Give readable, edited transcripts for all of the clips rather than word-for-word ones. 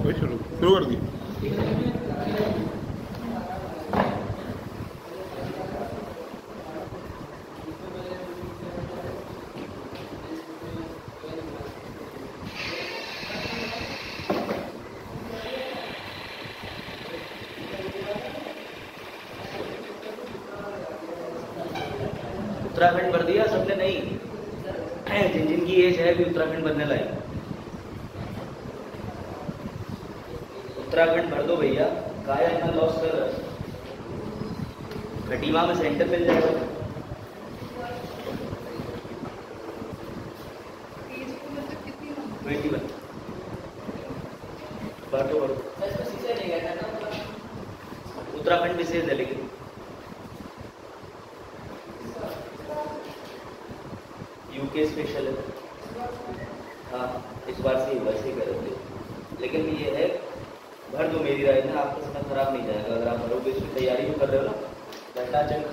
भाई शुरू कर दी। उत्तराखंड भर दिया सबने? नहीं, जिनकी एज है भी उत्तराखंड बनने लायक, उत्तराखंड भर दो भैया। काया इतना लॉस कर रहा है, खटीमा में सेंटर मिल जाएगा। बाटो उत्तराखंड विशेष है, लेकिन यूके स्पेशल है। हाँ, इस बार से वैसे ही कर रहे थे, लेकिन ये है भर दो। मेरी राय में आपका समय खराब नहीं जाएगा अगर आप भरोगे। इसमें तैयारी भी कर रहे हो ना, घंटा चंक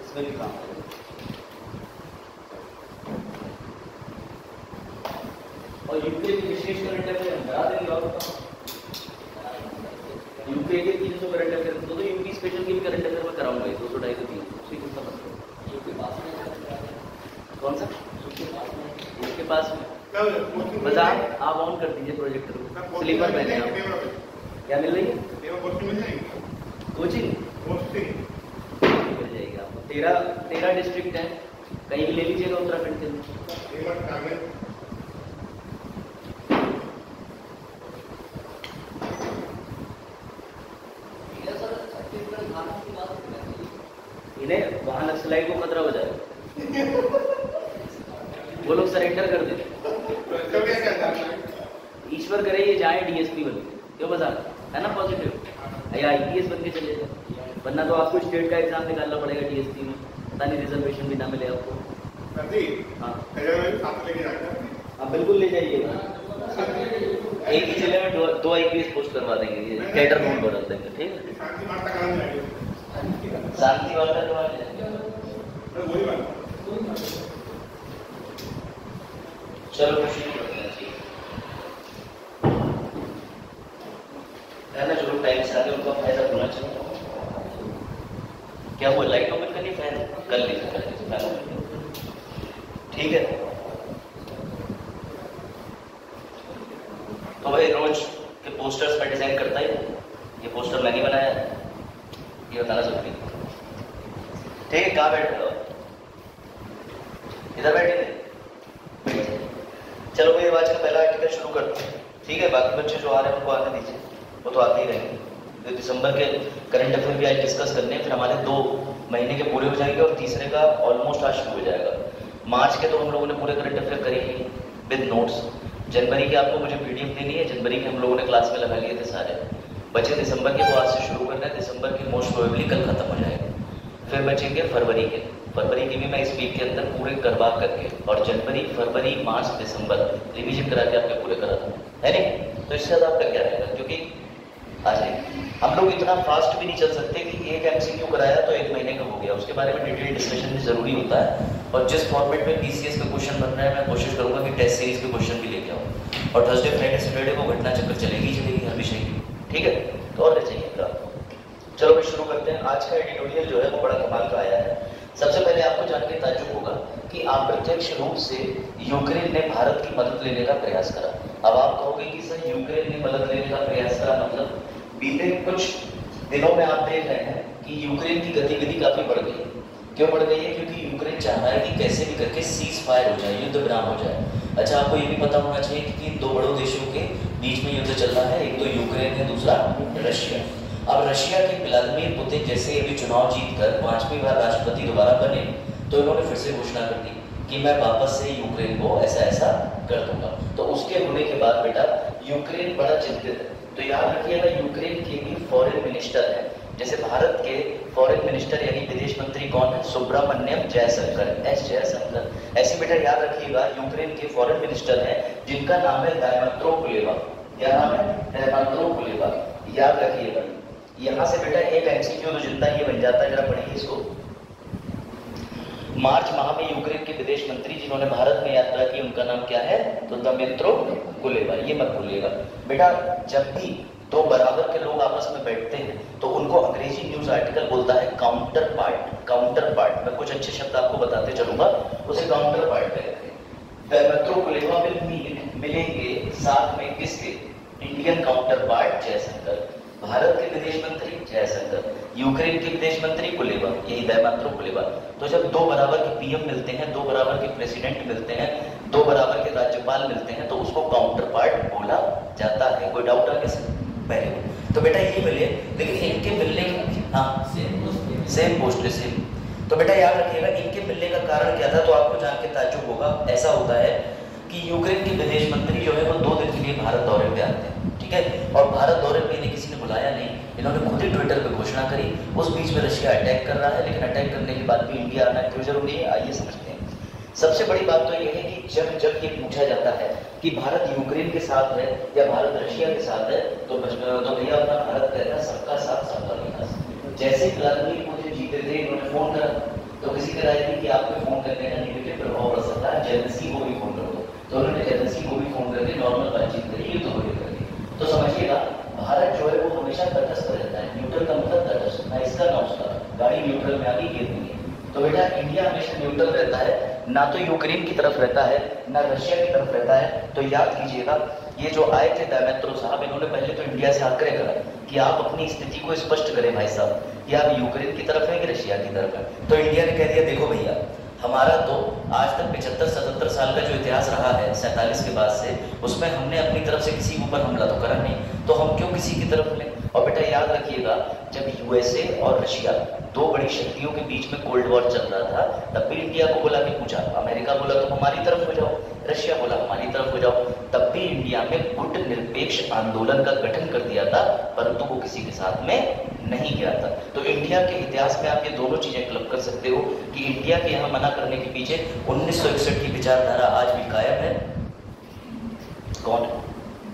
इसमें भी काम करें। और यूके की विशेष करंट अफेयर बढ़ा देंगे। और यूके के 300 करंट अफेयर, तो यूपी स्पेशल की भी करंट अफेयर में कराऊंगा 200 250 300 कौन सा उसके पास में बता। आप ऑन कर दीजिए प्रोजेक्टर को, स्लीपर पहने आप। क्या मिल रही है? कोचिंग मिल जाएगी आपको। 13 डिस्ट्रिक्ट है, कहीं भी ले लीजिएगा उत्तराखंड के अंदर। इन्हें वहां नक्सलाइट को खतरा हो जाएगा, वो लोग सरेंडर कर देते। ईश्वर करे ये जाए डीएसपी बन के, क्यों बता है ना पॉजिटिव, या आईपीएस बन के चले जाए। वरना तो आपको स्टेट का एग्जाम निकालना पड़ेगा डीएसपी में, पता नहीं रिजर्वेशन भी ना मिले आपको। हाँ आप बिल्कुल ले जाइएगा, एक ही जिले में 2 आईपीएस पोस्ट करवा देंगे, कैडर नोट बदल देंगे। ठीक है, शांति वाला करवा देंगे। चलो शुरू करते हैं। है ना, जो लोग टाइम से आगे उनका फायदा होना चाहिए। क्या वो लाइट ओपन करनी, फैन कर लीजिए। ठीक है, तो भाई रोज के पोस्टर्स में डिजाइन करता ही। ये पोस्टर मैंने बनाया है, ये बताना जरूरी। ठीक है, कहाँ बैठ रहे हो? इधर बैठे। चलो भाई आज का पहला आर्टिकल शुरू करते हैं। ठीक है, बाकी बच्चे जो आ रहे हैं उनको आने दीजिए, वो तो आते ही रहेंगे। तो दिसंबर के करंट अफेयर भी आज डिस्कस करने हैं, फिर हमारे 2 महीने के पूरे हो जाएंगे और तीसरे का ऑलमोस्ट आज शुरू हो जाएगा। मार्च के तो हम लोगों ने पूरे करंट अफेयर करे ही विद नोट्स। जनवरी के आपको मुझे पीडीएफ देनी है, जनवरी के हम लोगों ने क्लास में लगा लिए थे सारे। बचे दिसंबर के, वो आज से शुरू करना है। दिसंबर के मोस्ट प्रोबेबली कल खत्म हो जाएगा। फिर बचेंगे फरवरी के भी मैं इस वीक के अंदर पूरे करवा करके, और जनवरी फरवरी मार्च दिसंबर रिवीजन करा के आपके पूरे करा दूँ, है नहीं? तो इससे ज़्यादा आपका क्या रहेगा, क्योंकि आ जाएंगे। हम लोग इतना फास्ट भी नहीं चल सकते कि एक एमसीक्यू कराया तो 1 महीने का हो गया। उसके बारे में डिटेल डिस्कशन भी जरूरी होता है। और जिस फॉर्मेट में पीसीएस का क्वेश्चन बन रहा है, मैं कोशिश करूंगा कि टेस्ट सीरीज के क्वेश्चन भी लेके आऊँ। और थर्सडे फ्राइडे सैटरडे को घटना चक्कर चलेगी हर विषय की। ठीक है, तो और ले जाइएगा। चलो भाई शुरू करते हैं। आज का एडिटोरियल जो है वो बड़ा कमाल का आया है। सबसे पहले आपको जान के ताज्जुब होगा कि अप्रत्यक्ष रूप से यूक्रेन ने भारत की मदद लेने का प्रयास करा। अब आप कहोगे कि सर यूक्रेन ने मदद लेने का प्रयास करा मतलब? बीते कुछ दिनों में आप देख रहे हैं कि यूक्रेन की गतिविधि काफी बढ़ गई है। क्यों बढ़ गई है? क्योंकि यूक्रेन चाह रहा है कि कैसे भी करके सीज फायर हो जाए, युद्ध विराम हो जाए। अच्छा, आपको ये भी पता होना चाहिए कि 2 बड़ों देशों के बीच में युद्ध चल रहा है। एक तो यूक्रेन है, दूसरा रशिया। अब रशिया के व्लादिमीर पुतिन जैसे अभी चुनाव जीतकर 5वीं बार राष्ट्रपति दोबारा बने, तो इन्होंने फिर से घोषणा कर दी कि मैं वापस से यूक्रेन को ऐसा ऐसा कर दूंगा। तो उसके होने के बाद बेटा यूक्रेन बड़ा चिंतित है। तो याद रखिएगा, यूक्रेन के भी फॉरेन मिनिस्टर है। जैसे भारत के फॉरेन मिनिस्टर यानी विदेश मंत्री कौन है? सुब्रमण्यम जयशंकर, एस जयशंकर। ऐसे बेटा याद रखिएगा, यूक्रेन के फॉरेन मिनिस्टर है जिनका नाम है डायमत्रो कुलेबा। क्या नाम है? डायमत्रो कुलेबा। याद रखिएगा। यहाँ से बेटा एक एमसीक्यू तो जितना ये बन जाता है, जरा पढ़िए इसको। मार्च माह में यूक्रेन के विदेश मंत्री जिन्होंने भारत में यात्रा की, उनका नाम क्या है? तो दमित्रो कुलेबा। ये मत भूलिएगा बेटा, जब भी दो बराबर के लोग आपस में बैठते हैं तो उनको अंग्रेजी न्यूज आर्टिकल बोलता है काउंटर पार्ट। काउंटर पार्ट, मैं कुछ अच्छे शब्द आपको बताते चलूंगा, उसे काउंटर पार्ट कहते हैं। दमित्रो कुलेबा मिलेंगे साथ में किसके? Indian counter part Jaishankar. Bharat के विदेश मंत्री जयशंकर, यूक्रेन के विदेश मंत्री कुलेबा, यही दमित्रो कुलेबा। तो जब दो बराबर के पीएम मिलते हैं, दो बराबर के प्रेसिडेंट मिलते हैं, दो बराबर के राज्यपाल मिलते हैं, तो उसको काउंटर पार्ट बोला जाता है। कोई डाउट आगे से? Very good. तो बेटा ये मिले, लेकिन इनके मिलने, हाँ सेम पोस्ट है, सेम। तो बेटा याद रखिएगा इनके मिलने का कारण क्या था, तो आपको जान के ताज्जुब होगा। ऐसा होता है कि यूक्रेन के विदेश मंत्री जो है वो 2 दिन के लिए भारत दौरे पे आते हैं, ठीक है, और भारत दौरे पे इन्हें किसी ने बुलाया नहीं, इन्होंने खुद ही ट्विटर पे घोषणा करी। उस बीच में रशिया अटैक कर रहा है, लेकिन अटैक करने के बाद भी इंडिया आना क्यों जरूरी है, आइए समझते हैं। सबसे बड़ी बात तो यह है कि जब ये पूछा जाता है कि भारत यूक्रेन के साथ है या भारत रशिया के साथ है, तो भैया अपना भारत कहता है सबका साथ सबका विकास। जैसे व्लादिमीर पुतिन जीते थे, इन्होंने फोन करा तो किसी की राय थी कि आपको फोन करने का नेगेटिव प्रभाव पड़ सकता है, जेलेंस्की को भी फोन कर दो, तो उन्होंने जेलेंस्की को भी फोन करके नॉर्मल बातचीत करी, युद्ध को लेकर। तो समझिएगा भारत जो है वो हमेशा तटस्थ रहता है। न्यूट्रल का मतलब तटस्थ, ना इसका ना उसका, गाड़ी न्यूट्रल में आगे गिर नहीं है। तो बेटा इंडिया हमेशा न्यूट्रल रहता है, ना तो यूक्रेन की तरफ रहता है ना रशिया की तरफ रहता है। तो याद कीजिएगा ये जो आए थे दमित्रो साहब, इन्होंने पहले तो इंडिया से आग्रह करा कि आप अपनी स्थिति को स्पष्ट करें भाई साहब, कि आप यूक्रेन की तरफ है कि रशिया की तरफ है। तो इंडिया ने कह दिया देखो भैया, हमारा तो आज तक 75-77 साल का जो इतिहास रहा है 47 के बाद से, उसमें हमने अपनी तरफ से किसी के ऊपर हमला तो करा नहीं, तो हम क्यों किसी की तरफ लें। और बेटा याद रखिएगा जब यूएसए और रशिया दो बड़ी शक्तियों के बीच में कोल्ड वॉर चल रहा था, तब भी इंडिया को बोला कि पूछा, अमेरिका बोला तो हमारी तरफ हो जाओ, रशिया बोला हमारी तरफ हो जाओ, तब भी इंडिया में गुट निरपेक्ष आंदोलन का गठन कर दिया था, परंतु वो किसी के साथ में नहीं गया था। तो इंडिया के इतिहास में आप ये दोनों चीजें क्लब कर सकते हो कि इंडिया के यहाँ मना करने के पीछे 1961 की विचारधारा आज भी कायम है। कौन?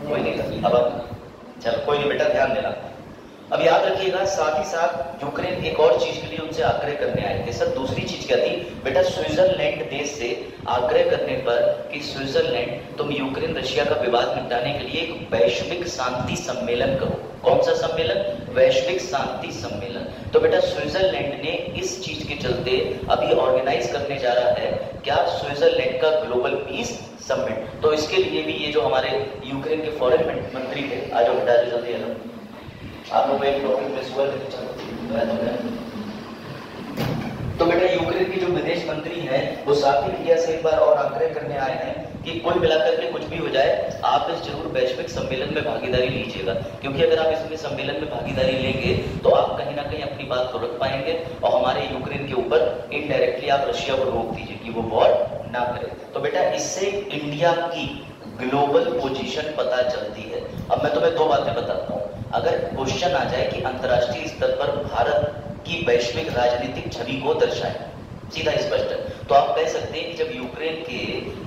कोई नहीं था। अब चलो कोई नहीं बेटा, ध्यान देना। अब याद रखिएगा साथ ही साथ यूक्रेन एक और चीज के लिए उनसे आग्रह करने आए थे। सर दूसरी चीज क्या थी बेटा? स्विट्जरलैंड देश से आग्रह करने पर कि स्विट्जरलैंड तुम यूक्रेन रशिया का विवाद निपटाने के लिए एक वैश्विक शांति सम्मेलन करो। कौन सा सम्मेलन? वैश्विक शांति सम्मेलन। तो बेटा स्विट्जरलैंड ने इस चीज के चलते अभी ऑर्गेनाइज करने जा रहा है क्या? स्विट्जरलैंड का ग्लोबल पीस समिट। तो इसके लिए भी ये जो हमारे यूक्रेन के फॉरेन मंत्री थे, आज हटा दो जल्दी है, आप लोग एक टॉपिक में सुबह तो बेटा यूक्रेन के जो विदेश मंत्री हैं वो साथ ही इंडिया से एक बार और आग्रह करने आए हैं कि कुल मिलाकर के कुछ भी हो जाए आप इस जरूर वैश्विक सम्मेलन में भागीदारी लीजिएगा, क्योंकि अगर आप इसमें सम्मेलन में भागीदारी लेंगे तो आप कहीं ना कहीं अपनी बात को रख पाएंगे और हमारे यूक्रेन के ऊपर इनडायरेक्टली आप रशिया को रोक दीजिए कि वो वॉर ना करे। तो बेटा इससे इंडिया की ग्लोबल पोजीशन पता चलती है। अब मैं तुम्हें दो बातें बताता हूँ। अगर क्वेश्चन आ जाए कि अंतर्राष्ट्रीय स्तर पर भारत की वैश्विक राजनीतिक छवि को दर्शाएं, सीधा स्पष्ट है, तो आप कह सकते हैं कि जब यूक्रेन के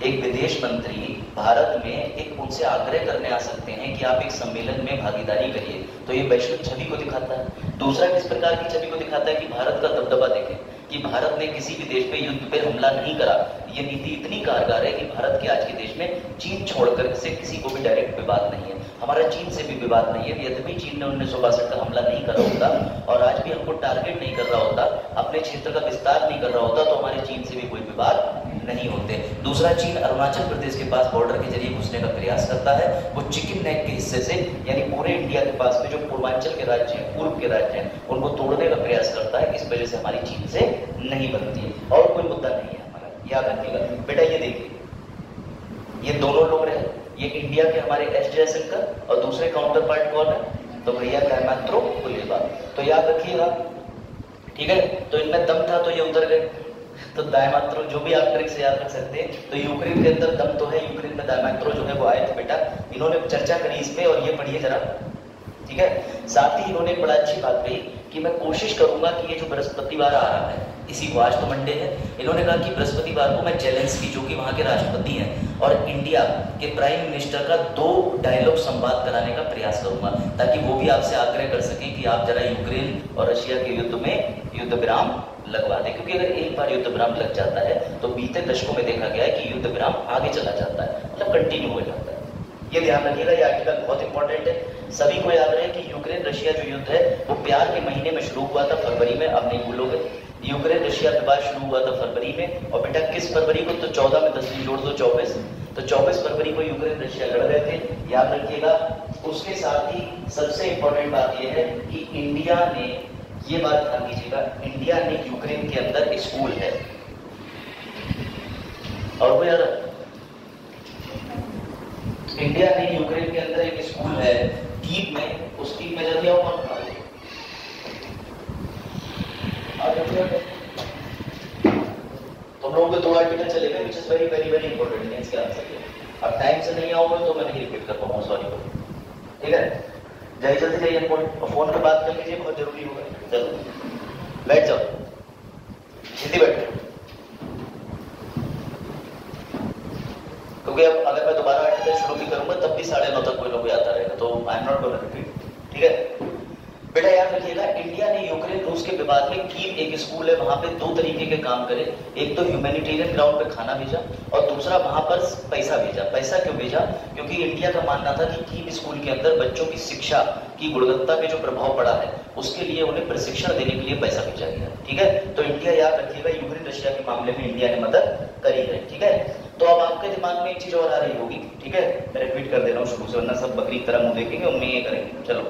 एक विदेश मंत्री भारत में एक उनसे आग्रह करने आ सकते हैं कि आप एक सम्मेलन में भागीदारी करिए, तो ये वैश्विक छवि को दिखाता है। दूसरा किस प्रकार की छवि को दिखाता है कि भारत का दबदबा देखें कि भारत ने किसी भी देश पे युद्ध पे हमला नहीं करा। ये नीति इतनी कारगर है कि भारत के आज के देश में चीन छोड़कर से किसी को भी डायरेक्ट विवाद नहीं है। हमारा चीन से भी विवाद नहीं है। यद्यपि चीन ने 1962 का हमला नहीं करा होता और आज भी हमको टारगेट नहीं कर रहा होता, अपने क्षेत्र का विस्तार नहीं कर रहा होता, तो हमारे चीन से भी कोई विवाद नहीं होते। दूसरा, चीन अरुणाचल प्रदेश के पास बॉर्डर के जरिए घुसने का प्रयास करता है। वो चिकन नेक के हिस्से से यानी पूरे इंडिया के पास में जो पूर्वांचल के राज्य हैं, पूर्व के राज्य हैं, उनको तोड़ने का प्रयास करता है। इस वजह से हमारी चीन से नहीं बनती है और कोई मुद्दा नहीं है हमारा, याद रखिएगा बेटा। ये देखिए ये दोनों लोग रहे, ये इंडिया के हमारे एस जयशंकर और दूसरे काउंटर पार्ट कौन है? तो भैया दमित्रो कुलेबा। तो याद रखिएगा, ठीक है। तो इनमें दम था तो ये उतर गए। तो दमित्रो जो भी आप ट्रिक से याद रख सकते हैं। तो यूक्रेन के अंदर दम तो है, यूक्रेन में दमित्रो जो है वो आए थे बेटा। इन्होंने चर्चा करी इस पे और ये पढ़िए जरा, ठीक है। साथ ही इन्होंने बड़ा अच्छी बात कही कि मैं कोशिश करूंगा कि ये जो बृहस्पतिवार आ रहा है, इसी को आज तो मंडे है, इन्होंने कहा कि बृहस्पतिवार को मैं जेलेंस्की जो कि वहां के राष्ट्रपति हैं और इंडिया के प्राइम मिनिस्टर का 2 डायलॉग संवाद कराने का प्रयास करूंगा, ताकि वो भी आपसे आग्रह कर सकें कि आप जरा यूक्रेन और रशिया के युद्ध में युद्ध विराम लगवा दें, क्योंकि अगर एक बार युद्ध विराम लग जाता है तो बीते दशकों में देखा गया है कि युद्ध विराम आगे चला जाता है, मतलब कंटिन्यू हो जाता है। ये ध्यान रखिएगा, ये आर्टिकल बहुत इंपॉर्टेंट है। सभी को याद रहे कि यूक्रेन रशिया जो युद्ध है वो प्यार के महीने में शुरू हुआ था, फरवरी में, अब नहीं भूलोगे। यूक्रेन रशिया विवाद शुरू हुआ था फरवरी में, और बेटा किस फरवरी को, तो 14 में 10 दिन जोड़ दो 24, तो 24 फरवरी को यूक्रेन रशिया लड़ रहे थे, याद रखिएगा। उसके साथ ही सबसे इंपॉर्टेंट बात यह है कि इंडिया ने, ये बात ध्यान दीजिएगा, इंडिया ने यूक्रेन के अंदर स्कूल है, और वो यार इंडिया ने यूक्रेन के अंदर एक स्कूल है कीव में, उस कीव में जल्दी आओ, कौन खड़ा है? तुम लोगों के 2 आर्टिकल चले गए, which is very very very important है इसके आंसर के। अब टाइम से नहीं आओगे तो मैं नहीं रिपीट कर पाऊंगा, सॉरी। ठीक है, जल्दी जल्दी जाइए, फोन पे बात कर लीजिए, बहुत जरूरी होगा। चलो बैठ जाओ, सीधी बैठो, क्योंकि अब अगर मैं दोबारा आर्टिकल शुरू भी करूंगा तब भी 9:30 तक कोई लोग आता रहेगा, तो I am not going to repeat. ठीक है बेटा, याद रखिएगा, इंडिया ने यूक्रेन रूस के विवाद में कीव एक स्कूल है, वहां पे 2 तरीके के काम करे। एक तो ह्यूमैनिटेरियन ग्राउंड पे खाना भेजा, और दूसरा वहां पर पैसा भेजा। पैसा क्यों भेजा? क्योंकि इंडिया का मानना था कि कीव स्कूल के अंदर बच्चों की शिक्षा की गुणवत्ता पे जो प्रभाव पड़ा है उसके लिए उन्हें प्रशिक्षण देने के लिए पैसा भेजा गया। ठीक है, तो इंडिया, याद रखिएगा, यूक्रेन रशिया के मामले में इंडिया ने मदद करी है। ठीक है, तो अब आपके दिमाग में एक चीज और आ रही होगी, ठीक है, मैं रिपीट कर दे रहा हूँ शुरू से, वरना सब बकरी की तरह मुंह देखेंगे, उम्मीद ये करेंगे। चलो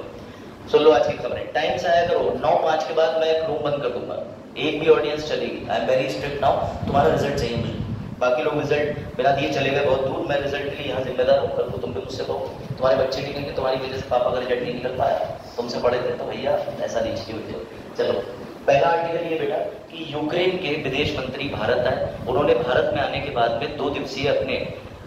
सुन लो आज की खबरें, टाइम से आया करो। 9:05 के बाद मैं एक रूम बंद कर दूंगा, एक भी ऑडियंस चलेगी। I am very strict now, तुम्हारा रिजल्ट चाहिए मुझे। बाकी लोग रिजल्ट बिना दिए चले गए बहुत दूर, मैं रिजल्ट के लिए यहाँ जिम्मेदार हूँ। कल को तुम भी मुझसे कहो तुम्हारे बच्चे निकलेंगे, तुम्हारी वजह से पापा का रिजल्ट नहीं निकल पाया, तुमसे पढ़े थे, तो भैया ऐसा नहीं चाहिए। चलो पहला आर्टिकल ये बेटा कि यूक्रेन के विदेश मंत्री भारत आए। उन्होंने भारत में आने के बाद में 2 दिवसीय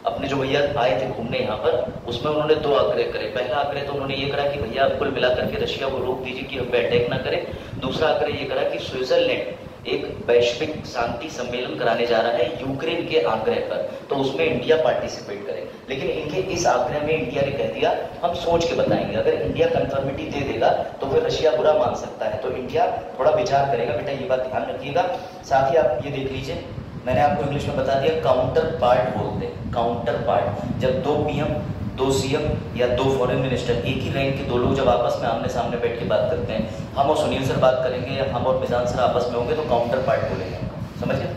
अपने जो भैया आए थे घूमने यहाँ पर, उसमें उन्होंने 2 आग्रह करे। पहला आग्रह तो उन्होंने ये करा कि भैया कुल मिलाकर के रशिया को रोक दीजिए कि हम पे अटैक ना करे। दूसरा आग्रह ये करा कि स्विट्जरलैंड एक वैश्विक शांति सम्मेलन कराने जा रहा है यूक्रेन के आग्रह पर, तो उसमें इंडिया पार्टिसिपेट करे। लेकिन इनके इस आग्रह में इंडिया ने कह दिया हम सोच के बताएंगे, अगर इंडिया कंफर्मिटी दे देगा तो फिर रशिया बुरा मान सकता है, तो इंडिया थोड़ा विचार करेगा। बेटा ये बात ध्यान रखिएगा। साथ ही आप ये देख लीजिए, मैंने आपको इंग्लिश में बता दिया, काउंटर पार्ट बोलते हैं, काउंटर पार्ट। जब 2 PM 2 CM या 2 फॉरेन मिनिस्टर, एक ही रैंक के 2 लोग जब आपस में आमने सामने बैठ के बात करते हैं, हम और सुनील सर बात करेंगे या हम और मिजान सर आपस में होंगे, तो काउंटर पार्ट बोलेंगे। समझ गए?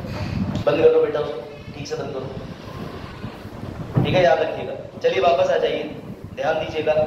बंद कर दो बेटा उसको, ठीक से बंद करो। ठीक है, याद रखिएगा। चलिए वापस आ जाइए, ध्यान दीजिएगा।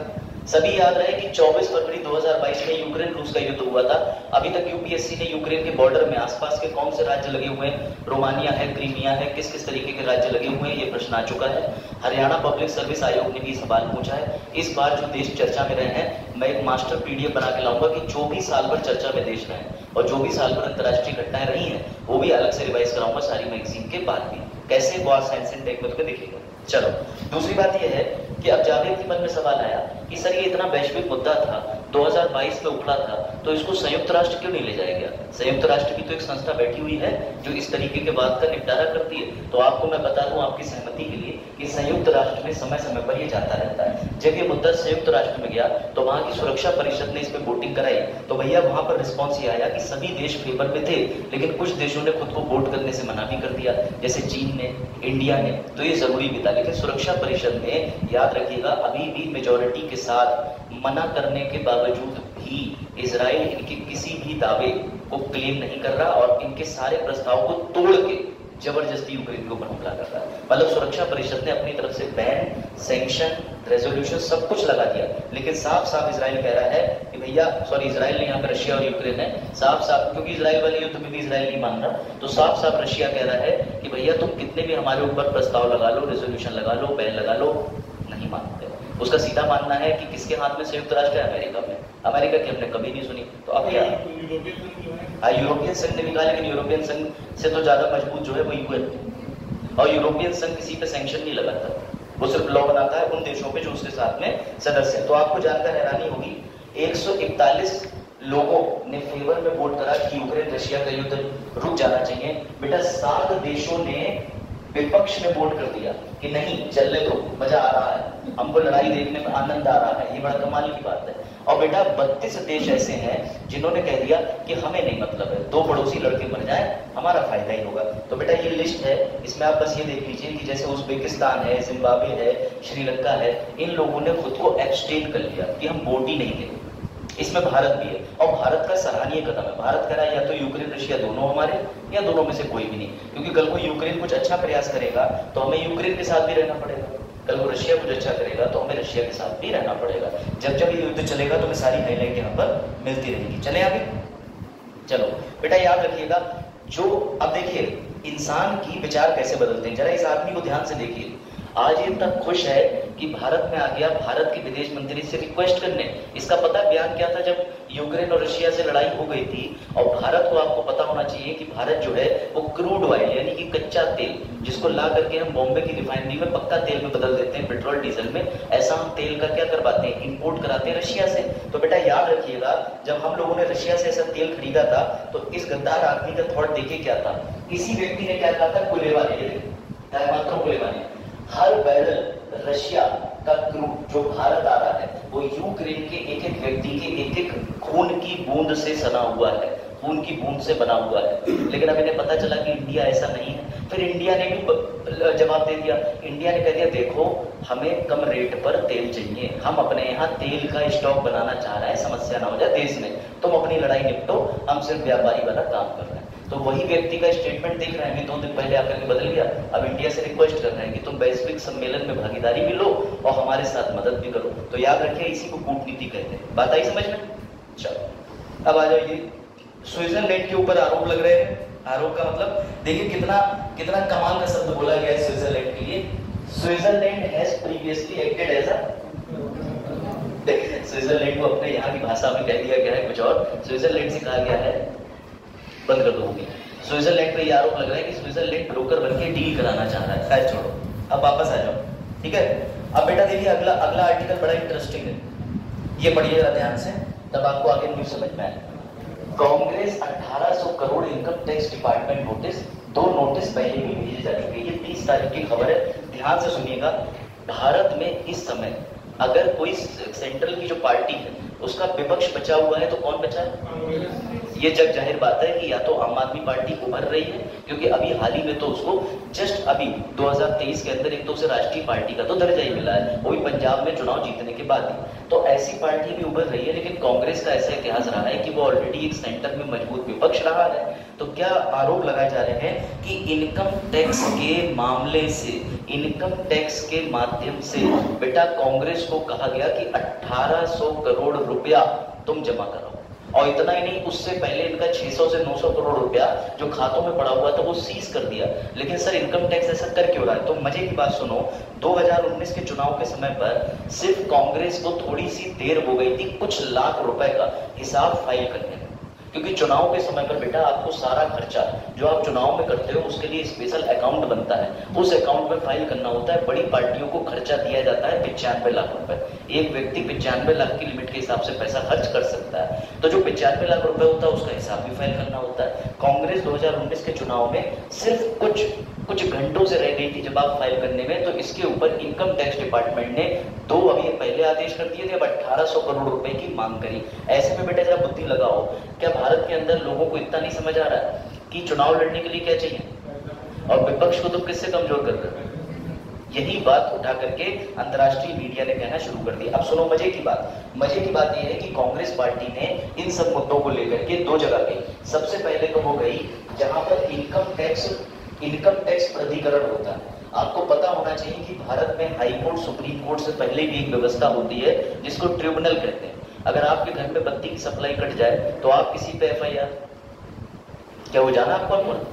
सभी याद रहे कि 24 फरवरी 2022 में यूक्रेन रूस का युद्ध हुआ था। अभी तक यूपीएससी ने यूक्रेन के बॉर्डर में आसपास के कौन से राज्य लगे हुए हैं, रोमानिया है, क्रीमिया है, किस किस तरीके के राज्य लगे हुए हैं, ये प्रश्न आ चुका है। हरियाणा पब्लिक सर्विस आयोग ने भी सवाल पूछा है। इस बार जो देश चर्चा में रहे हैं, मैं एक मास्टर पीडीएफ बना के लाऊंगा कि जो भी साल भर चर्चा में देश रहे हैं और जो भी साल भर अंतर्राष्ट्रीय घटनाएं रही हैं वो भी अलग से रिवाइज कराऊंगा सारी मैगजीन के बाद भी, कैसे वॉर साइंस एंड टेक में तुम्हें दिखेगा। चलो दूसरी बात यह है कि अब जावेद के मन में सवाल आया कि सर ये इतना वैश्विक मुद्दा था, 2022 में उठा था, तो इसको संयुक्त राष्ट्र क्यों नहीं ले जाया गया? संयुक्त राष्ट्र की तो एक संस्था बैठी हुई है जो इस तरीके के बात का निपटारा करती है। तो आपको मैं बता दूं आपकी सहमति के लिए कि संयुक्त राष्ट्र में समय समय पर ये जाता रहता है। जब ये मुद्दा संयुक्त राष्ट्र में गया तो वहां की सुरक्षा परिषद ने इस पर वोटिंग कराई, तो भैया वहां पर रिस्पॉन्स ये आया कि सभी देश फेवर में थे, लेकिन कुछ देशों ने खुद को वोट करने से मना भी कर दिया, जैसे चीन ने, इंडिया ने, तो ये जरूरी भी था। लेकिन सुरक्षा परिषद ने, याद रखिएगा, अभी भी मेजोरिटी के साथ मना करने के बावजूद भी इजराइल इनके किसी भी दावे को क्लेम नहीं कर रहा और इनके सारे प्रस्ताव को तोड़ के जबरदस्ती यूक्रेन के ऊपर हमला कर रहा है। मतलब सुरक्षा परिषद ने अपनी तरफ से बैन, सैंक्शन, रेजोल्यूशन सब कुछ लगा दिया, लेकिन साफ साफ इजराइल कह रहा है कि भैया, सॉरी इजराइल नहीं, यहाँ पे रशिया और यूक्रेन है, साफ साफ, क्योंकि इजराइल वाले युद्ध में भी इजराइल नहीं मान रहा, तो साफ साफ रशिया कह रहा है कि भैया तुम कितने भी हमारे ऊपर प्रस्ताव लगा लो, रेजोल्यूशन लगा लो, बैन लगा लो, नहीं मानते। उसका सीधा मानना है कि किसके हाथ में संयुक्त राष्ट्र है? अमेरिका में। अमेरिका की हमने कभी नहीं सुनी, तो अब क्या? यूरोपियन संघ ने भी कहा, लेकिन यूरोपियन संघ से तो ज्यादा मजबूत जो है वो यूएन, और यूरोपियन संघ किसी पे सैंक्शन नहीं लगाता, वो सिर्फ लॉ बनाता है उन देशों पे जो उसके साथ में सदस्य है। तो आपको जानकर हैरानी होगी, 141 लोगों ने फेवर में वोट करा कि यूक्रेन रशिया का युद्ध रुक जाना चाहिए। बेटा 7 देशों ने विपक्ष में वोट कर दिया कि नहीं, चलने दो, मजा आ रहा है, हमको लड़ाई देखने में आनंद आ रहा है। ये बड़ा कमाल की बात है। और बेटा 32 देश ऐसे हैं जिन्होंने कह दिया कि हमें नहीं मतलब है, 2 पड़ोसी लड़के मर जाए हमारा फायदा ही होगा। तो बेटा ये लिस्ट है, इसमें आप बस ये देख लीजिए कि जैसे उज्बेकिस्तान है, जिम्बाब्वे है, श्रीलंका है, इन लोगों ने खुद को एब्सटेन कर लिया कि हम वोट ही नहीं देंगे। इसमें भारत भी है और भारत का सराहनीय कदम है। भारत कह रहा है या तो यूक्रेन रशिया दोनों हमारे या दोनों में से कोई भी नहीं, क्योंकि कल को यूक्रेन कुछ अच्छा प्रयास करेगा तो हमें यूक्रेन के साथ भी रहना पड़ेगा, कल को रशिया कुछ अच्छा करेगा तो हमें रशिया के साथ भी रहना पड़ेगा। जब जब ये युद्ध चलेगा तो मैं सारी हाईलाइट यहाँ पर मिलती रहेगी। चले आगे, चलो बेटा याद रखिएगा, जो अब देखिए इंसान की विचार कैसे बदलते हैं, जरा इस आदमी को ध्यान से देखिए। आज ये इतना खुश है कि भारत में आ गया, भारत के विदेश मंत्री से रिक्वेस्ट करने। इसका पता बयान क्या था जब यूक्रेन और रशिया से लड़ाई हो गई थी, और भारत को आपको पता होना चाहिए कि भारत जो है वो क्रूड ऑयल यानी कि कच्चा तेल, जिसको ला करके हम बॉम्बे की रिफाइनरी में पक्का तेल में बदल देते हैं, पेट्रोल डीजल में, ऐसा हम तेल का क्या करवाते हैं, इंपोर्ट कराते हैं रशिया से। तो बेटा याद रखिएगा, जब हम लोगों ने रशिया से ऐसा तेल खरीदा था तो इस गद्दार आदमी का थॉट देखिए क्या था। इसी व्यक्ति ने क्या कहा था, कुलेवाने, कुलेवाने, हर बैरल रशिया का क्रूड जो भारत आ रहा है वो यूक्रेन के एक एक व्यक्ति के एक एक खून की बूंद से सना हुआ है, खून की बूंद से बना हुआ है। लेकिन अब इन्हें पता चला कि इंडिया ऐसा नहीं है। फिर इंडिया ने भी जवाब दे दिया। इंडिया ने कह दिया देखो हमें कम रेट पर तेल चाहिए, हम अपने यहाँ तेल का स्टॉक बनाना चाह रहे हैं, समस्या ना हो जाए देश में, तुम अपनी लड़ाई निपटो, हम सिर्फ व्यापारी वाला काम कर रहे हैं। तो वही व्यक्ति का स्टेटमेंट देख रहे हैं, 2 दिन पहले आकर के बदल गया। अब इंडिया से रिक्वेस्ट कर रहे हैं कि तुम वैश्विक सम्मेलन में भागीदारी भी लो और हमारे साथ मदद भी करो। तो याद रखिए इसी को कूटनीति कहते हैं। बात आई समझ में? चलो अब आ जाइए, स्विट्जरलैंड के ऊपर आरोप लग रहे हैं। आरोप का मतलब देखिए कितना कितना कमाल का शब्द बोला गया है स्विट्जरलैंड के लिए। Switzerland has previously acted as a, Switzerland को अपने यहाँ की भाषा में कह दिया गया है कुछ और, स्विट्जरलैंड से कहा गया है, बंद कर दोगे। स्विट्जरलैंड पे ये आरोप लग रहा है कि स्विट्जरलैंड ब्रोकर बनके डील कराना चाह रहा है। खैर छोड़ो, अब वापस आ जाओ, ठीक है। अब बेटा देखिए अगला आर्टिकल बड़ा इंटरेस्टिंग है, ये पढ़िएगा ध्यान से, तब आपको आगे न्यूज समझ में आए। Congress 1800 crore income tax department notice, 2 notice पहले भी भेजे जा चुके हैं। ये 30 तारीख की खबर है, ध्यान से सुनिएगा। भारत में इस समय अगर कोई सेंट्रल की जो पार्टी है उसका विपक्ष बचा हुआ है तो कौन बचा है? ये जग जाहिर बात है कि या तो आम आदमी पार्टी उभर रही है, क्योंकि अभी हाल ही में तो उसको जस्ट अभी 2023 के अंदर एक तो उसे राष्ट्रीय पार्टी का तो दर्जा ही मिला है, वो भी पंजाब में चुनाव जीतने के बाद ही। तो ऐसी पार्टी भी उभर रही है, लेकिन कांग्रेस का ऐसा इतिहास रहा है कि वो ऑलरेडी एक सेंटर में मजबूत विपक्ष रहा है। तो क्या आरोप लगाए जा रहे हैं कि इनकम टैक्स के मामले से, इनकम टैक्स के माध्यम से बेटा कांग्रेस को कहा गया कि 1800 करोड़ रुपया तुम जमा कराओ। और इतना ही नहीं, उससे पहले इनका 600 से 900 करोड़ रुपया जो खातों में पड़ा हुआ था वो सीज कर दिया। लेकिन सर इनकम टैक्स ऐसा कर क्यों रहा है? तो मजे की बात सुनो, 2019 के चुनाव के समय पर सिर्फ कांग्रेस को थोड़ी सी देर हो गई थी कुछ लाख रुपए का हिसाब फाइल करने में, क्योंकि चुनाव के समय पर बेटा आपको सारा खर्चा जो आप चुनाव में करते हो उसके लिए स्पेशल अकाउंट बनता है, उस अकाउंट में फाइल करना होता है। बड़ी पार्टियों को खर्चा दिया जाता है 95 लाख रुपए। एक व्यक्ति 95 लाख की लिमिट के हिसाब से पैसा खर्च कर सकता है, तो जो 95 लाख रुपए होता है उसका हिसाब भी फाइल करना होता है। कांग्रेस 2019 के चुनाव में सिर्फ कुछ घंटों से रह गई थी जब आप फाइल करने में, तो इसके ऊपर इनकम टैक्स डिपार्टमेंट ने 2 अभी पहले आदेश कर दिए थे, अब 1800 करोड़ रुपए की मांग करी। ऐसे में बेटा जरा बुद्धि लगाओ, क्या भारत के अंदर लोगों को इतना नहीं समझ आ रहा है कि चुनाव लड़ने के लिए क्या चाहिए, और विपक्ष को तुम किससे कमजोर कर रहे हो? यही बात उठा करके अंतर्राष्ट्रीय मीडिया ने कहना शुरू कर दी। अब सुनो मजे की बात यह है कि कांग्रेस पार्टी ने इन सब मुद्दों को लेकर के 2 जगह गई। सबसे पहले तो वो गई जहां पर इनकम टैक्स प्राधिकरण होता है। आपको पता होना चाहिए कि भारत में हाई कोर्ट, सुप्रीम कोर्ट से पहले भी एक व्यवस्था होती है जिसको ट्रिब्यूनल कहते हैं। अगर आपके घर में बत्ती की सप्लाई कट जाए तो आप किसी पे FIR, क्या वो जाना आपको अमूल?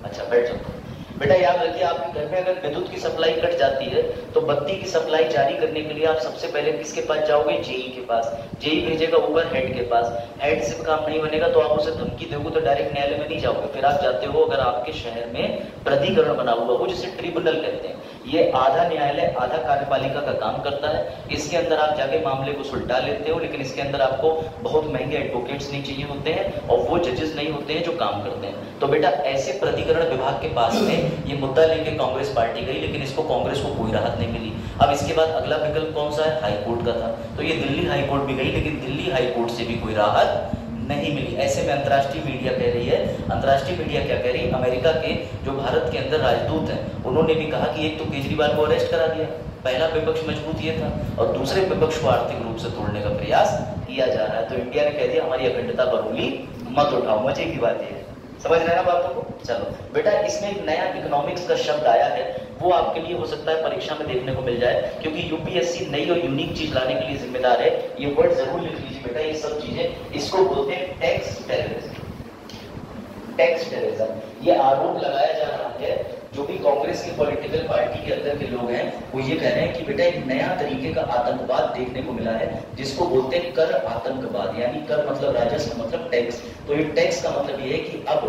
अच्छा बैठ जाओ बेटा। याद रखिए आपके घर में अगर विद्युत की सप्लाई कट जाती है तो बत्ती की सप्लाई जारी करने के लिए आप सबसे पहले किसके पास जाओगे? JE के पास। JE भेजेगा ऊपर हेड के पास। हेड से काम नहीं बनेगा तो आप उसे धमकी दोगे तो डायरेक्ट न्यायालय में नहीं जाओगे, फिर आप जाते हो अगर आपके शहर में प्राधिकरण बना हुआ हो जिसे ट्रिब्यूनल कहते हैं। ये आधा न्यायालय आधा कार्यपालिका का काम करता है। इसके अंदर आप जाके मामले को सुलटा लेते हो, लेकिन इसके अंदर आपको बहुत महंगे एडवोकेट्स नहीं चाहिए होते हैं और वो जजेस नहीं होते हैं जो काम करते हैं। तो बेटा ऐसे प्राधिकरण विभाग के पास में ये मुद्दा लेके कांग्रेस पार्टी गई, लेकिन इसको कांग्रेस को कोई राहत नहीं मिली। अब इसके बाद अगला विकल्प कौन सा है? हाई कोर्ट का था। तो ये दिल्ली हाई कोर्ट भी गई, लेकिन दिल्ली हाई कोर्ट से भी कोई राहत नहीं मिली। ऐसे में अंतर्राष्ट्रीय मीडिया कह रही है, अंतर्राष्ट्रीय मीडिया क्या कह रही है, अमेरिका के जो भारत के अंदर राजदूत हैं उन्होंने भी कहा कि एक तो केजरीवाल को अरेस्ट करा दिया, पहला विपक्ष मजबूत ये था, और दूसरे विपक्ष को आर्थिक रूप से तोड़ने का प्रयास किया जा रहा है। तो इंडिया ने कह दिया हमारी अखंडता पर उंगली मत उठाओ। मजे की बात ये है, समझ रहे हैं ना बातों को? चलो बेटा, इसमें एक नया इकोनॉमिक्स का शब्द आया है, वो आपके लिए हो सकता है परीक्षा में देखने को मिल जाए, क्योंकि यूपीएससी नई और यूनिक चीज लाने के लिए जिम्मेदार है। ये वर्ड जरूर लिख लीजिए बेटा, ये सब चीजें, इसको बोलते हैं टैक्स टेररिज्म। टैक्स टेररिज्म ये आरोप लगाया जा रहा है, जो भी कांग्रेस की पॉलिटिकल पार्टी के अंदर के लोग हैं वो ये कह रहे हैं कि बेटा एक नया तरीके का आतंकवाद देखने को मिला है, जिसको बोलते हैं कर आतंकवाद। यानी कर मतलब राजस्व, मतलब टैक्स। तो ये टैक्स का मतलब ये है कि अब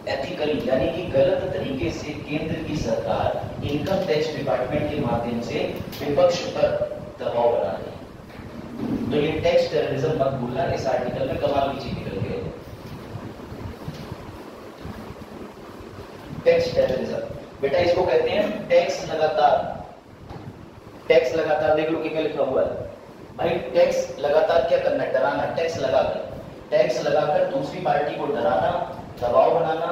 एथिकली यानी कि गलत तरीके से केंद्र की सरकार इनकम टैक्स डिपार्टमेंट के माध्यम से विपक्ष पर दबाव बना रही है। तो ये टैक्स टेररिज्म मत भूलना, इस आर्टिकल में कमाल की चीज निकल गई। टैक्स टेररिज्म बेटा इसको कहते हैं टैक्स लगातार। टैक्स लगातार देख लो कितना लिखा हुआ है भाई। टैक्स लगातार क्या करना है? डराना। टैक्स लगाकर, टैक्स लगाकर दूसरी पार्टी को डराना, दबाव बनाना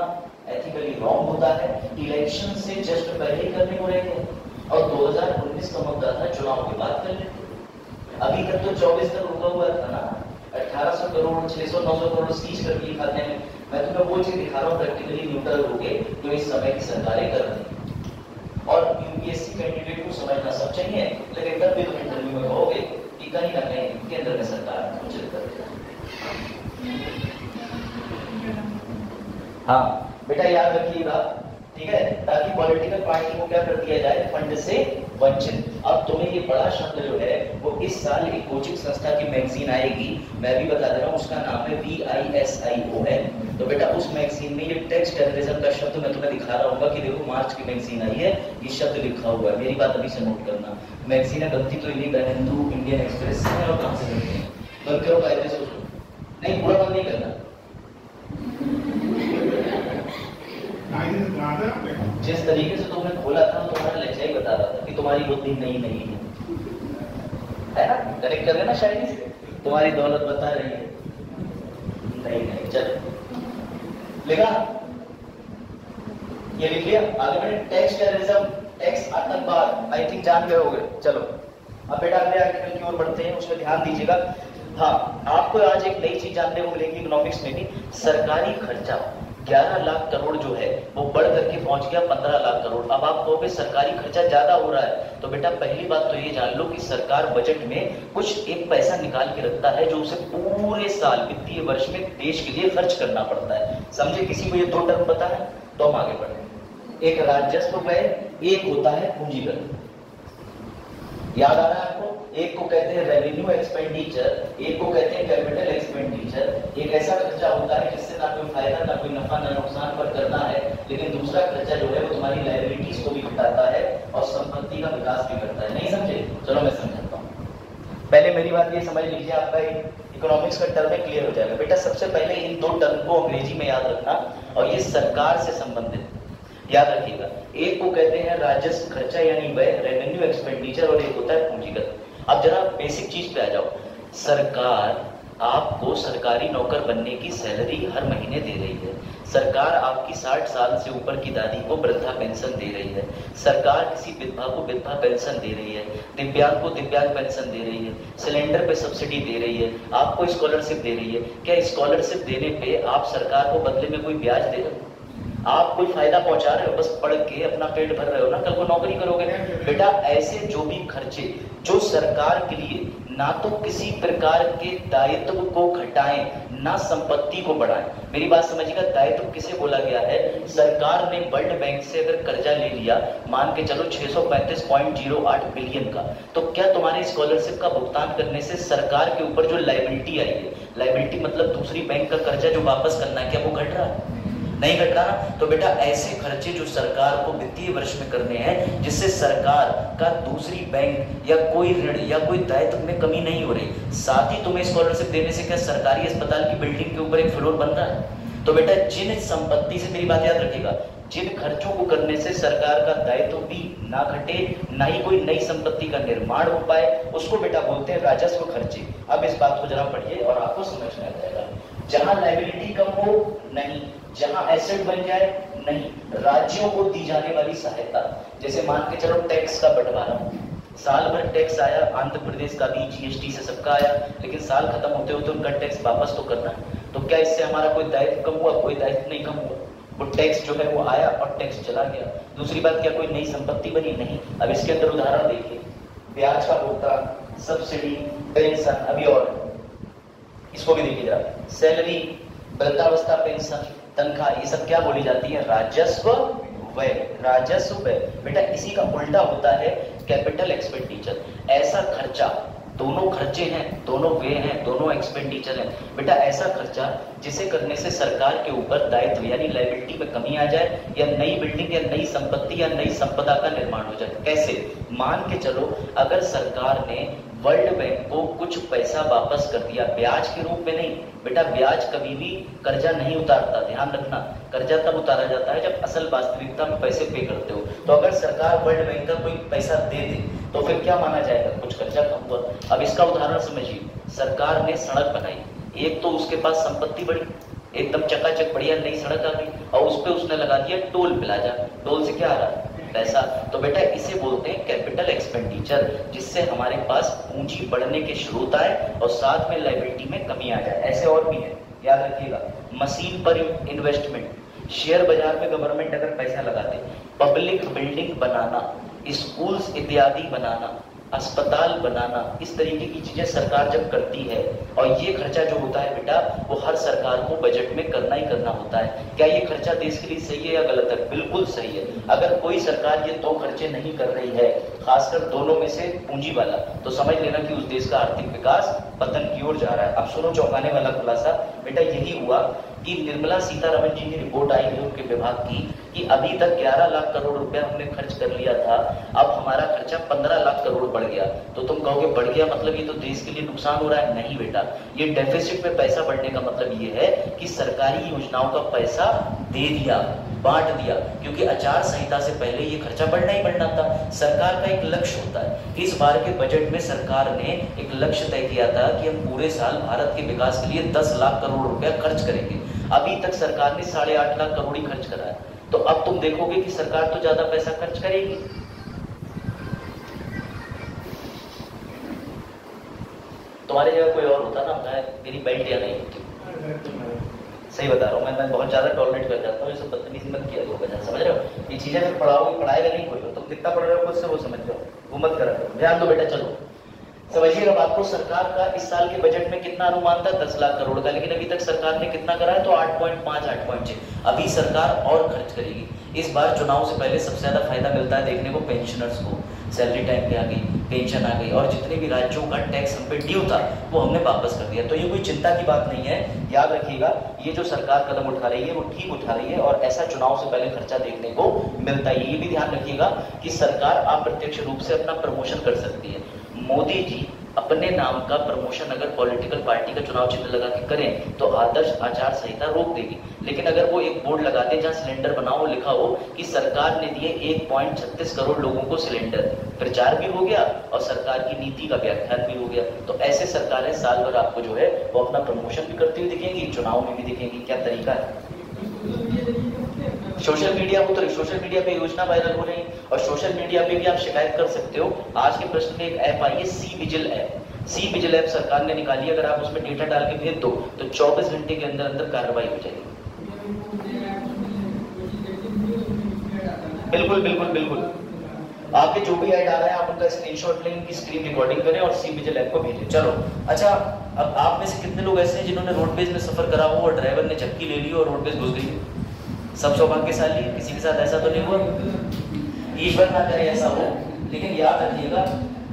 एथिकली रॉन्ग होता है। इलेक्शन से जस्ट पहले ही करने को रहते, और 2019 का मुद्दा था, चुनाव के बाद कर लेते। अभी तक तो 24 तक रुका हुआ था ना, 1800 करोड़ 600 900 करोड़ सीज कर दिए खाते में। मैं तुम्हें वो चीज दिखा रहा हूँ प्रैक्टिकली न्यूट्रल हो गए जो इस समय की सरकारें कर रही हैं। और यूपीएससी कैंडिडेट को समझना सब चाहिए, लेकिन तब भी तुम इंटरव्यू में कहोगे कि कहीं ना कहीं केंद्र में सरकार कुछ कर रही है। हाँ बेटा याद रखिएगा, ठीक है, ताकि पॉलिटिकल पार्टी को क्या कर दिया जाए? फंड से वंचित। अब तुम्हें ये बड़ा शब्द जो है वो इस साल एक कोचिंग संस्था की मैगजीन आएगी, मैं भी बता दे रहा हूँ, उसका नाम है VISION। तो बेटा उस मैगजीन में ये टैक्स टेररिज्म का शब्द मैं तुम्हें दिखा रहा हूँ कि देखो मार्च की मैगजीन आई है, ये शब्द लिखा हुआ है। मेरी बात अभी से नोट करना। मैगजीन है गलती तो इन्हीं का, हिंदू, इंडियन एक्सप्रेस है, और कहां से करते हैं? बंद करो कायदे से उसको, नहीं पूरा बंद नहीं करना। जिस तरीके से तुमने खोला था तुम्हारा लहजा ही बता रहा था कि तुम्हारी बुद्धि नहीं है ना? कनेक्ट कर देना शायरी से, तुम्हारी दौलत बता रही है नहीं। चलो लिखा, ये लिख लिया। आगे बढ़े। टैक्स टेररिज्म, टैक्स आतंकवाद, आई थिंक जान गए होंगे। चलो अब बेटा अगले आर्टिकल की ओर बढ़ते हैं, उसमें ध्यान दीजिएगा। हाँ, आपको आज एक नई चीज जानने को मिलेगी इकोनॉमिक्स में भी। सरकारी खर्चा 11 लाख करोड़ जो है वो बढ़ करके पहुंच गया 15 लाख करोड़। अब आप कहोगे सरकारी खर्चा ज्यादा हो रहा है, तो बेटा पहली बात तो ये जान लो कि सरकार बजट में कुछ एक पैसा निकाल के रखता है जो उसे पूरे साल वित्तीय वर्ष में देश के लिए खर्च करना पड़ता है। समझे? किसी को ये दो टर्म पता है तो हम आगे बढ़े। एक राजस्व व्यय, एक होता है पूंजीगत। याद आ रहा है आपको? एक को कहते हैं रेवेन्यू एक्सपेंडिचर, एक को कहते हैं कैपिटल एक्सपेंडिचर। एक ऐसा खर्चा होता है जिससे ना कोई फायदा, ना कोई नफा, ना नुकसान पर करना है, लेकिन दूसरा खर्चा जो है वो तुम्हारी लायबिलिटीज को भी घटाता है और संपत्ति का विकास भी करता है। नहीं समझे? चलो मैं समझाता हूँ। पहले मेरी बात ये समझ लीजिए, आपका इकोनॉमिक्स का टर्म क्लियर हो जाएगा। बेटा सबसे पहले इन दो टर्म को अंग्रेजी में याद रखना, और ये सरकार से संबंधित याद रखिएगा। एक को कहते हैं राजस्व खर्चा यानी व्यय, रेवेन्यू एक्सपेंडिचर, और एक होता है पूंजीगत। अब जरा बेसिक चीज पे आ जाओ। सरकार आपको सरकारी नौकर बनने की सैलरी हर महीने दे रही है। सरकार आपकी 60 साल से ऊपर की दादी को वृद्धा पेंशन दे रही है। सरकार किसी विधवा को विधवा पेंशन दे रही है, दिव्यांग को दिव्यांग पेंशन दे रही है, सिलेंडर पे सब्सिडी दे रही है, आपको स्कॉलरशिप दे रही है। क्या स्कॉलरशिप देने पे आप सरकार को बदले में कोई ब्याज दे रहे हो? आप कोई फायदा पहुंचा रहे हो? बस पढ़ के अपना पेट भर रहे हो ना, कल को नौकरी करोगे। बेटा ऐसे जो भी खर्चे जो सरकार के लिए ना तो किसी प्रकार के दायित्व को घटाएं ना संपत्ति को बढ़ाएं। मेरी बात समझिएगा, दायित्व किसे बोला गया है? सरकार ने वर्ल्ड बैंक से अगर कर्जा ले लिया, मान के चलो 635.08 बिलियन का, तो क्या तुम्हारे स्कॉलरशिप का भुगतान करने से सरकार के ऊपर जो लायबिलिटी आई है, लायबिलिटी मतलब दूसरी बैंक का कर्जा जो वापस करना है, क्या वो घट रहा है? नहीं घट रहा ना। तो बेटा ऐसे खर्चे जो सरकार को वित्तीय वर्ष में करने हैं, जिससे सरकार का दूसरी बैंक या कोई ऋण या कोई दायित्व में कमी नहीं हो रही, साथ ही तुम्हें स्कॉलरशिप देने से क्या सरकारी अस्पताल की बिल्डिंग के ऊपर एक फ्लोर बन रहा है। तो बेटा जिन संपत्ति से, मेरी बात याद रखिएगा, जिन खर्चों को करने से सरकार का दायित्व भी ना घटे, ना ही कोई नई संपत्ति का निर्माण हो पाए, उसको बेटा बोलते हैं राजस्व खर्चे। अब इस बात को जरा पढ़िए और आपको समझ में आ जाएगा। जहां लायबिलिटी कम हो नहीं, जहां एसेट बन जाए नहीं, राज्यों को दी जाने वाली सहायता, जैसे मान के चलो टैक्स का बंटवारा, साल भर टैक्स आया, आंध्र प्रदेश का भी जीएसटी से सबका आया, लेकिन साल खत्म होते होते उनका टैक्स वापस तो करना है। तो क्या इससे हमारा कोई दायित्व कम हुआ? कोई दायित्व नहीं कम हुआ, वो टैक्स जो है वो आया और टैक्स चला गया। दूसरी बात, क्या कोई नई संपत्ति बनी? नहीं। अब इसके अंदर उदाहरण देखिए, ब्याज का भुगतान, सब्सिडी, पेंशन, अभी और इसको भी देखिए जरा, सैलरी, वृद्धावस्था पेंशन, तनख्वाह, ये सब क्या बोली जाती है? राजस्व व्यय। राजस्व व्यय बेटा इसी का उल्टा होता है कैपिटल एक्सपेंडिचर। ऐसा खर्चा, दोनों खर्चे हैं, दोनों व्यय हैं, दोनों एक्सपेंडिचर हैं बेटा, ऐसा खर्चा जिसे करने से सरकार के ऊपर दायित्व यानी लायबिलिटी में कमी आ जाए, या नई बिल्डिंग या नई संपत्ति या नई संपदा का निर्माण हो जाए। कैसे? मान के चलो अगर सरकार ने वर्ल्ड बैंक को कुछ पैसा वापस कर दिया, ब्याज के रूप में नहीं बेटा, ब्याज कभी भी कर्जा नहीं उतारता, ध्यान रखना। कर्जा तब उतारा जाता है जब असल वास्तविकता में पैसे पे करते हो। तो अगर सरकार वर्ल्ड बैंक का कोई पैसा दे दे तो फिर क्या माना जाएगा? कुछ कर्जा कम हुआ। अब इसका उदाहरण समझिए, सरकार ने सड़क बनाई, एक तो उसके पास संपत्ति बढ़ी, एकदम चकाचक बढ़िया नई सड़क आ गई, और उस पर उसने लगा दिया टोल प्लाजा। टोल से क्या आ रहा? पैसा। तो बेटा इसे बोलते हैं कैपिटल एक्सपेंडिचर, जिससे हमारे पास पूंजी बढ़ने के स्रोत आए और साथ में लायबिलिटी में कमी आ जाए। ऐसे और भी है, याद रखिएगा। मशीन पर इन्वेस्टमेंट, शेयर बाजार में गवर्नमेंट अगर पैसा लगाते, पब्लिक बिल्डिंग बनाना, स्कूल्स इत्यादि बनाना, अस्पताल बनाना, इस तरीके की चीजें सरकार जब करती है, और ये खर्चा जो होता है बेटा वो हर सरकार को बजट में करना ही करना होता है। क्या ये खर्चा देश के लिए सही है या गलत है? बिल्कुल सही है। अगर कोई सरकार ये दो खर्चे नहीं कर रही है, खासकर दोनों में से पूंजी वाला, तो समझ लेना कि उस देश का आर्थिक विकास पतन की ओर जा रहा है। अब सुनो चौंकाने वाला खुलासा बेटा, यही हुआ कि निर्मला सीतारमण जी की रिपोर्ट आई है उनके विभाग की कि अभी तक 11 लाख करोड़ रुपया हमने खर्च कर लिया था, अब हमारा खर्चा 15 लाख करोड़ बढ़ गया। तो तुम कहोगे बढ़ गया मतलब ये तो देश के लिए नुकसान हो रहा है। नहीं बेटा, ये डेफिसिट में पैसा बढ़ने का मतलब ये है कि सरकारी योजनाओं का पैसा दे दिया, बांट दिया, क्योंकि आचार संहिता से पहले ये खर्चा बढ़ना ही बढ़ना था। सरकार का एक लक्ष्य होता है। इस बार के बजट में सरकार ने एक लक्ष्य तय किया था कि हम पूरे साल भारत के विकास के लिए 10 लाख करोड़ रुपया खर्च करेंगे। अभी तक सरकार ने 8.5 लाख करोड़ ही खर्च करा है। तो अब तुम देखोगे कि सरकार तो ज्यादा पैसा खर्च करेगी। तुम्हारी जगह कोई और होता ना, मैं मेरी बेल्ट या नहीं होती, सही बता रहा हूँ मैं बहुत ज्यादा टॉलरेट कर जाता हूँ। ये सब बदतमीजी मत किया करो बजाय, समझ रहे हो? ये चीजें फिर पढ़ाएगा नहीं कोई, तुम कितना पढ़ रहे हो खुद से वो समझ जाओ, वो मत करा करो। ध्यान दो बेटा, चलो समझिएगा बात को। सरकार का इस साल के बजट में कितना अनुमान था? 10 लाख करोड़ का, लेकिन अभी तक सरकार ने कितना करा है? तो 8.5, 8.6। अभी सरकार और खर्च करेगी। इस बार चुनाव से पहले सबसे ज्यादा फायदा मिलता है देखने को पेंशनर्स को, सैलरी टाइम पे आ गई, पेंशन आ गई, और जितने भी राज्यों का टैक्स हम पे ड्यू था वो हमने वापस कर दिया। तो ये कोई चिंता की बात नहीं है, याद रखिएगा। ये जो सरकार कदम उठा रही है वो ठीक उठा रही है, और ऐसा चुनाव से पहले खर्चा देखने को मिलता है। ये भी ध्यान रखिएगा कि सरकार अप्रत्यक्ष रूप से अपना प्रमोशन कर सकती है। मोदी जी अपने नाम का प्रमोशन अगर पॉलिटिकल पार्टी का चुनाव चिन्ह लगा के करें तो आदर्श आचार संहिता रोक देगी। लेकिन अगर वो एक बोर्ड लगाते जहां सिलेंडर बनाओ, लिखा हो कि सरकार ने दिए 1.36 करोड़ लोगों को सिलेंडर, प्रचार भी हो गया और सरकार की नीति का व्याख्यान भी हो गया। तो ऐसे सरकारें साल भर आपको जो है वो अपना प्रमोशन भी करती हुई दिखेंगी, चुनाव में भी दिखेंगी। क्या तरीका है? सोशल मीडिया उतर, सोशल मीडिया पे योजना वायरल हो रही, और सोशल मीडिया पे भी आप शिकायत कर सकते हो। आज के प्रश्न में एक ऐप आई है, C vigil app. C vigil app सरकार ने निकाली, अगर आप उसमें डेटा डाल के भेज दो तो 24 घंटे के अंदर अंदर कार्रवाई हो जाएगी। बिल्कुल बिल्कुल बिल्कुल, आपके जो भी ऐड आ रहा है आप उनका स्क्रीनशॉट लें, उनकी स्क्रीन रिकॉर्डिंग करें और सी विजिल ऐप को भेजें। चलो अच्छा, अब आप में से कितने लोग ऐसे हैं जिन्होंने रोडवेज में सफर करा हो और ड्राइवर ने झपकी ले ली और रोडवेज घुस गई? सब सौभाग्यशाली, किसी के साथ ऐसा तो नहीं हुआ? ईश्वर ना करे ऐसा हो। लेकिन याद रखिएगा,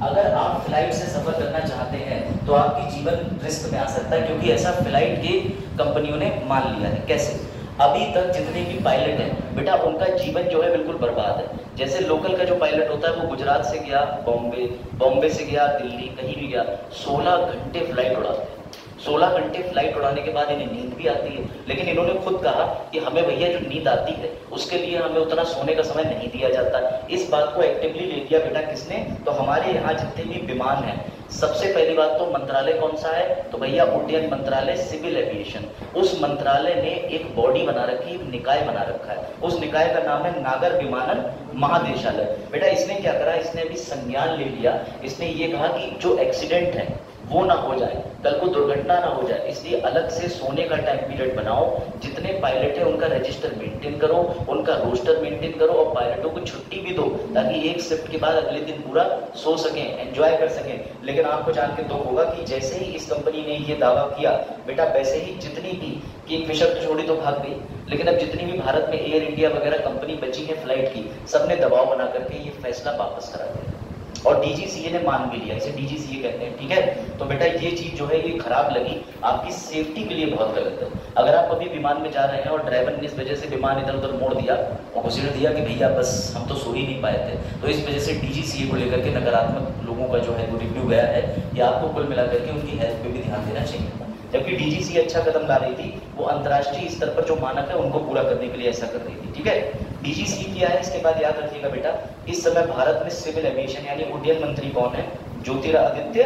अगर आप फ्लाइट से सफर करना चाहते हैं तो आपकी जीवन रिस्क में आ सकता है, क्योंकि ऐसा फ्लाइट की कंपनियों ने मान लिया है। कैसे? अभी तक जितने भी पायलट हैं बेटा, उनका जीवन जो है बिल्कुल बर्बाद है। जैसे लोकल का जो पायलट होता है वो गुजरात से गया बॉम्बे, बॉम्बे से गया दिल्ली, कहीं भी गया, 16 घंटे फ्लाइट उड़ाते हैं। 16 घंटे फ्लाइट उड़ाने के बाद इन्हें नींद भी आती है, लेकिन इन्होंने खुद कहा कि हमें भैया जो नींद आती है उसके लिए हमें उतना सोने का समय नहीं दिया जाता। इस बात को एक्टिवली ले लिया बेटा किसने? तो हमारे यहाँ जितने भी विमान हैं, सबसे पहली बात तो मंत्रालय कौन सा है? तो भैया उड्डयन मंत्रालय, सिविल एविएशन। उस मंत्रालय ने एक बॉडी बना रखी, एक निकाय बना रखा है, उस निकाय का नाम है नागर विमानन महानिदेशालय। बेटा इसने क्या करा? इसने अभी संज्ञान ले लिया, इसने ये कहा कि जो एक्सीडेंट है वो ना हो जाए, कल को दुर्घटना ना हो जाए, इसलिए अलग से सोने का टाइम पीरियड बनाओ। जितने पायलट है उनका रजिस्टर मेंटेन करो, उनका रोस्टर मेंटेन करो, और पायलटों को छुट्टी भी दो ताकि एक शिफ्ट के बाद अगले दिन पूरा सो सकें, एंजॉय कर सकें। लेकिन आपको जान के दुख होगा कि जैसे ही इस कंपनी ने ये दावा किया बेटा, वैसे ही जितनी भी किंगफिशर तो छोड़ी तो भाग गई, लेकिन अब जितनी भी भारत में एयर इंडिया वगैरह कंपनी बची है फ्लाइट की, सबने दबाव बना करके ये फैसला वापस करा दिया और डीजीसीए ने मान भी लिया। इसे डीजीसीए कहते हैं, ठीक है। तो बेटा ये चीज जो है ये खराब लगी, आपकी सेफ्टी के लिए बहुत गलत है। अगर आप अभी विमान में जा रहे हैं और ड्राइवर ने इस वजह से विमान इधर उधर मोड़ दिया और घुसेड़ दिया कि भैया बस हम तो सो ही नहीं पाए थे, तो इस वजह से डीजीसीए को लेकर के नकारात्मक लोगों का जो है वो रिव्यू गया है। ये आपको कुल मिलाकर के उनकी हेल्थ पे भी ध्यान देना चाहिए। जबकि डीजीसीए अच्छा कदम ला रही थी, वो अंतर्राष्ट्रीय स्तर पर जो मानक है उनको पूरा करने के लिए ऐसा कर रही थी, ठीक है। डीजीसीए किया है। इसके बाद याद रखिएगा बेटा, इस समय भारत में सिविल एविएशन यानी उड्डयन मंत्री कौन है? ज्योतिरादित्य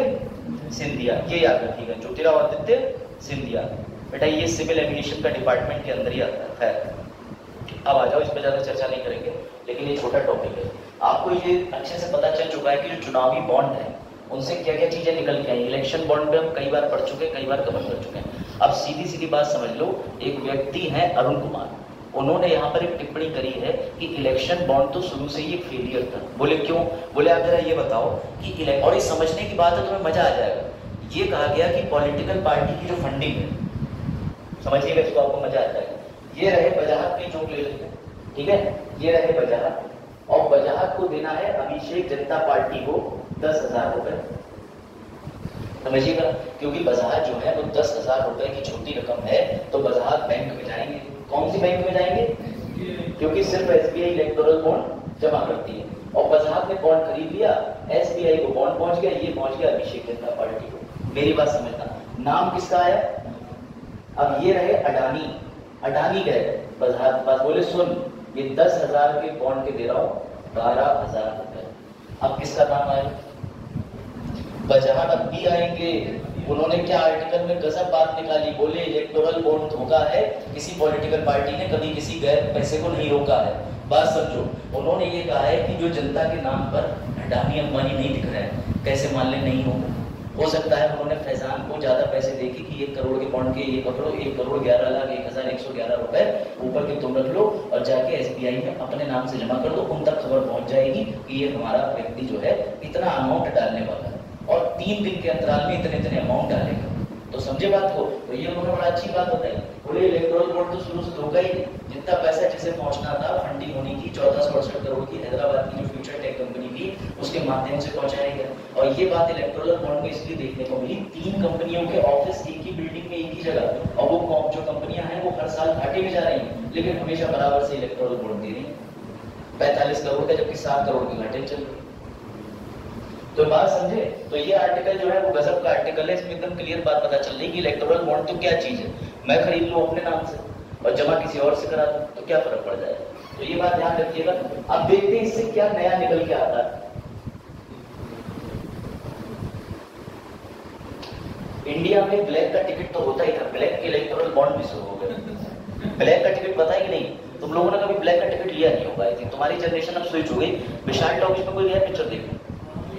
सिंधिया। ये याद रखिएगा, ज्योतिरादित्य सिंधिया। बेटा ये सिविल एविएशन का डिपार्टमेंट के अंदर ही आता है। खैर अब आ जाओ, इस पर ज्यादा चर्चा नहीं करेंगे, लेकिन ये छोटा टॉपिक है। आपको ये अच्छे से पता चल चुका है कि जो चुनावी बॉन्ड है उनसे क्या क्या चीजें निकल के आई। इलेक्शन बॉन्ड पे हम कई बार पढ़ चुके हैं, कई बार कवर कर चुके हैं। अब सीधी सीधी बात समझ लो, एक व्यक्ति है अरुण कुमार, उन्होंने यहाँ पर एक टिप्पणी करी है कि इलेक्शन बॉन्ड तो शुरू से ही एक फेलियर था। बोले क्यों? बोले आप जरा ये बताओ कि और ये समझने की बात है, तुम्हें मजा आ जाएगा। ये कहा गया कि पॉलिटिकल पार्टी की जो फंडिंग है, समझिएगा इसको, आपको मजा आ जाएगा। ये रहे वजाहत की चौक ले लेते, ठीक है, ये रहे वजाहत, और वजाहत को देना है अभिषेक जनता पार्टी को 10,000 रुपए, समझिएगा। क्योंकि वजाहत जो है वो 10,000 रुपए की छोटी रकम है, तो वजाहत बैंक में जाएंगे। कौन सी बैंक में जाएंगे? क्योंकि सिर्फ एसबीआई इलेक्टोरल बॉन्ड जमा करती है, और वजाहत ने बॉन्ड खरीद लिया, एसबीआई को बॉन्ड पहुंच गया, ये पहुंच गया अभिषेक जनता पार्टी को। मेरी बात समझना, नाम किसका है? अब ये रहे अडानी, अडानी गए वजाहत पास, बोले सुन ये 10,000 के बॉन्ड के दे रहा हूं 12,000 रुपए। अब किसका नाम आएगा? वजाहत अब भी आएंगे। उन्होंने क्या आर्टिकल में गजब बात निकाली, बोले इलेक्टोरल बॉन्ड धोखा है, किसी पॉलिटिकल पार्टी ने कभी किसी गैर पैसे को नहीं रोका है। बात समझो, उन्होंने ये कहा है कि जो जनता के नाम पर अडानी अंबानी नहीं दिख रहा है, कैसे मान ले नहीं होगा। हो सकता है उन्होंने फैजान को ज्यादा पैसे देखे कि 1 करोड़ के बॉन्ड के ये पकड़ो, 1,11,01,111 रुपए ऊपर के तुम रख लो और जाके एसबीआई में अपने नाम से जमा कर दो, उन तक खबर पहुंच जाएगी कि ये हमारा व्यक्ति जो है इतना अमाउंट डालने वाला है, और 3 दिन के अंतराल में इतने इतने अमाउंट डालेगा। तो समझे बात को? तो ये उन्होंने बड़ा अच्छी बात बताई, बोले इलेक्टोरल बॉन्ड तो शुरू से धोखा ही नहीं, जितना पैसा जिसे पहुंचना था फंडिंग होनी की 1468 करोड़ की हैदराबाद की जो फ्यूचर टेक कंपनी थी उसके माध्यम से पहुंचाया गया। और ये बात इलेक्टोरल बॉन्ड में इसलिए देखने को मिली, 3 कंपनियों के ऑफिस एक ही बिल्डिंग में एक ही जगह, और वो जो कंपनियां हैं वो हर साल घाटे में जा रही हैं, लेकिन हमेशा बराबर से इलेक्टोरल बॉन्ड दे रही है 45 करोड़ का, जबकि 7 करोड़ के घाटे चल रहे। तो बात समझे? तो ये आर्टिकल जो है वो गजब का आर्टिकल है, इसमें एकदम क्लियर बात पता चल रही कि इलेक्टोरल बॉन्ड तो क्या चीज है। मैं खरीद लूं अपने नाम से और जमा किसी और से करा दूं तो क्या फर्क पड़ जाएगा। तो ये बात ध्यान रखिएगा। अब देखते हैं इससे क्या नया निकल के आता है। इंडिया में ब्लैक का टिकट तो होता ही था, ब्लैक के इलेक्टोरल बॉन्ड भी शुरू हो गए। ब्लैक का टिकट पता है कि नहीं? तुम लोगों ने कभी ब्लैक का टिकट लिया नहीं होगा। आई थिंक तुम्हारी जनरेशन अब स्विच हो गई। विशाल टॉकीज में कोई गया पिक्चर देखने?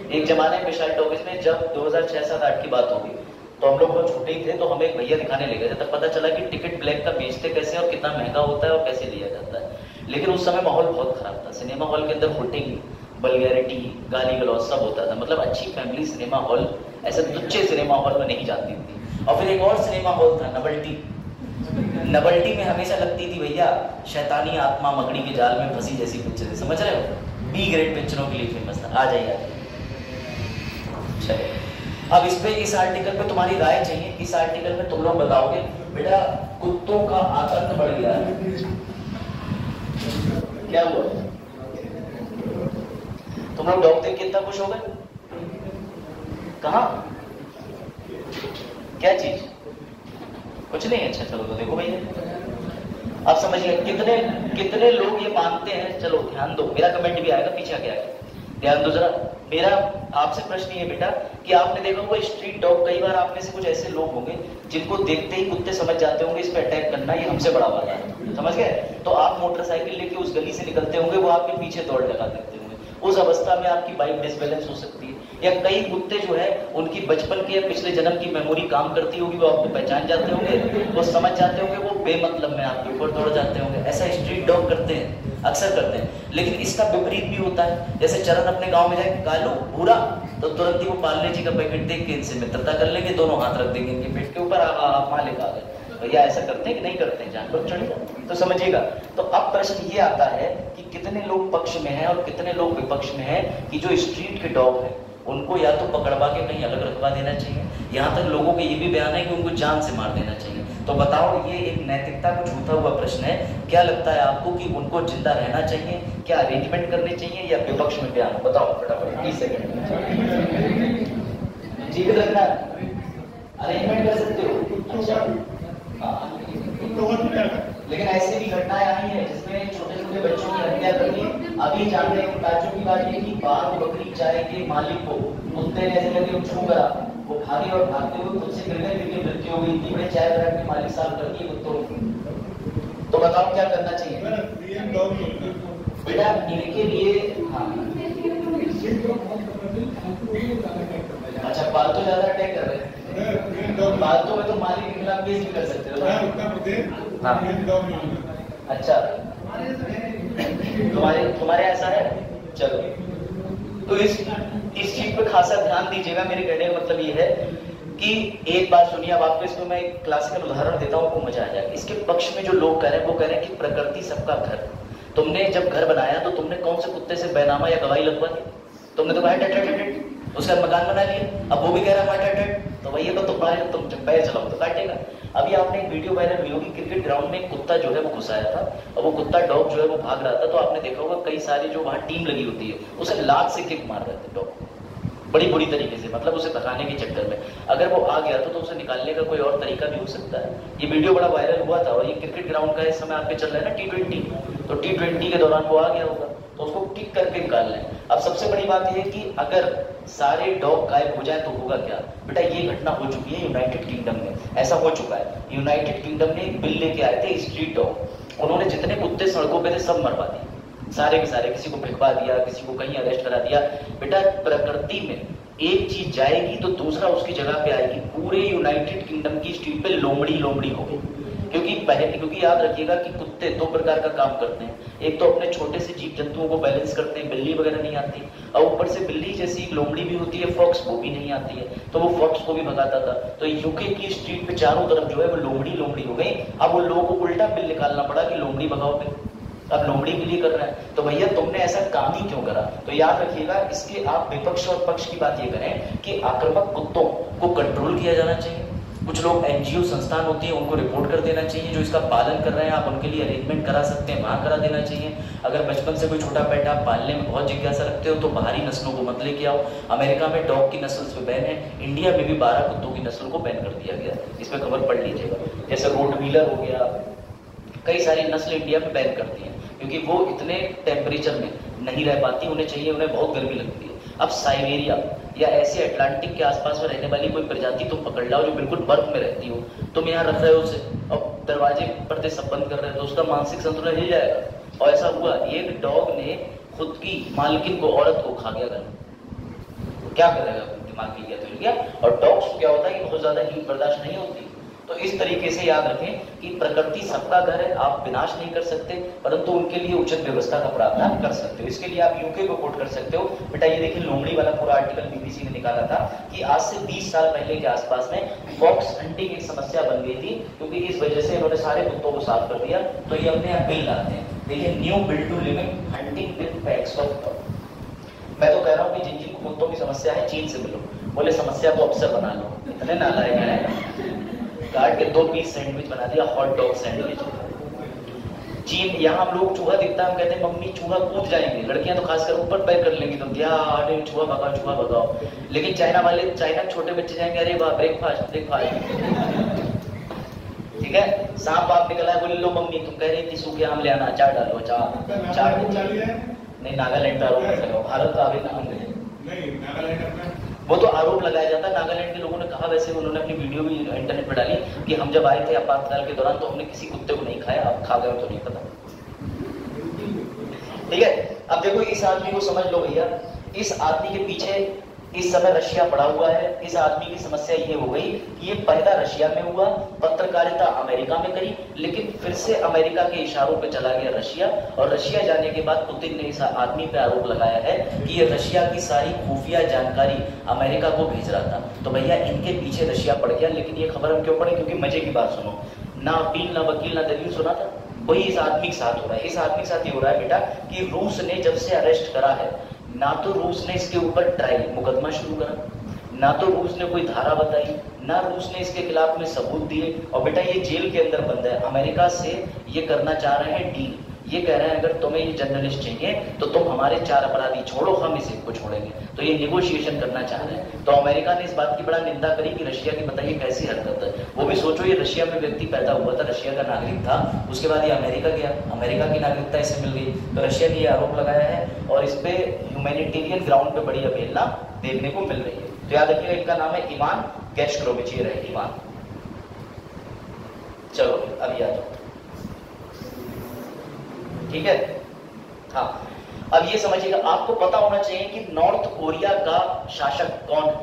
एक जमाने में विशाल टॉकीज में जब 2006-07-08 की बात होगी तो हम लोग बहुत छोटे ही थे, तो हमें एक भैया दिखाने ले गए थे, तब पता चला कि टिकट ब्लैक का बेचते कैसे और कितना महंगा होता है और कैसे लिया जाता है। लेकिन उस समय माहौल बहुत खराब था। सिनेमा हॉल के अंदर हुटिंग, वल्गैरिटी, गाली गलौज सब होता था। मतलब अच्छी फैमिली सिनेमा हॉल ऐसे तुच्छे सिनेमा हॉल में नहीं जाती थी। और फिर एक और सिनेमा हॉल था नवल्टी। नवल्टी में हमेशा लगती थी भैया शैतानी आत्मा मकड़ी के जाल में फंसी जैसी पिक्चर, समझ रहे हो? बी ग्रेड पिक्चरों के लिए फेमस था। आ जाइए। अब इस पे, इस आर्टिकल पे तुम्हारी राय चाहिए। इस आर्टिकल में तुम लोग बताओगे बेटा कुत्तों का आतंक बढ़ गया है, क्या हुआ? तुम लोग डॉग देख के इतना खुश हो गए? कहा? क्या चीज? कुछ नहीं। अच्छा चलो तो देखो भैया, आप समझिए कितने कितने लोग ये मानते हैं। चलो ध्यान दो, मेरा कमेंट भी आएगा, पीछे आके आएगा, ध्यान दो जरा। मेरा आपसे प्रश्न ये बेटा कि आपने देखा होगा स्ट्रीट डॉग, कई बार आप में से कुछ ऐसे लोग होंगे जिनको देखते ही कुत्ते समझ जाते होंगे इस पे अटैक करना ये हमसे बड़ा वाला है, समझ गए? तो आप मोटरसाइकिल लेके उस गली से निकलते होंगे, वो आपके पीछे दौड़ लगा देते होंगे। उस अवस्था में आपकी बाइक डिसबैलेंस हो सकती है। या कई कुत्ते जो है उनकी बचपन के या पिछले जन्म की मेमोरी काम करती होगी, वो आपको पहचान जाते होंगे, वो समझ जाते होंगे, वो बेमतलब में आपके ऊपर दौड़ जाते होंगे। ऐसा स्ट्रीट डॉग करते हैं, अक्सर करते हैं। लेकिन इसका विपरीत भी होता है। जैसे चरण अपने गांव में जाए, कालू भूरा, तो तुरंत ही वो पार्ले जी का पैकेट देख के इनसे मित्रता कर लेंगे, दोनों हाथ रख देंगे इनके पेट के ऊपर, आप मालिक आ गए। भैया ऐसा करते हैं कि नहीं करते हैं? जानवर चढ़ेगा तो समझिएगा। तो अब प्रश्न ये आता है कि कितने लोग पक्ष में हैं और कितने लोग विपक्ष में हैं कि जो स्ट्रीट के डॉग हैं उनको या तो पकड़वा के कहीं अलग रखवा देना चाहिए, यहाँ तक लोगों के ये भी बयान है कि उनको जान से मार देना चाहिए। तो बताओ, ये एक नैतिकता को छूता हुआ प्रश्न है। क्या लगता है आपको कि उनको जिंदा रहना चाहिए, क्या अरेंजमेंट करने चाहिए, या विपक्ष में बयान? बताओ फटाफट, 30 सेकंड में। जीवित रखना, अरेंजमेंट कर सकते हो? अच्छा लेकिन ऐसी भी घटनाएं आई है जिसमें छोटे छोटे बच्चों की हत्या करनी। अभी जानते हैं ताज्जुब की बात ये कि बाघ बकरी चाय के मालिक को कुत्ते ने ऐसे करके छू करा, वो भागे और भागते हुए खुद से गिर गए, जिनकी मृत्यु हो गई। इतनी बड़े चाय ब्रांड के मालिक साहब कर दिए कुत्तों को। तो बताओ क्या करना चाहिए बेटा इनके लिए? हाँ अच्छा, पालतू ज्यादा अटैक कर रहे हैं। पालतू में तो मालिक के खिलाफ केस भी कर सकते हो। हाँ अच्छा, तुम्हारे ऐसा है? चलो तो इस चीज पे खासा ध्यान दीजिएगा। मेरे कहने का मतलब ये है कि एक बात सुनिए, अब आपको इसमें मैं एक क्लासिकल उदाहरण देता हूँ, आपको मजा आ जाएगा। इसके पक्ष में जो लोग कह रहे हैं वो कह रहे हैं कि प्रकृति सबका घर। तुमने जब घर बनाया तो तुमने कौन से कुत्ते से बैनामा या गवाही लगवा दी? तुमने तो कहा उसका मकान बना लिया। अब वो भी कह रहा है तो भैया तो तुम जब पैर चलाओ तो काटेगा। अभी आपने एक वीडियो वायरल हुई होगी, क्रिकेट ग्राउंड में एक कुत्ता जो है वो घुसाया था और वो कुत्ता डॉग जो है वो भाग रहा था। तो आपने देखा होगा कई सारी जो वहां टीम लगी होती है उसे लात से किक मार रहे थे डॉग, बड़ी बुरी तरीके से, मतलब उसे भगाने के चक्कर में। अगर वो आ गया तो उसे निकालने का कोई और तरीका भी हो सकता है। ये वीडियो बड़ा वायरल हुआ था और ये क्रिकेट ग्राउंड का इस समय आप पे चल रहा है ना T20, तो T20 के दौरान वो आ गया होगा तो उसको किक करके निकाल लें। अब सबसे बड़ी बात यह है कि अगर सारे डॉग गायब हो जाए तो होगा क्या? बेटा ये घटना हो चुकी है यूनाइटेड किंगडम में, ऐसा हो चुका है। यूनाइटेड किंगडम ने एक बिल लेके आए थे स्ट्रीट डॉग, उन्होंने जितने कुत्ते सड़कों पे थे सब मरवा दिए, सारे के सारे, किसी को भिखवा दिया, किसी को कहीं अरेस्ट करा दिया। बेटा प्रकृति में एक चीज जाएगी तो दूसरा उसकी जगह पे आएगी। पूरे यूनाइटेड किंगडम की स्ट्रीट पे लोमड़ी लोमड़ी होगी, क्योंकि याद रखिएगा कि कुत्ते दो प्रकार का काम करते हैं। एक तो अपने छोटे से जीव जंतुओं को बैलेंस करते हैं, बिल्ली वगैरह नहीं आती, और ऊपर से बिल्ली जैसी एक लोमड़ी भी होती है फॉक्स, वो भी नहीं आती है, तो वो फॉक्स को भी भगाता था। तो यूके की स्ट्रीट पे चारों तरफ जो है वो लोमड़ी लोमड़ी हो गई। अब उन लोगों को उल्टा बिल निकालना पड़ा कि लोमड़ी भगाओ पे, अब लोमड़ी के लिए कर रहे हैं। तो भैया तुमने ऐसा काम ही क्यों करा? तो याद रखिएगा इसके आप विपक्ष और पक्ष की बात ये करें कि आक्रामक कुत्तों को कंट्रोल किया जाना चाहिए। कुछ लोग एनजीओ संस्थान होती है उनको रिपोर्ट कर देना चाहिए, जो इसका पालन कर रहे हैं आप उनके लिए अरेंजमेंट करा सकते हैं, वहां करा देना चाहिए। अगर बचपन से कोई छोटा पेट आप पालने में बहुत जिज्ञासा रखते हो तो बाहरी नस्लों को मत लेके आओ। अमेरिका में डॉग की नस्ल पे बैन है, इंडिया में भी 12 कुत्तों की नस्ल को बैन कर दिया गया, इस पर खबर पढ़ लीजिएगा। जैसे रोटवीलर हो गया, कई सारी नस्ल इंडिया में बैन करती है क्योंकि वो इतने टेम्परेचर में नहीं रह पाती, उन्हें चाहिए, उन्हें बहुत गर्मी लगती है। अब साइबेरिया या ऐसे अटलांटिक के आसपास में रहने वाली कोई प्रजाति तुम पकड़ लाओ जो बिल्कुल बर्फ में रहती हो, तुम यहाँ रख रहे हो उसे और दरवाजे पर्दे सब बंद कर रहे हो तो उसका मानसिक संतुलन हिल जाएगा। और ऐसा हुआ, एक डॉग ने खुद की मालकिन को, औरत को खा गया घर, क्या करेगा? दिमाग की गया तो हिल गया। और डॉग्स को क्या होता है कि बहुत ज्यादा हीट बर्दाश्त नहीं होती। तो इस तरीके से याद रखें कि प्रकृति सबका घर है, आप विनाश नहीं कर सकते, परंतु उनके लिए उचित व्यवस्था का प्रावधान कर सकते हो। इसके लिए आप यूके को कोट कर सकते हो। बेटा ये देखिए लोमड़ी वाला पूरा आर्टिकल बीबीसी ने निकाला था कि आज से 20 साल पहले के आसपास में फॉक्स हंटिंग एक समस्या बन गई थी, क्योंकि इस वजह से इन्होंने सारे कुत्तों को साफ कर दिया। तो ये अपने यहाँ बिल लाते हैं, देखिए new bill to limit hunting with packs of dog. मैं तो कह रहा हूँ कि जिन जिन कुत्तों की समस्या है चीन से मिलो, बोले समस्या को अवसर बना लो, इतने नालायक है। काट के 2 पीस सैंडविच बना दिया, हॉट डॉग सैंडविच। चीन, यहाँ हम लोग चूहा दिखता है हम कहते हैं मम्मी चूहा कूद जाएंगे, लड़कियां तो खासकर ऊपर पैर कर लेंगी, तो क्या अरे चूहा भगाओ। लेकिन चाइना वाले, चाइना छोटे बच्चे जाएंगे, अरे वाह ब्रेकफास्ट। ठीक है, सांप बाप निकला है, बोले लो मम्मी तुम कह रही थी सूखे आम ले आना, अचार डालो, अचार नहीं, नागालैंड का आरोप लगाओ, भारत का अभी नाम नहीं, वो तो आरोप लगाया जाता है। नागालैंड के लोगों ने कहा, वैसे उन्होंने अपनी वीडियो भी इंटरनेट पर डाली कि हम जब आए थे आपातकाल के दौरान तो हमने किसी कुत्ते को नहीं खाया, अब खा गए तो नहीं पता। ठीक है, अब देखो इस आदमी को समझ लो भैया, इस आदमी के पीछे इस समय रशिया पड़ा हुआ है। इस आदमी की समस्या ये हो गई कि ये पैदा रशिया में हुआ, पत्रकारिता अमेरिका में करी, लेकिन फिर से अमेरिका के इशारों पे चला गया रशिया, और रशिया जाने के बाद पुतिन ने इस आदमी पे आरोप लगाया है कि ये रशिया की सारी खुफिया जानकारी अमेरिका को भेज रहा था। तो भैया इनके पीछे रशिया पड़ गया। लेकिन ये खबर हम क्यों पढ़े, क्योंकि मजे की बात सुनो, ना अपील ना वकील ना दलील सुना था, वही इस आदमी के साथ हो रहा है। इस आदमी के साथ ये हो रहा है बेटा कि रूस ने जब से अरेस्ट करा है, ना तो रूस ने इसके ऊपर ट्रायल मुकदमा शुरू करा, ना तो रूस ने कोई धारा बताई, ना रूस ने इसके खिलाफ में सबूत दिए, और बेटा ये जेल के अंदर बंद है। अमेरिका से ये करना चाह रहे हैं डील, ये कह रहे हैं अगर तुम्हें ये जर्नलिस्ट चाहिए तो तुम हमारे 4 अपराधी छोड़ो, हम इसे को छोड़ेंगे। तो ये निगोशिएशन करना चाह रहे हैं। तो अमेरिका ने इस बात की बड़ा निंदा करी कि रशिया की बताइए कैसी हरकत है। वो भी सोचो, ये रशिया में व्यक्ति पैदा हुआ था, रशिया का नागरिक था, उसके बाद ये अमेरिका गया, अमेरिका की नागरिकता इसे मिल गई। तो रशिया ने ये आरोप लगाया है और इस पे ह्यूमैनिटेरियन ग्राउंड पे बड़ी अवहेलना देखने को मिल रही है। तो याद रखिएगा, इनका नाम है इवान गेर्शकोविच, ये रहे इवान। चलो अभी आ जाओ, ठीक है। हाँ, अब ये समझिएगा, आपको पता होना चाहिए कि नॉर्थ कोरिया का शासक कौन है?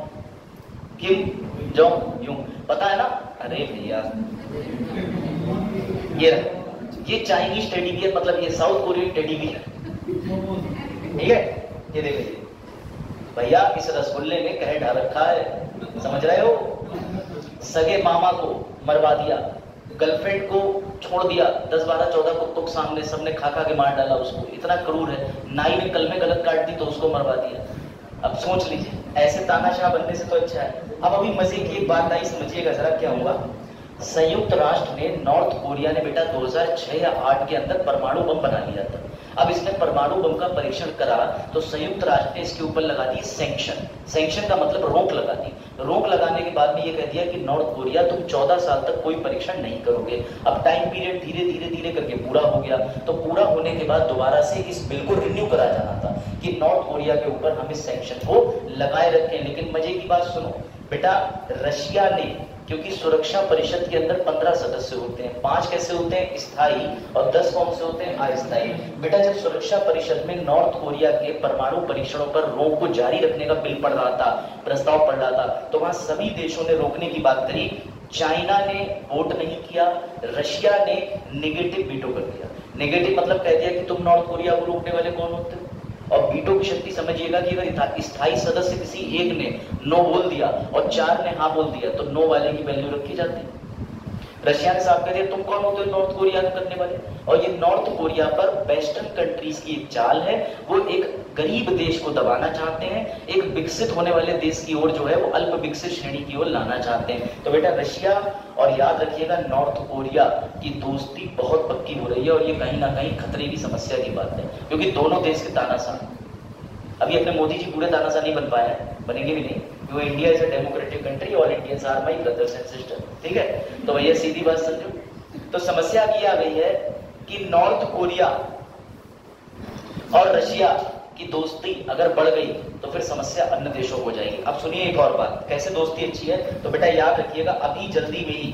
किम जोंग यूं, पता है ना? अरे भैया ये रहा, ये चाइनीज टेडी बियर, मतलब ये साउथ कोरियन टेडी बियर, ठीक है। ये देखिए भैया, इस रसगुल्ले में कहर डाल रखा है, समझ रहे हो? सगे मामा को मरवा दिया, गर्लफ्रेंड को छोड़ दिया, 10 12 14 कुत्तों के सामने, सबने खा के मार डाला उसको, इतना क्रूर है। नाई ने कल में गलत काट दी तो उसको मरवा दिया। अब सोच लीजिए, ऐसे तानाशाह बनने से तो अच्छा है। अब अभी मजे की एक बात आई, समझिएगा जरा क्या हुआ। संयुक्त राष्ट्र ने, नॉर्थ कोरिया ने बेटा 2006 या 8 के अंदर परमाणु बम बना लिया था। अब इसने परमाणु बम का परीक्षण करा तो संयुक्त राष्ट्र ने इसके ऊपर लगा दी सैंक्शन। सैंक्शन का मतलब रोक लगा दी। रोक लगाने के बाद में ये कह दिया कि नॉर्थ कोरिया तुम 14 साल तक कोई परीक्षण नहीं करोगे। अब टाइम पीरियड धीरे करके पूरा हो गया। तो पूरा होने के बाद दोबारा से इस बिल को रिन्यू करा जाना था कि नॉर्थ कोरिया के ऊपर हम इस सैंक्शन को लगाए रखें। लेकिन मजे की बात सुनो बेटा, रशिया ने, क्योंकि सुरक्षा परिषद के अंदर 15 सदस्य होते हैं, 5 कैसे होते हैं? स्थायी, और 10 कौन से होते हैं? अस्थायी। बेटा जब सुरक्षा परिषद में नॉर्थ कोरिया के परमाणु परीक्षणों पर रोक को जारी रखने का बिल पढ़ रहा था, प्रस्ताव पढ़ रहा था, तो वहां सभी देशों ने रोकने की बात करी। चाइना ने वोट नहीं किया, रशिया ने नेगेटिव वीटो कर दिया। नेगेटिव मतलब कह दिया कि तुम नॉर्थ कोरिया को रोकने वाले कौन होते हो। और वीटो की शक्ति समझिएगा कि अगर स्थायी सदस्य किसी एक ने नो बोल दिया और 4 ने हाँ बोल दिया तो नो वाले की वैल्यू रखी जाती है। रशिया ने साफ कह दिया तुम कौन होते हो नॉर्थ कोरिया को करने वाले। और ये नॉर्थ कोरिया पर वेस्टर्न कंट्रीज की एक चाल है, वो एक गरीब देश को दबाना चाहते हैं, एक विकसित होने वाले देश की ओर जो है वो अल्प विकसित श्रेणी की ओर लाना चाहते हैं। तो बेटा रशिया और याद रखिएगा नॉर्थ कोरिया की दोस्ती बहुत पक्की हो रही है, और ये कहीं ना कहीं खतरे की समस्या की बात है, क्योंकि दोनों देश के तानाशाह। अभी अपने मोदी जी पूरे तानाशाह नहीं बन पाए हैं, बनेंगे भी नहीं, क्योंकि India is a democratic country, all Indians are my brothers and sister, ठीक है। तो भैया सीधी बात समझो। तो समस्या ये आ गई है कि नॉर्थ कोरिया और रशिया की दोस्ती अगर बढ़ गई तो फिर समस्या अन्य देशों को हो जाएगी। अब सुनिए एक और बात, कैसे दोस्ती अच्छी है। तो बेटा याद रखिएगा, अभी जल्दी में ही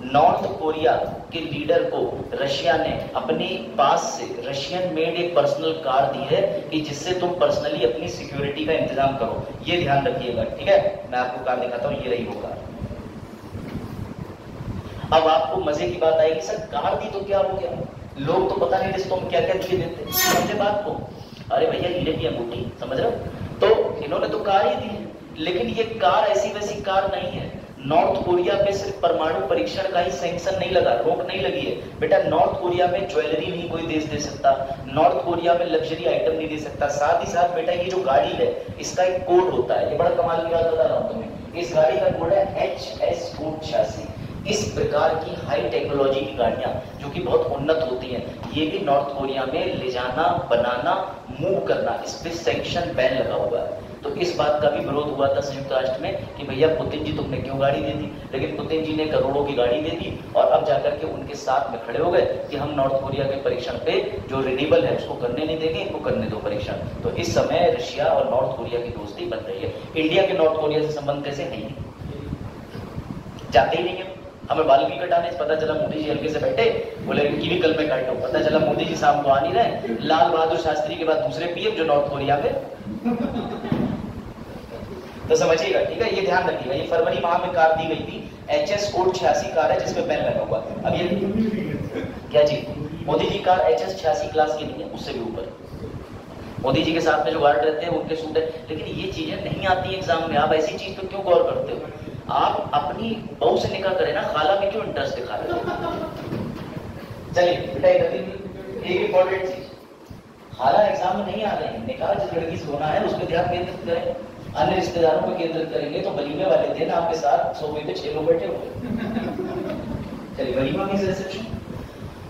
नॉर्थ कोरिया के लीडर को रशिया ने अपने पास से रशियन मेड एक पर्सनल कार दी है कि जिससे तुम पर्सनली अपनी सिक्योरिटी का इंतजाम करो। ये ध्यान रखिएगा, ठीक है। मैं आपको कार दिखाता हूं, ये रही वो कार। अब आपको मजे की बात आएगी, सर कार दी तो क्या हो गया, लोग तो पता नहीं रिश्तों में क्या क्या दिए देते, समझे बात को। अरे भैया हीरे की अंगूठी, समझ रहे हो। तो इन्होंने तो कार ही दी है, लेकिन ये कार ऐसी वैसी कार नहीं है। नॉर्थ कोरिया पे सिर्फ परमाणु परीक्षण का ही सैंक्शन नहीं लगा, रोक नहीं लगी है बेटा। नॉर्थ कोरिया में ज्वेलरी नहीं कोई देश दे सकता, नॉर्थ कोरिया में लग्जरी आइटम नहीं दे सकता। साथ ही साथ बेटा ये जो गाड़ी है इसका एक कोड होता है, ये बड़ा कमाल की बात बता रहा हूं तुम्हें। इस गाड़ी का कोड है HS कोड 86। इस प्रकार की हाई टेक्नोलॉजी की गाड़ियां जो कि बहुत उन्नत होती हैं, ये भी नॉर्थ कोरिया में ले जाना, बनाना, मूव करना, इस पे सैंक्शन बैन लगा हुआ है। तो इस बात का भी विरोध हुआ था संयुक्त राष्ट्र में कि भैया पुतिन जी तुमने क्यों गाड़ी दे दी, लेकिन पुतिन जी ने करोड़ों की गाड़ी दे दी और अब जाकर के उनके साथ में खड़े हो गए कि हम नॉर्थ कोरिया के परीक्षण पे जो रिन्यूएबल है उसको करने नहीं देंगे, इनको करने दो परीक्षण। तो इस समय रशिया और नॉर्थ कोरिया की दोस्ती बन रही है। इंडिया के नॉर्थ कोरिया से संबंध कैसे नहीं, जाते ही नहीं है। हमें बाल भी कटाने, पता चला मोदी जी हल्के से बैठे, बोले इनकी भी कल में काटो, पता चला मोदी जी शाम को आ नहीं रहे, लाल बहादुर शास्त्री के बाद दूसरे पीएम जो नॉर्थ कोरिया में। तो समझिएगा, ठीक है, ये ध्यान रखिएगा। ये फरवरी माह में कार दी गई थी, HS कोड 86 कार है जिसपे बैन लगा हुआ। अब ये क्या जी, Modi ji car HS 86 class की नहीं है, उससे भी ऊपर। मोदी जी के साथ में जो गार्ड रहते हैं उनके सूट है, लेकिन ये चीजें नहीं आती एग्जाम में। आप ऐसी चीज पे क्यों गौर करते हो? आप अपनी बहू से निकाह करें ना, खाला में क्यों इंटरेस्ट दिखा रहे हो? चलिए बेटा एक इंपॉर्टेंट चीज, खाला एग्जाम में नहीं आ रहे हैं, निकाह जिस लड़की से होना है उस पर ध्यान केंद्रित करें, अन्य रिश्तेदारों पर केंद्रित करेंगे तो वलीमे वाले दिन आपके साथ सोफे पे 6 लोग बैठे हुए। चलिए वलीमा की रिसेप्शन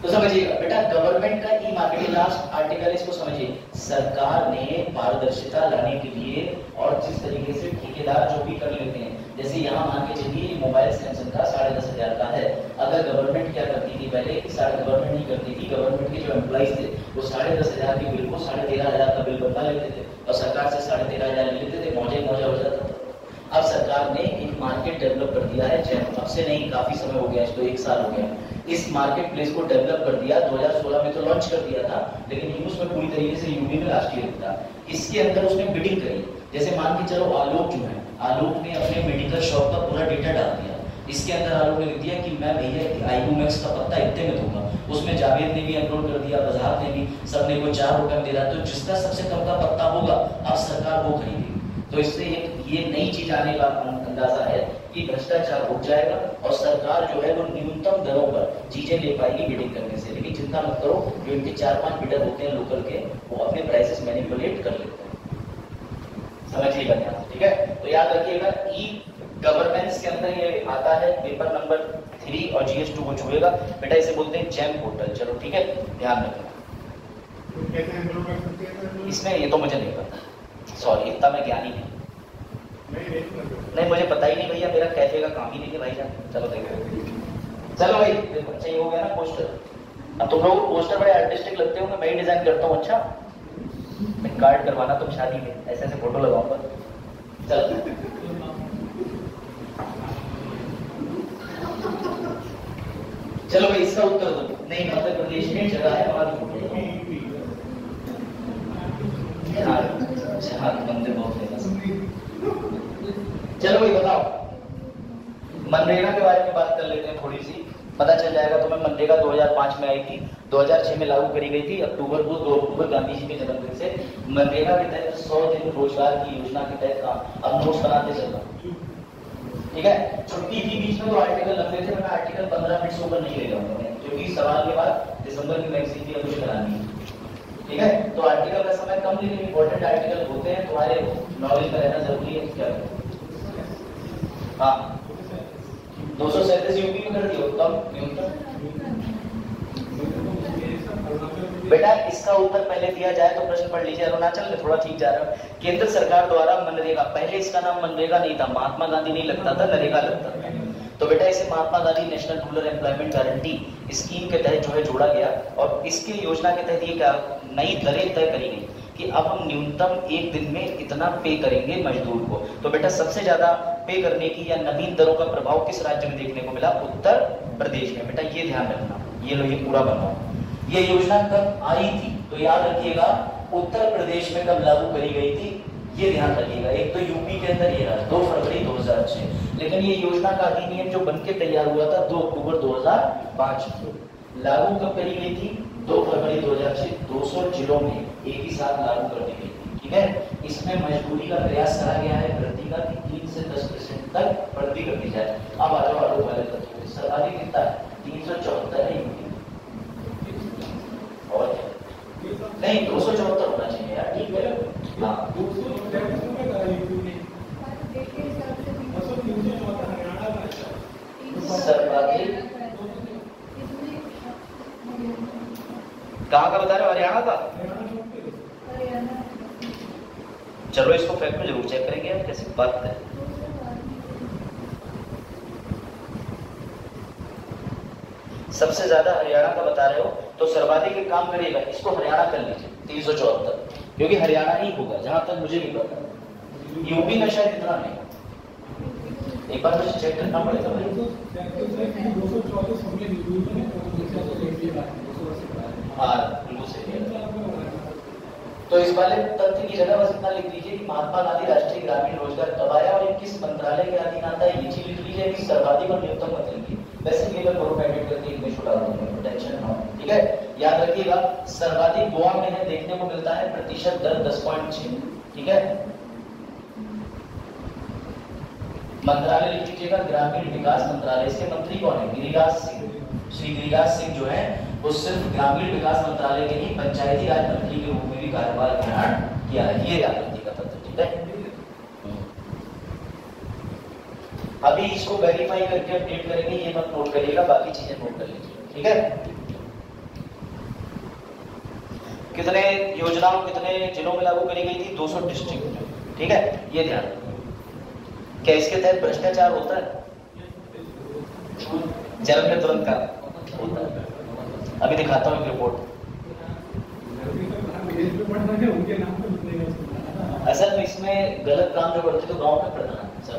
तो समझिएगा बेटा, गवर्नमेंट का ई मार्केटिंग, लास्ट आर्टिकल इसको समझिए। सरकार ने पारदर्शिता लाने के लिए और जिस तरीके से ठेकेदार जो भी कर लेते हैं, जैसे यहाँ मान के चलिए मोबाइल सैमसंग का 10,500 का है, अगर गवर्नमेंट क्या करती थी पहले, गवर्नमेंट नहीं करती थी, गवर्नमेंट के जो एम्प्लॉइज थे वो 10,500 के बिल को 13,500 का बिल बनवा लेते थे और सरकार से 13,500 लेते थे, मौजे हो जाता था। अब सरकार ने एक मार्केट डेवलप कर दिया है, अब से नहीं काफी समय हो गया, इसको 1 साल हो गया, इस मार्केट प्लेस को डेवलप कर दिया। 2016 में तो लॉन्च कर दिया था, लेकिन यूज में पूरी तरीके से यूपी में लास्ट ईयर था। इसके अंदर उसने बिडिंग करी, जैसे मान के चलो आलोक जो है, आलोक ने अपने मेडिकल शॉप का पूरा डेटा डाल दिया। इसके अंदर आलोक ने लिख दिया कि मैं भैया आईबूमैक्स का पत्ता इतने में दूंगा, उसमें जावेद ने भी अपलोड कर दिया, बजाज ने भी, सबने कोई 4 रुपए में दे रहा, तो जिसका सबसे कम का पत्ता होगा अब सरकार वो खरीदेगी। तो इससे ये नई चीज आने का अंदाजा है कि भ्रष्टाचार रुक जाएगा और सरकार जो है वो न्यूनतम दरों पर चीजें ले पाएगी बिडिंग करने से। लेकिन चिंता मत करो, जो इनके 4-5 बिडर होते हैं लोकल के, वो अपने प्राइसेस मैनिपुलेट कर लेते हैं। समझिएगा ध्यान, ठीक है? तो याद रखिएगा, ई गवर्नेंस के अंदर ये आता है पेपर नंबर 3 और GS2 को छुएगा बेटा, इसे बोलते हैं जैम पोर्टल। चलो ठीक है, ध्यान रखना। इसमें ये तो मुझे नहीं पता, सॉरी, इतना मैं ज्ञानी नहीं, मुझे पता ही नहीं भैया, मेरा कैफे का काम ही नहीं है भाईजान। चलो देखो, चलो भाई देखो, अच्छा ये हो गया ना पोस्टर। अब तुम लोग पोस्टर बड़े आर्टिस्टिक लगते हो, मैं ही डिजाइन करता हूँ। अच्छा मैं कार्ड करवाना तुम शादी में, ऐसे ऐसे फोटो लगाऊंगा। चलो चलो भाई इसका उत्तर दो। नहीं, मध्य प्रदेश में जगह है वहां की फोटो। हाँ, मंदिर बहुत फेमस। चलो भाई बताओ, मनरेगा के बारे में बात कर लेते हैं थोड़ी सी, पता चल जाएगा तुम्हें। मनरेगा 2005 में आई थी, 2006 में लागू करी गई थी अक्टूबर को, 2 अक्टूबर गांधी जी के जन्मदिन से। मनरेगा के तहत 100 दिन रोजगार की योजना के तहत काम, अब नोट्स बनाते चल रहा, ठीक है? छुट्टी थी बीच में तो आर्टिकल लंबे थे, मैं आर्टिकल 15 मिनट से ऊपर नहीं ले जाऊंगा, क्योंकि सवाल के बाद दिसंबर की मैगजीन भी अभी करानी है, ठीक है? तो आर्टिकल का समय कम, लेकिन इंपॉर्टेंट आर्टिकल होते हैं, तुम्हारे नॉलेज में रहना जरूरी है। क्या हाँ, 237 यूपी में कर दिया, कम न्यूनतम। बेटा इसका उत्तर पहले दिया जाए तो प्रश्न पढ़ लीजिए। अरुणाचल में थोड़ा ठीक जा रहा है। केंद्र सरकार द्वारा मनरेगा, पहले इसका नाम मनरेगा नहीं था, महात्मा गांधी नहीं लगता था, नरेगा लगता था। तो बेटा इसे Mahatma Gandhi national rural employment guarantee scheme के तहत जो है जोड़ा गया, और इसकी योजना के तहत ये क्या नई दरें तय करी गई कि अब हम न्यूनतम 1 दिन में इतना पे करेंगे मजदूर को। तो बेटा सबसे ज्यादा पे करने की या नवीन दरों का प्रभाव किस राज्य में देखने को मिला? उत्तर प्रदेश में। बेटा ये ध्यान रखना, ये लो, ये पूरा बना। ये योजना कब आई थी? तो याद रखिएगा, उत्तर प्रदेश में कब लागू करी गई थी, ये ध्यान रखिएगा। एक तो यूपी के अंदर ये रहा 2 फरवरी 2006, लेकिन ये योजना का अधिनियम जो बनके तैयार हुआ था 2 अक्टूबर 2005 को। लागू कब करी गई थी? 2 फरवरी 2006। 200 जिलों में एक ही साथ लागू कर दी गई थी कि ठीक है। इसमें मजबूरी का प्रयास करा गया है वृद्धि का कि 3 से 10% तक वृद्धि कर दी जाए। अब आ जाओ आरोप वाले तत्व, सर्वाधिक कितना है 374 है यूपी और नहीं 274 होना चाहिए यार, ठीक है। हाँ सर्वाधिक कहाँ का बता रहे हो, हरियाणा का? चलो इसको फैक्ट में जरूर चेक करेंगे, कैसी बात है। सबसे ज्यादा हरियाणा का बता रहे हो तो सर्वाधिक एक काम करिएगा, इसको हरियाणा कर लीजिए 374, क्योंकि हरियाणा ही होगा जहां तक मुझे नहीं पता, यूपी में शायद इतना नहीं। एक बार मुझे चेक करना पड़ेगा भाई। हाँ बिल्कुल सही है। तो इस वाले तथ्य की जगह बस इतना लिख दीजिए कि महात्मा गांधी राष्ट्रीय ग्रामीण रोजगार कब आया और ये किस मंत्रालय के अधीन आता है, ये चीज लिख लीजिए कि सर्वाधिक और न्यूनतम मत लिखिए। वैसे ये मैं फोटो एडिट करके इनमें छुड़ा दूंगा, टेंशन ना हो, ठीक है। याद रखिएगा सर्वाधिक गोवा में है, देखने को मिलता है प्रतिशत दर 10.6, ठीक है। मंत्रालय लिख लीजिएगा ग्रामीण विकास मंत्रालय, इसके मंत्री कौन है? गिरिराज सिंह। श्री गिरिराज सिंह जो है वो सिर्फ ग्रामीण विकास मंत्रालय के ही पंचायती राज मंत्री के रूप में भी कार्यभार ग्रहण किया है, ये याद रखिएगा तथ्य, ठीक है। अभी इसको वेरीफाई करके अपडेट करेंगे, ये मत नोट करिएगा, बाकी चीजें नोट कर लीजिए, ठीक है। कितने योजनाओं कितने जिलों में लागू करी गई थी? 200 डिस्ट्रिक्ट, ठीक है, ये ध्यान। क्या इसके तहत भ्रष्टाचार होता है? जन्म में तुरंत का होता है। अभी दिखाता हूँ रिपोर्ट। असल में इसमें गलत काम जो करते तो गांव में पड़ता है सर।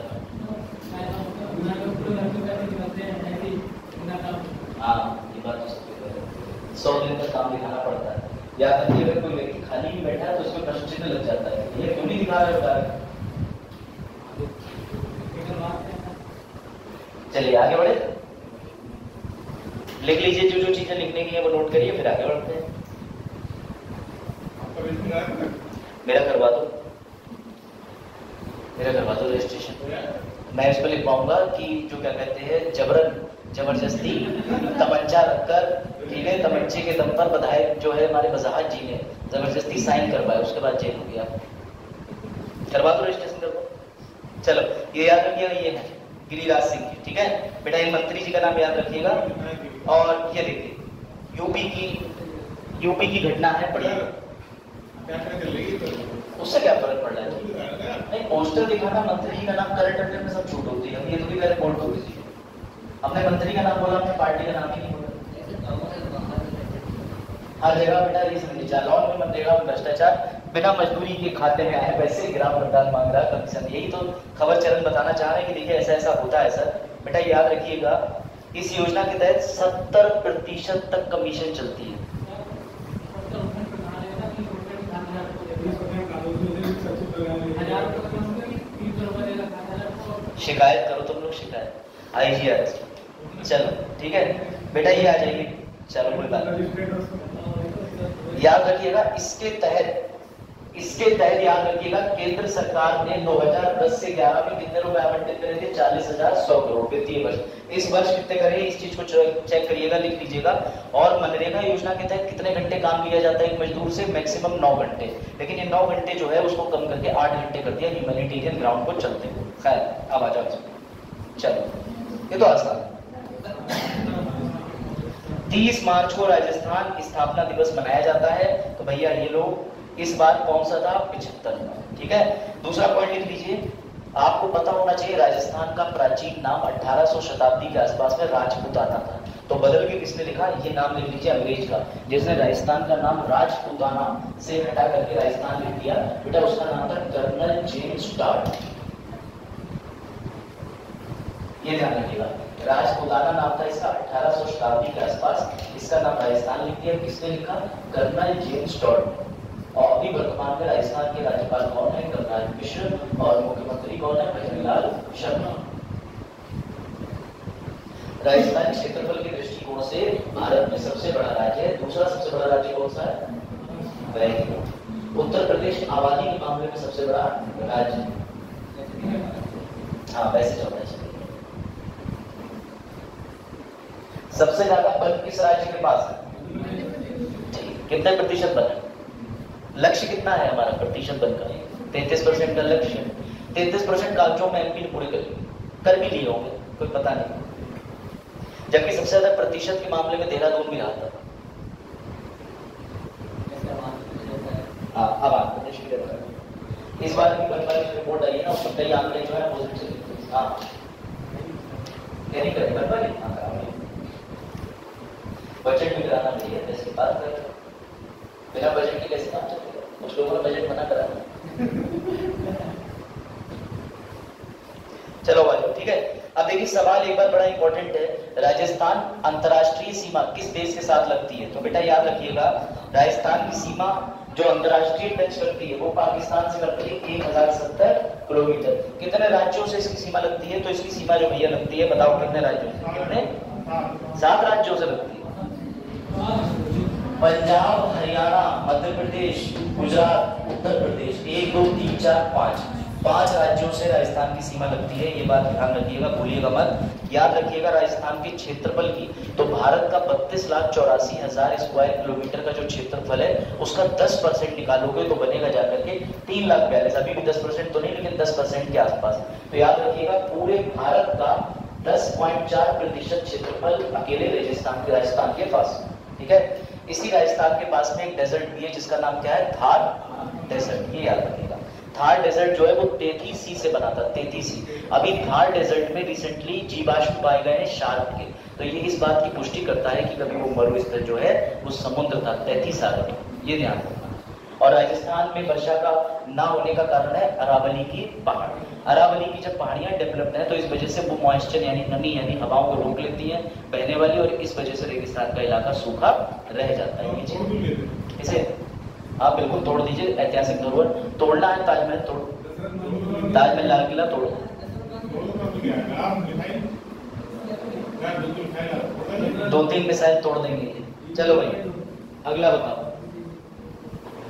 हाँ ये बात तो सही है, 100 दिन का काम दिखाना पड़ता है। याद रखिए अगर कोई व्यक्ति खाली भी बैठा है तो उसमें प्रश्न चिन्ह लग जाता है, ये क्यों नहीं दिखा रहे होता है। चलिए आगे बढ़े, लिख लीजिए जो जो चीजें लिखने की है वो नोट करिए, फिर आगे बढ़ते हैं। मेरा करवा दो, मेरा करवा दो रजिस्ट्रेशन। मैं इस पर लिख पाऊंगा कि जो क्या कहते हैं जबरन जबरदस्ती तमंचा रखकर, ठीक है, तमंचे के दम पर विधायक जो है हमारे वजाहत जी ने जबरदस्ती साइन करवाया, उसके बाद जेल हो गया। करवा दो रजिस्ट्रेशन करवा। चलो ये याद रखिएगा, ये है गिरिराज सिंह की, ठीक है बेटा। इन मंत्री जी का नाम याद रखिएगा। और ये देखिए यूपी की घटना है, पढ़िए। उससे क्या फर्क पड़ रहा है? नहीं, पोस्टर दिखाना, मंत्री जी का नाम, करंट अफेयर में सब छूट होती है। ये तो भी पहले बोल दो, हमने मंत्री का नाम बोला, हमने पार्टी का नाम ही नहीं बोला। हर जगह बेटा ये समझिए, जालौन में मनरेगा में भ्रष्टाचार, बिना मजदूरी के खाते में आए पैसे, ग्राम प्रधान मांग रहा कमीशन। यही तो खबर चरण बताना चाह रहे हैं कि देखिए ऐसा ऐसा होता है सर। बेटा याद रखिएगा इस योजना के तहत 70% तक कमीशन चलती है। शिकायत करो तुम लोग, शिकायत IGR। चलो ठीक है बेटा, ये आ जाइए। चलो कोई बात नहीं, याद रखिएगा इसके तहत याद रखिएगा केंद्र सरकार ने 2010 से 11 में कितने रुपए आवंटित करे थे? 40,100 करोड़ वित्तीय वर्ष। इस वर्ष कितने करे इस चीज को चेक करिएगा, लिख लीजिएगा। और मनरेगा योजना के तहत कितने घंटे काम लिया जाता है एक मजदूर से? मैक्सिमम 9 घंटे, लेकिन ये 9 घंटे जो है उसको कम करके 8 घंटे कर दिया ह्यूमैनिटेरियन ग्राउंड को चलते हुए। खैर अब आ जाओ, चलो ये तो आसान। 30 मार्च को राजस्थान स्थापना दिवस मनाया जाता है, तो भैया ये लोग इस बार कौन सा था? 75, ठीक है। दूसरा पॉइंट लिख लीजिए, आपको पता होना चाहिए राजस्थान का प्राचीन नाम 1800 शताब्दी के आसपास में राजपूताना था। तो बदल के किसने लिखा? ये नाम लिख लीजिए अंग्रेज का, जिसने राजस्थान का नाम राजपूताना से हटा करके राजस्थान लिख दिया। बेटा उसका नाम था कर्नल जेम्स टार्ट। ये ध्यान रखिएगा, राजपूताना नाम था इसका 1800 शताब्दी के आसपास, इसका नाम राजस्थान लिख दिया। किसने लिखा? कर्नल जेम्स टार्ट। और अभी वर्तमान में राजस्थान के राज्यपाल कौन है? कलराज मिश्र। और मुख्यमंत्री कौन है? भजनलाल शर्मा। राजस्थान क्षेत्रफल के दृष्टिकोण से भारत में सबसे बड़ा राज्य है। दूसरा सबसे बड़ा राज्य कौन सा है? Very good. उत्तर प्रदेश आबादी के मामले में सबसे बड़ा राज्य। हाँ वैसे चौथा है। सबसे ज्यादा वन किस राज्य के पास है? कितने प्रतिशत वन है? लक्ष्य कितना है हमारा प्रतिशत वन का? 33% का लक्ष्य है। 33% कागजों में एमपी ने पूरे कर भी लिए होंगे, कोई पता नहीं। जबकि सबसे ज्यादा प्रतिशत के मामले में देहरादून भी रहा था। अब आंध्र प्रदेश की इस बार की बनवारी जो रिपोर्ट आई है ना, उसमें कई आंकड़े जो है पॉजिटिव। हाँ नहीं करें बनवारी, बजट भी कराना चाहिए। जैसे बात कर, बिना बजट के कैसे काम चलेगा? कुछ लोगों ने बजट मना करा। चलो भाई ठीक है। अब देखिए सवाल एक बार बड़ा इंपॉर्टेंट है, राजस्थान अंतरराष्ट्रीय सीमा किस देश के साथ लगती है? तो बेटा याद रखिएगा, राजस्थान की सीमा जो अंतरराष्ट्रीय टच करती है वो पाकिस्तान से करती है 1070 किलोमीटर। कितने राज्यों से इसकी सीमा लगती है? तो इसकी सीमा जो भैया लगती है, बताओ कितने राज्यों से? कितने? 7 राज्यों से लगती है। पंजाब, हरियाणा, मध्य प्रदेश, गुजरात, उत्तर प्रदेश, 1 2 3 4 5 राज्यों से राजस्थान की सीमा लगती है। ये बात ध्यान रखिएगा, भूलिएगा मत। याद रखिएगा राजस्थान के क्षेत्रफल की, तो भारत का 32,84,000 स्क्वायर किलोमीटर का जो क्षेत्रफल है उसका 10% निकालोगे तो बनेगा जाकर के 3,42,000। अभी भी 10% तो नहीं, लेकिन 10% के आसपास। तो याद रखिएगा पूरे भारत का 10.4% क्षेत्रफल अकेले राजस्थान के पास। ठीक है। इसी राजस्थान के पास में एक डेजर्ट भी है जिसका नाम क्या है? थार डेजर्ट। ये याद रखिएगा, थार डेजर्ट जो है वो 33C से बना था, 33C। अभी थार डेजर्ट में रिसेंटली जीवाश्म पाए गए हैं शार्क के, तो ये इस बात की पुष्टि करता है कि कभी वो मरुस्थल जो है वो समुद्र था 33 साल में। ये ध्यान रखना। और राजस्थान में वर्षा का ना होने का कारण है अरावली की पहाड़। अरावली की जब पहाड़ियां डेवलप्ड है तो इस वजह से वो मॉइस्चर यानी नमी यानी हवाओं को रोक लेती है बहने वाली, और इस वजह से रेगिस्तान का इलाका सूखा रह जाता है। ये चीज इसे आप बिल्कुल तोड़ दीजिए। ऐतिहासिक धरोहर तोड़ना है, ताजमहल तोड़, ताजमहल लाल किला तोड़। 2-3 मिसाइल तोड़ देंगे। चलो भाई अगला बताओ।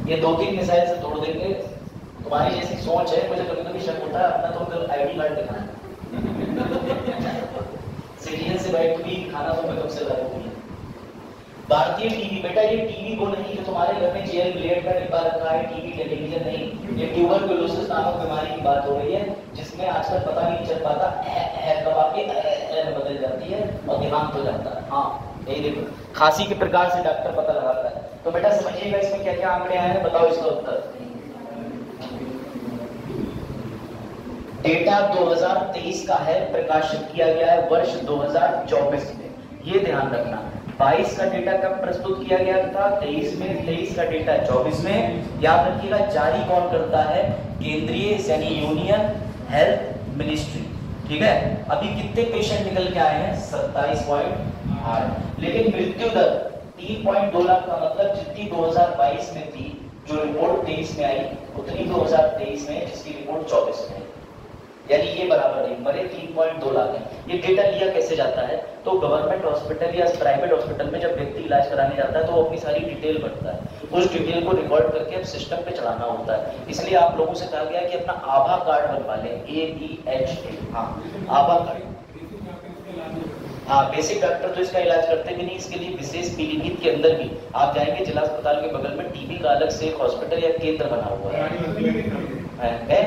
ये 2-3 मिसाइल से तोड़ देंगे, तुम्हारी जैसी सोच है। मुझे कभी कभी शक होता है अपना तो आईडी कार्ड दिखाना, सिटीजन से बैठ भी खाना तो मैं कब से लाया हूँ। भारतीय टीवी, बेटा ये टीवी को नहीं जो तुम्हारे घर में जेल ब्लेड का डिब्बा रखा है, टीवी टेलीविजन नहीं। ये ट्यूबरकुलोसिस नामक बीमारी की बात हो रही है जिसमें आजकल पता नहीं चल पाता, कब आपकी बदल जाती है और देहांत हो जाता है। हाँ यही देखो, खांसी के प्रकार से डॉक्टर पता लगाता है। तो बेटा समझिएगा इसमें क्या क्या आंकड़े आए हैं, बताओ इसका उत्तर। डेटा 2023 का है, प्रकाशित किया गया है वर्ष 2024 में। ये ध्यान रखना, 22 का डेटा कब प्रस्तुत किया गया था? 23 में। 23 का डेटा 24 में। याद रखिएगा जारी कौन करता है? केंद्रीय यानी यूनियन हेल्थ मिनिस्ट्री। ठीक है। अभी कितने पेशेंट निकल के आए हैं? 27.8। लेकिन मृत्यु दर 3.2 लाख का मतलब जितनी 2022 में थी, जो रिपोर्ट 23 में आई उतनी 2023 में जिसकी रिपोर्ट 24 में आई, यानी ये बराबर है, मरे 3.2 लाख है। ये डेटा लिया कैसे जाता है? तो गवर्नमेंट हॉस्पिटल या प्राइवेट हॉस्पिटल में जब व्यक्ति इलाज कराने जाता है तो वो अपनी सारी डिटेल भरता है, उस डिटेल को रिकॉर्ड करके अब सिस्टम पे चढ़ाना होता है। इसलिए आप लोगों से कहा गया कि अपना आभा कार्ड बनवा लें, ABHA। हाँ आभा कार्ड। हाँ बेसिक डॉक्टर तो इसका इलाज करते भी नहीं, इसके लिए विशेष पीलीभीत के अंदर भी आप जाएंगे, जिला अस्पताल के बगल में टीबी का अलग से एक हॉस्पिटल या केंद्र बना हुआ है।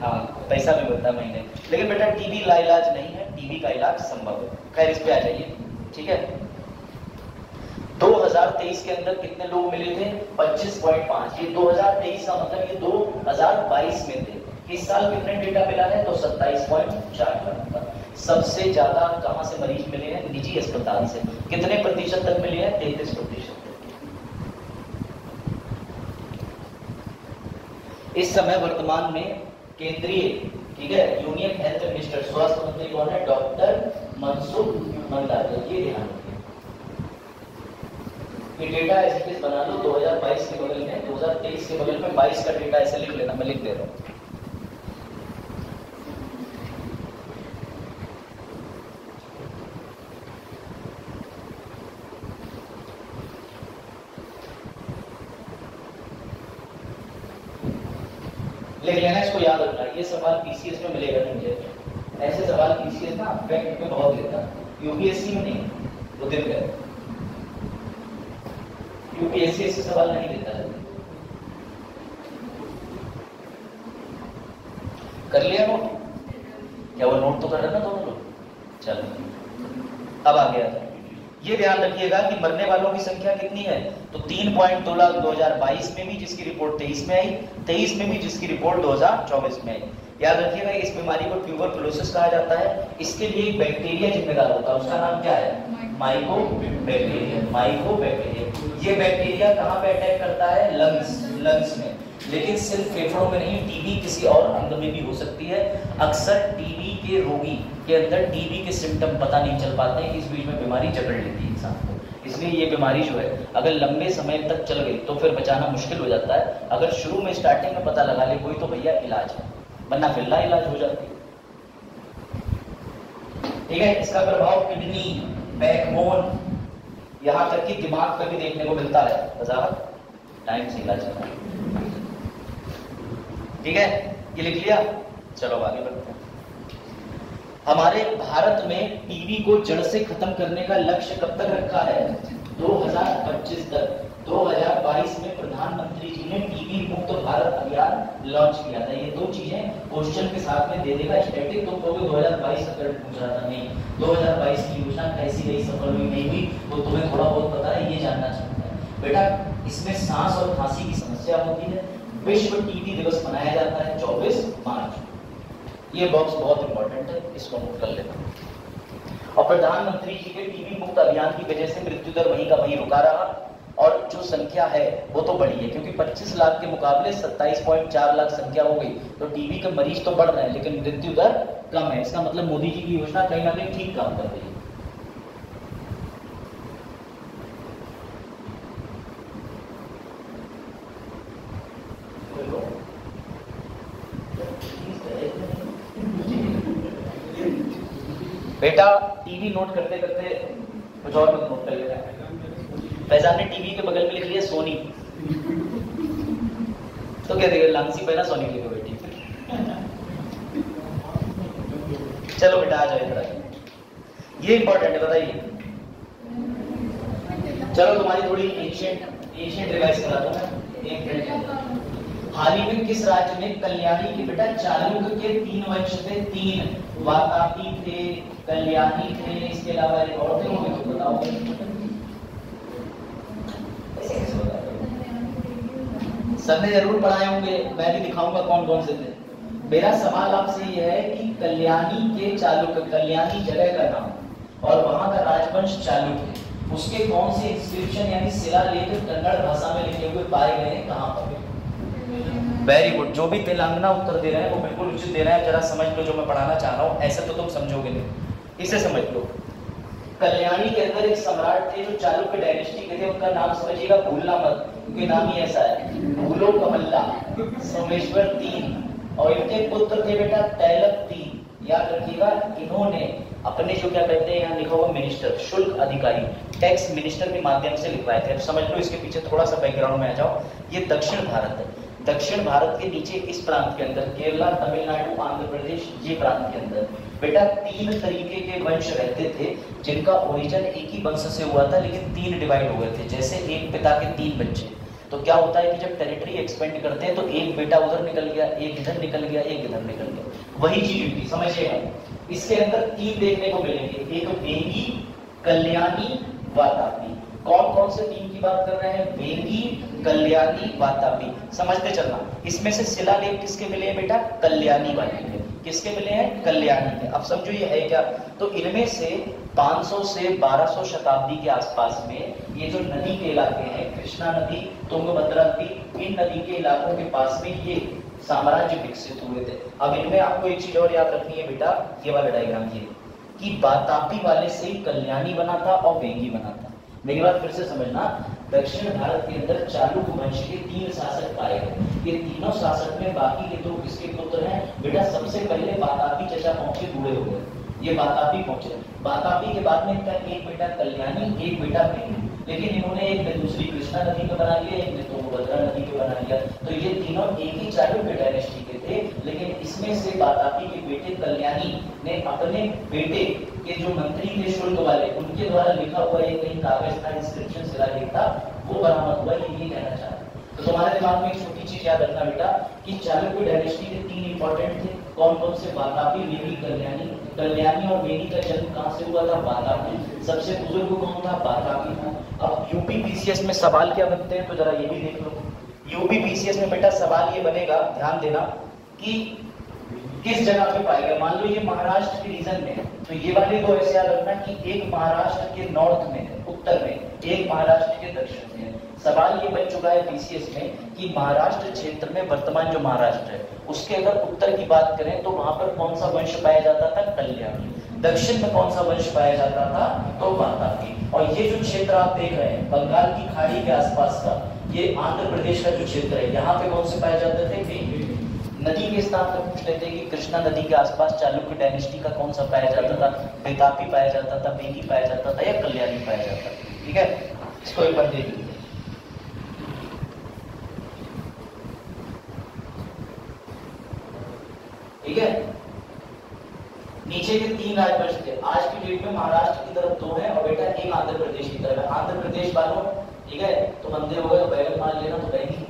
हाँ पैसा भी मिलता है महीने, लेकिन बेटा टीबी लाइलाज नहीं है, टीबी का इलाज संभव है। खैर इस पे आ जाइए। ठीक है। 2023 के अंदर कितने लोग मिले थे? 25.5। ये 2023 का मतलब ये 2022 में थे। इस साल कितने डेटा मिला है? तो 27.4 लाख का। सबसे ज्यादा कहां से मरीज मिले हैं? निजी अस्पताल से। कितने प्रतिशत तक मिले हैं? 33%। इस समय वर्तमान में केंद्रीय, ठीक है, यूनियन हेल्थ मिनिस्टर, स्वास्थ्य मंत्री कौन है? डॉक्टर मनसुख मंडाविया। ये ध्यान रखिए, ये डेटा ऐसे बना लो। 2022 के बगल में 2023 के बगल में 22 का डेटा ऐसे लिख लेना, मैं लिख दे रहा हूं। लिख लेना, इसको याद रखना। ये सवाल पीसीएस में मिलेगा नहीं मुझे, ऐसे सवाल पीसीएस ना बैंक में बहुत देता, यूपीएससी में नहीं, वो दिन गए। यूपीएससी ऐसे सवाल नहीं देता है। कर लिया नोट? क्या वो नोट तो कर रहे ना दोनों लोग? चलो अब आ गया। ये ध्यान रखिएगा कि मरने वालों की संख्या कितनी है, तो 3.2 लाख 2022 में भी, जिसकी रिपोर्ट 23 में आई, 23 में भी, जिसकी रिपोर्ट 2024 में आई। याद रखिएगा इस बीमारी को ट्यूबरकुलोसिस कहा जाता है। इसके लिए एक बैक्टीरिया जिम्मेदार होता है, उसका नाम क्या है? माइकोबैक्टीरिया। माइकोबैक्टीरिया ये बैक्टीरिया कहाँ पे अटैक करता है? लंग्स में, लेकिन सिर्फ फेफड़ों में नहीं, टीबी किसी और अंग में भी हो सकती है। अक्सर टीबी के रोगी के अंदर टीबी के सिम्टम पता नहीं चल पाते हैं, इस बीच में बीमारी जकड़ लेती है इंसान को। इसलिए ये बीमारी जो है अगर लंबे समय तक चल गई तो फिर बचाना मुश्किल हो जाता है। अगर शुरू में स्टार्टिंग में पता लगा ले कोई तो भैया इलाज है, वरना फिर इलाज हो जाती है। ठीक है, इसका प्रभाव किडनी, बैकबोन, यहाँ तक कि दिमाग पर भी देखने को मिलता है। वजाहत टाइम से इलाज करना। ठीक है, ये लिख लिया। चलो आगे बढ़ते हैं। हमारे भारत में टीबी को जड़ से खत्म करने का लक्ष्य कब तक रखा है? 2025 तक। 2022 में प्रधानमंत्री जी ने टीबी मुक्त भारत अभियान लॉन्च किया था। ये दो चीजें क्वेश्चन के साथ में दे देगा स्टैटिक, तो कहोगे 2022 का करंट पूछ रहा था। नहीं, 2022 की योजना कैसी गई, सफल हुई नहीं हुई, वो तुम्हें थोड़ा बहुत पता है, ये जानना चाहता है बेटा। इसमें सांस और खांसी की समस्या होती है। विश्व टीबी दिवस मनाया जाता है 24 मार्च। ये बॉक्स बहुत इंपॉर्टेंट है, इसको नोट कर लेना। और प्रधानमंत्री जी के टीबी मुक्त अभियान की वजह से मृत्यु दर वहीं का वहीं रुका रहा, और जो संख्या है वो तो बढ़ी है, क्योंकि 25 लाख के मुकाबले 27.4 लाख संख्या हो गई। तो टीबी के मरीज तो बढ़ रहे हैं लेकिन मृत्यु दर कम है। इसका मतलब मोदी जी की योजना कहीं ना कहीं ठीक काम कर रही है। बेटा टीवी नोट करते करते कुछ और मत नोट कर लेना। फैजान ने टीवी के बगल में लिख लिया सोनी, तो क्या देगा लांसी पे ना सोनी लिखो बेटी। चलो बेटा आ जाओ इधर, ये इंपॉर्टेंट है, बताइए। चलो तुम्हारी थोड़ी एशियंट रिवाइज करा दो मैं एक मिनट। हाल ही में किस राज्य में कल्याणी के बेटा चालुक्य के 3 वंश थे? 3 वातापी थे, कल्याणी थे, इसके अलावा एक और थे, मुझे तो बताओ। सब ने जरूर पढ़ाए होंगे, मैं भी दिखाऊंगा कौन कौन से थे। मेरा सवाल आपसे यह है कि कल्याणी के चालुक्य, कल्याणी जगह का नाम और वहां का राजवंश चालुक्य, उसके कौन से इंस्क्रिप्शन यानी शिलालेख कन्नड़ भाषा में लिखे हुए पाए गए हैं, कहां पर? वेरी गुड, जो भी तेलंगाना उत्तर दे रहे हैं वो बिल्कुल उचित दे रहे हैं। जरा समझ लो जो मैं पढ़ाना चाह रहा हूँ, ऐसे तो तुम समझोगे नहीं, इसे समझ लो। कल्याणी के अंदर एक सम्राट थे जो चालुक्य डायनेस्टी के थे, उनका नाम समझिएगा, भूलना मत, क्योंकि नाम ही ऐसा है, भूलो कमल्ला, सोमेश्वर 3, और इनके पुत्र थे बेटा तैलक 3। याद रखिएगा, इन्होंने अपने जो क्या कहते हैं यहाँ लिखा हुआ मिनिस्टर, शुल्क अधिकारी, टैक्स मिनिस्टर के माध्यम से लिखवाए थे। अब समझ लो, इसके पीछे थोड़ा सा बैकग्राउंड में आ जाओ। ये दक्षिण भारत है, दक्षिण भारत के नीचे इस प्रांत के अंदर केरला, तमिलनाडु, आंध्र प्रदेश, ये प्रांत के अंदर बेटा 3 तरीके के वंश रहते थे, जिनका ओरिजिन एक ही वंश से हुआ था, लेकिन 3 डिवाइड हो गए थे। जैसे एक पिता के 3 बच्चे, तो क्या होता है कि जब टेरिटरी एक्सपेंड करते हैं तो एक बेटा उधर निकल गया, एक इधर निकल गया, एक इधर निकल गया, वही चीज हुई, समझिएगा। इसके अंदर 3 देखने को मिलेंगे, एक वेंगी, कल्याणी, वातापी। कौन कौन से 3 की बात कर रहे हैं? वेंगी, कल्याणी, वातापी। समझते चलना। इसमें से शिलालेख किसके मिले हैं बेटा? कल्याणी वाले के। किसके मिले हैं? कल्याणी के। अब समझो ये है क्या, तो इनमें से 500 से 1200 शताब्दी के आसपास में ये जो नदी के इलाके हैं, कृष्णा नदी, तुंगभद्रा नदी, इन नदी के इलाकों के पास में ये साम्राज्य विकसित हुए थे। अब इनमें आपको एक चीज और याद रखनी है बेटा, ये वाला डायग्राम ये, कि वातापी वाले से कल्याणी बना था और वेंगी बना था। मेरी बात फिर से समझना, दक्षिण भारत के अंदर चालुक्य वंश के 3 शासक पाए गए। ये तीनों शासक में बाकी के 2 किसके पुत्र हैं बेटा? सबसे पहले वातापी चचा पहुंचे, बूढ़े हो गए, ये वातापी पहुंचे। वातापी के बाद में इनका एक बेटा कल्याणी, एक बेटा वेंगी, लेकिन इन्होंने एक ने दूसरी कृष्णा नदी पे बना लिया, एक ने तुंगभद्रा नदी पे बना लिया। तो ये तीनों एक ही चालुक्य डायनेस्टी के थे, थे, लेकिन इसमें से वातापी के बेटे कल्याणी ने अपने बेटे के जो मंत्री थे शुल्क वाले, उनके द्वारा लिखा हुआ एक कहीं कागज था, इंस्क्रिप्शन शिलालेख था, वो बरामद हुआ। ये कहना चाह रहा। तो तुम्हारे दिमाग में एक छोटी चीज याद रखना बेटा कि चालुक्य डायनेस्टी के 3 इंपॉर्टेंट थे। कौन कौन से? वातापी, वेदी, कल्याणी। कल्याणी और वेदी का जन्म कहां से हुआ था? वातापी। सबसे बुजुर्ग कौन था? वातापी था। अब यूपी पीसीएस में सवाल क्या बनते हैं तो जरा ये भी देख लो। यूपी पीसीएस में बेटा सवाल ये बनेगा, ध्यान देना, कि किस जगह पे पाया गया। मान लो ये महाराष्ट्र के रीजन में है, तो ये वाले दो ऐसे याद रखना कि एक महाराष्ट्र के नॉर्थ में है, उत्तर में, एक महाराष्ट्र के दक्षिण में है। सवाल ये बन चुका है पीसीएस में कि महाराष्ट्र क्षेत्र में, वर्तमान जो महाराष्ट्र है उसके अगर उत्तर की बात करें तो वहां पर कौन सा वंश पाया जाता था? कल्याणी। दक्षिण में कौन सा वंश पाया जाता था? तो वातापी। और ये जो क्षेत्र आप देख रहे हैं बंगाल की खाड़ी के आसपास का, ये आंध्र प्रदेश का जो क्षेत्र है, यहाँ पे कौन से पाए जाते थे? वेदी। नदी के स्थान पर पूछ लेते कि कृष्णा नदी के आसपास चालुक्य डायनेस्टी का कौन सा पाया जाता था? बेतापी पाया जाता था, वेदी पाया जाता था, या कल्याणी पाया जाता था। ठीक है, इसको एक बार देख लीजिए। ठीक है, नीचे के 3 राजवंश थे। आज की डेट में महाराष्ट्र की तरफ 2 है और बेटा एक आंध्र प्रदेश की तरफ है। आंध्र प्रदेश वालों, ठीक है, तो बंदे हो गए, बैगन मान लेना तो रहेंगे।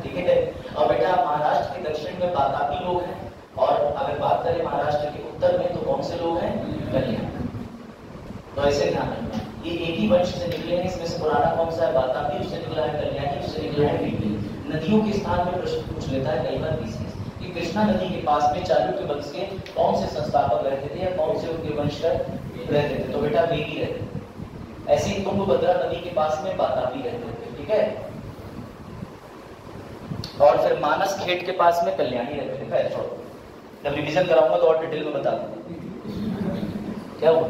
ठीक है, और बेटा महाराष्ट्र के दक्षिण में वातापी लोग हैं, और अगर बात करें महाराष्ट्र के उत्तर में तो कौन से लोग हैं? कल्याणी। तो ऐसे ध्यान रखना, ये एक ही वंश से निकले हैं। इसमें से पुराना कौन सा है? वातापी, उससे निकला है कल्याणी, उससे निकला है वेदी। नदियों के स्थान में प्रश्न पूछ लेता है कई बार पीसीएस कि कृष्णा नदी के पास में चालुक्य वंश के कौन से संस्थापक रहते थे या कौन से उनके वंश रहते थे? तो बेटा वेदी रहते थे। ऐसे ही तुंगभद्रा नदी के पास में वातापी रहते थे। ठीक है, और फिर मानस खेत के पास में कल्याणी रहते थे। खैर छोड़ो, जब रिवीजन कराऊंगा तो और डिटेल में बता दूंगा क्या हुआ।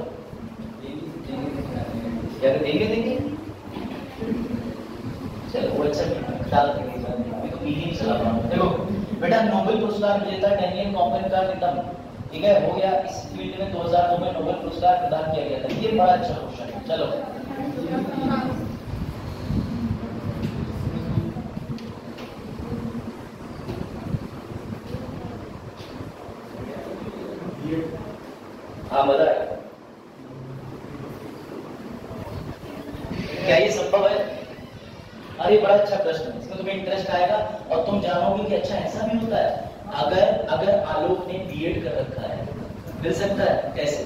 क्या देंगे? चलो वो अच्छा डाल देंगे, तो मीटिंग चला रहा हूं। देखो बेटा, नोबेल पुरस्कार विजेता डैनियल कॉपन का निधन, ठीक है, हो गया। इस फील्ड में 2002 में नोबेल पुरस्कार प्रदान किया गया था। ये बड़ा अच्छा क्वेश्चन है। चलो हाँ, मजा आएगा। क्या ये संभव है? अरे बड़ा अच्छा प्रश्न है, इसमें तुम्हें इंटरेस्ट आएगा और तुम जानोगे कि अच्छा ऐसा भी होता है। अगर आलोक ने बीएड कर रखा है, मिल सकता है? कैसे?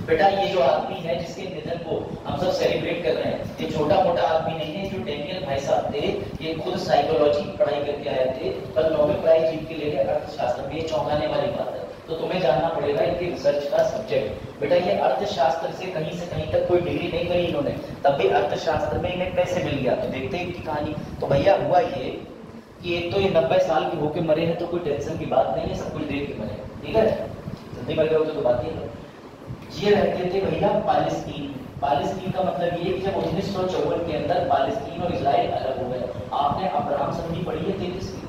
बेटा ये जो आदमी है जिसके निधन को हम सब सेलिब्रेट कर रहे हैं, ये छोटा मोटा आदमी नहीं है। जो डैनियल भाई साहब थे, ये खुद साइकोलॉजी की पढ़ाई करके आए थे, पर नोबेल प्राइज जीत के ले गए अर्थशास्त्र में। ये चौंकाने वाली बात है। तो तुम्हें जानना पड़ेगा इनके रिसर्च का सब्जेक्ट। बेटा ये अर्थशास्त्र से कहीं तक कोई डिग्री नहीं करी इन्होंने, तब भी अर्थशास्त्र में इन्हें कैसे मिल गया? तो देखते हैं इनकी कहानी। तो भैया हुआ ये कि एक तो ये 90 साल के होके मरे हैं, तो कोई टेंशन की बात नहीं है, सब कुछ देख के मरे। ठीक है, जल्दी मर गए हो तो बात ही है। ये रहते थे भैया पालेस्तीन। पालेस्तीन का मतलब ये कि जब 1954 के अंदर पालेस्तीन और इजराइल अलग हो गए। आपने अब्राहम संधि पढ़ी है 33 की?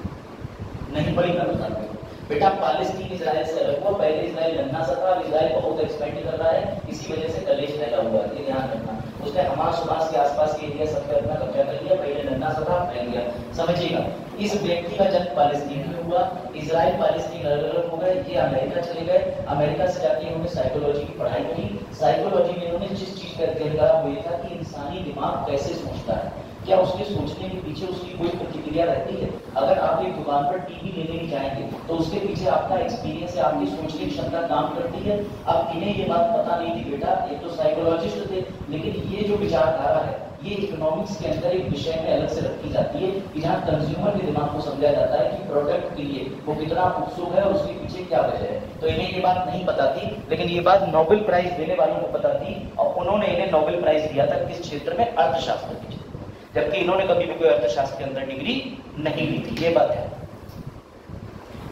नहीं पढ़ी, मैं बताता हूँ बेटा। पालेस्तीन इजराइल से अलग हुआ। पहले इजराइल नन्हा सा था, इजराइल बहुत एक्सपेंड कर रहा है, इसी वजह से कलेश फैला हुआ है, ये ध्यान रखना। उसने हमास के आसपास के एरिया सब पे अपना कब्जा कर लिया। पहले नन्हा सा था, फैल गया, समझिएगा। इस व्यक्ति का जन्म पालेस्तीन में हुआ। इजराइल पालेस्तीन अलग अलग हो गए। ये अमेरिका चले गए। अमेरिका से जाके इन्होंने साइकोलॉजी की पढ़ाई की। साइकोलॉजी में इन्होंने जिस चीज का अध्ययन करा वो ये था कि इंसानी दिमाग कैसे सोचता है, क्या उसके सोचने के पीछे उसकी कोई प्रतिक्रिया रहती है। अगर आप एक दुकान पर टीवी लेने भी जाएंगे तो उसके पीछे आपका एक्सपीरियंस है, आपकी सोचने की क्षमता काम करती है। अब इन्हें ये बात पता नहीं थी बेटा, ये तो साइकोलॉजिस्ट थे, लेकिन ये जो विचारधारा है ये इकोनॉमिक्स के अंदर एक विषय में अलग से रखी जाती है कि जहाँ कंज्यूमर के दिमाग को समझा जाता है कि प्रोडक्ट के लिए वो कितना उत्सुक है और उसके पीछे क्या वजह है। तो इन्हें ये बात नहीं पता थी, लेकिन ये बात नोबेल प्राइज देने वालों को पता थी और उन्होंने इन्हें नोबेल प्राइज दिया था किस क्षेत्र में? अर्थशास्त्र के क्षेत्र, जबकि इन्होंने कभी भी कोई अर्थशास्त्र के अंदर डिग्री नहीं ली थी। ये बात है।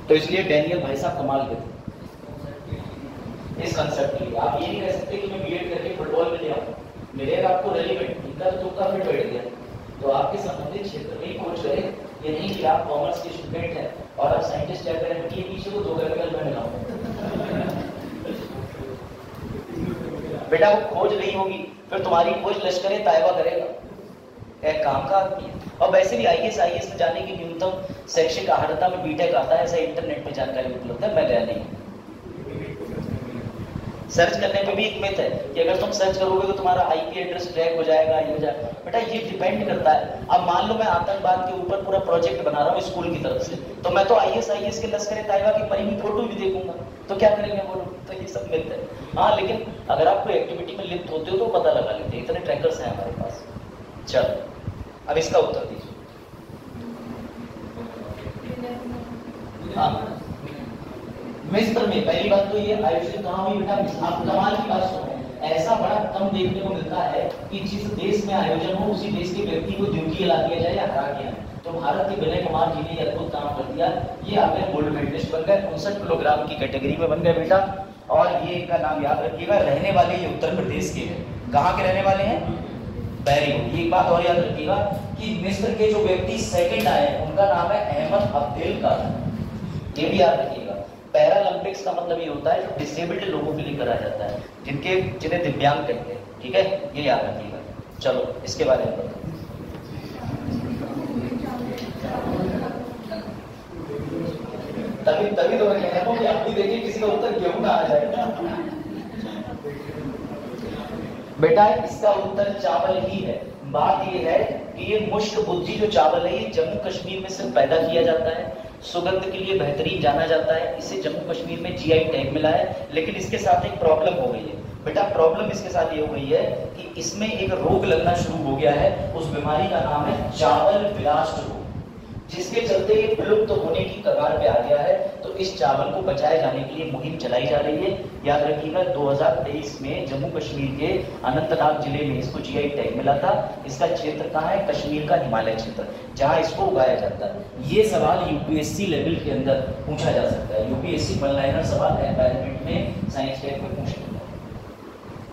तो इसलिए डैनियल भाई साहब कमाल के थे इस कंसेप्ट के लिए। आप ये नहीं कह सकते कि मैं बीएड करके फुटबॉल में ले आऊं, मिलेगा आपको रेलिवेंट, इनका तो तुक्का फिट बैठ गया। तो आपके संबंधित क्षेत्र में ही कोच रहे, ये नहीं कि आप कॉमर्स के स्टूडेंट हैं और आप साइंटिस्ट क्या करें, ये पीछे को 2 केमिकल में मिलाऊं। बेटा वो खोज नहीं होगी, फिर तुम्हारी खोज लश्कर-ए-तैयबा करेगा। एक काम का आदमी है। और वैसे भी IAS में जाने की न्यूनतम शैक्षिक अर्हता में बीटेक आता है, ऐसा इंटरनेट पे जानकारी उपलब्ध है, मैं गया नहीं। सर्च करने पे भी एक मिथ है कि अगर तुम सर्च करोगे तो तुम्हारा IP एड्रेस ट्रैक हो जाएगा, ये हो जाएगा। बेटा ये डिपेंड करता है। अब मान लो मैं आतंकवाद के ऊपर पूरा प्रोजेक्ट बना रहा हूँ स्कूल की तरफ से, तो मैं तो IAS के लश्कर-ए-तैयबा की परी हुई फोटो भी देखूंगा, तो क्या करेंगे वो लोग? तो ये सब मिथ है। हाँ, लेकिन अगर आप कोई एक्टिविटी में लिप्त होते हो तो पता लगा लेते हैं, इतने ट्रैकर्स हैं हमारे पास। चलो अब इसका उत्तर दीजिए। हाँ, मिस्र में पहली बात तो ये आयोजन कहाँ हुई बेटा? आप कमाल की बात सुनो, ऐसा बड़ा कम देखने को मिलता है कि जिस देश में आयोजन हो उसी देश के व्यक्ति को ड्यूटी ला दिया जाए या हरा दिया। तो भारत के विनय कुमार जी ने अद्भुत काम कर दिया, ये आपने गोल्ड मेडलिस्ट बन गए, 59 किलोग्राम की कैटेगरी में बन गए बेटा। और ये इनका नाम याद रखिएगा, रहने वाले ये उत्तर प्रदेश के हैं। कहाँ के रहने वाले हैं? Very good. एक बात और याद रखिएगा कि मिस्र के जो व्यक्ति सेकंड आए उनका नाम है अहमद अब्देल का, ये भी याद रखिएगा। पैरालंपिक्स का मतलब ये होता है जो डिसेबल्ड लोगों के लिए करा जाता है, जिन्हें दिव्यांग कहते हैं, ठीक है, ये याद रखिएगा। चलो इसके बारे में बताओ। तभी तो मैं कह रहा हूँ कि आप भी देखिए किसी का उत्तर क्यों ना आ जाएगा। बेटा इसका उत्तर चावल ही है। बात ये है कि ये मुश्क बुज्जी जो चावल है ये जम्मू कश्मीर में सिर्फ पैदा किया जाता है, सुगंध के लिए बेहतरीन जाना जाता है, इसे जम्मू कश्मीर में GI टैग मिला है। लेकिन इसके साथ एक प्रॉब्लम हो गई है बेटा, प्रॉब्लम इसके साथ ये हो गई है कि इसमें एक रोग लगना शुरू हो गया है, उस बीमारी का नाम है चावल ब्लास्ट रोग, जिसके चलते ये विलुप्त होने की कगार पे आ गया है। तो इस चावल को बचाए जाने के लिए मुहिम चलाई जा रही है। याद रखिएगा 2023 में जम्मू कश्मीर के अनंतनाग जिले में इसको GI टैग मिला था। इसका क्षेत्र कहाँ है? कश्मीर का हिमालय क्षेत्र, जहाँ इसको उगाया जाता है। ये सवाल UPSC लेवल के अंदर पूछा जा सकता है। UPSC वन लाइनर सवाल एनवायरमेंट में साइंस टैग में पूछ लेगा,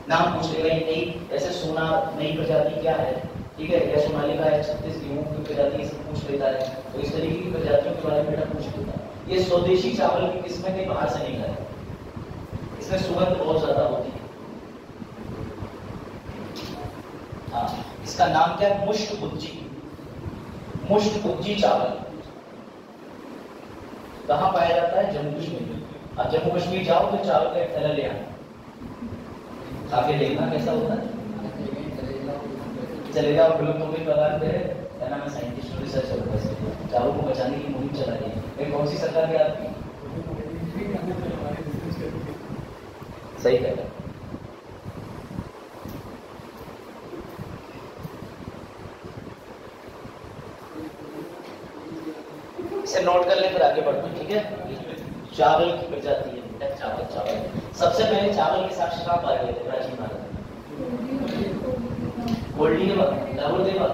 नाम पूछ लेगा। ये ऐसे सोना नई प्रजाति क्या है, ठीक है, या सोनालिका है, 36 गेहूं की प्रजाति इसे पूछ लेता है। तो इस तरीके की प्रजातियों के बारे में बेटा पूछ लेता है। ये स्वदेशी चावल की किस्में के बाहर से नहीं लाए, इसमें सुगंध बहुत ज्यादा होती है। हाँ, इसका नाम क्या है? मुश्क बुज्जी, मुश्क बुज्जी चावल। कहाँ पाया जाता है? जम्मू कश्मीर। अब जम्मू कश्मीर जाओ तो चावल का एक थैला ले आना, खा के देखना कैसा होता है। चले जाओ फिल्म तो भी प्रदान करे, है ना, मैं साइंटिस्ट रिसर्च करता हूँ, चावल को बचाने की मुहिम चला रही है। कौन सी सरकार की आपकी? सही कह रहा है। इसे नोट कर ले फिर आगे बढ़ते हैं, ठीक है। चावल की प्रजाति है बेटा, चावल। सबसे पहले चावल के साक्ष्य कहाँ पाए गए थे प्राचीन भारत में? गोल्डी देवा, लाहौर देवा,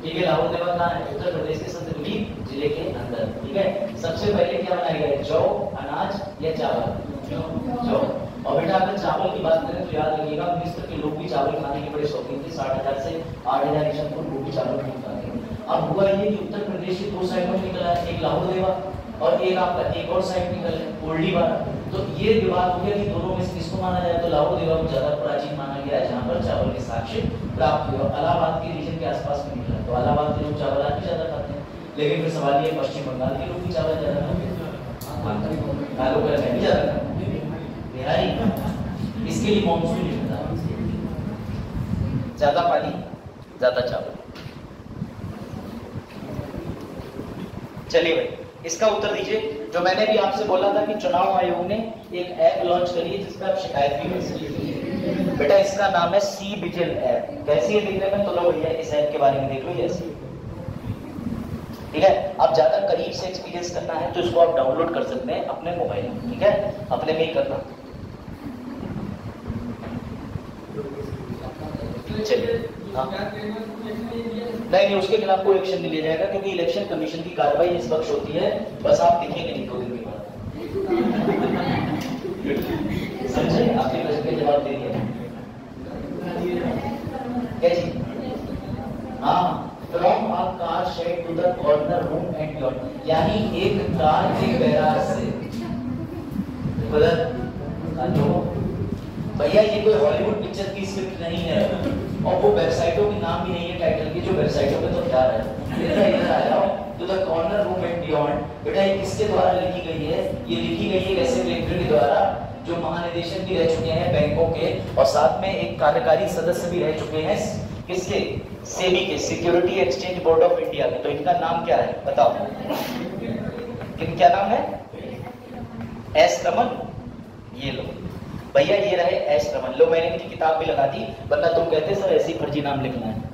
ठीक है। लाहौर देवा कहाँ है? उत्तर प्रदेश के संतकबीर जिले के अंदर, ठीक है। सबसे पहले क्या बनाया गया? जौ, अनाज या चावल? जौ। और बेटा अगर चावल की बात करें तो याद रखिएगा मिस्र के लोग भी चावल खाने के बड़े शौकीन थे। 60,000 से 8,000 ईसा पूर्व लोग भी चावल नहीं खाते। अब हुआ ये कि उत्तर प्रदेश के दो साइडों में निकला है, एक लाहौर देवा और एक आपका एक और साइड निकल है गोल्डी वाला। तो ये विवाद हो गया कि दोनों में से किसको माना जाए। तो लाहौर देवा को ज्यादा प्राचीन माना गया है, जहाँ पर चावल के साक्ष्य प्राप्त हुए। और इलाहाबाद के रीजन के आसपास में निकला, तो इलाहाबाद के लोग चावल आज भी ज्यादा खाते हैं। लेकिन फिर सवाल ये, पश्चिम बंगाल के लोग भी चावल ज्यादा खाते हैं, बिहारी, इसके लिए मॉनसून नहीं होता, ज्यादा पानी ज्यादा चावल। चलिए भाई इसका उत्तर दीजिए। जो मैंने भी आपसे बोला था कि चुनाव आयोग ने एक ऐप लॉन्च करी है जिसपे आप शिकायत भी कर सकते हैं बेटा, इसका नाम है सी विजिल ऐप। कैसी है दिखने में? तो लो भैया इस ऐप के बारे में देख लो, ये ऐसी, ठीक है। आप ज्यादा करीब से एक्सपीरियंस करना है तो इसको आप डाउनलोड कर सकते हैं अपने मोबाइल में, ठीक है, अपने में ही करना। चलिए हाँ, नहीं उसके खिलाफ कोई एक्शन नहीं लिया जाएगा क्योंकि इलेक्शन कमीशन की कार्रवाई इस वक्त होती है, बस आप दिखेंगे नहीं 2 दिन के बाद। समझे? आपके प्रश्न के जवाब दे दिया क्या जी? हाँ, from a car shed to the corner room and your, यानी एक कार के गैराज से भैया ये कोई हॉलीवुड पिक्चर की स्क्रिप्ट नहीं है और वो वेबसाइटों के नाम भी नहीं है टाइटल की जो वेबसाइटों पे तो क्या है। इधर आ जाओ to the corner room and beyond. बेटा ये किसके द्वारा लिखी गई है? ये लिखी गई है वैसे कलेक्टर के द्वारा जो महानिदेशक भी रह चुके हैं बैंकों के और साथ में एक कार्यकारी सदस्य भी रह चुके हैं किसके? सेबी के, security exchange board of India के। तो इनका नाम क्या है बताओ? क्या नाम है? एस रमन। ये लो भैया ये रहे एस रमन। लो मैंने इनकी किताब भी लगा दी वरना तुम कहते सर ऐसी फर्जी नाम लिखना है।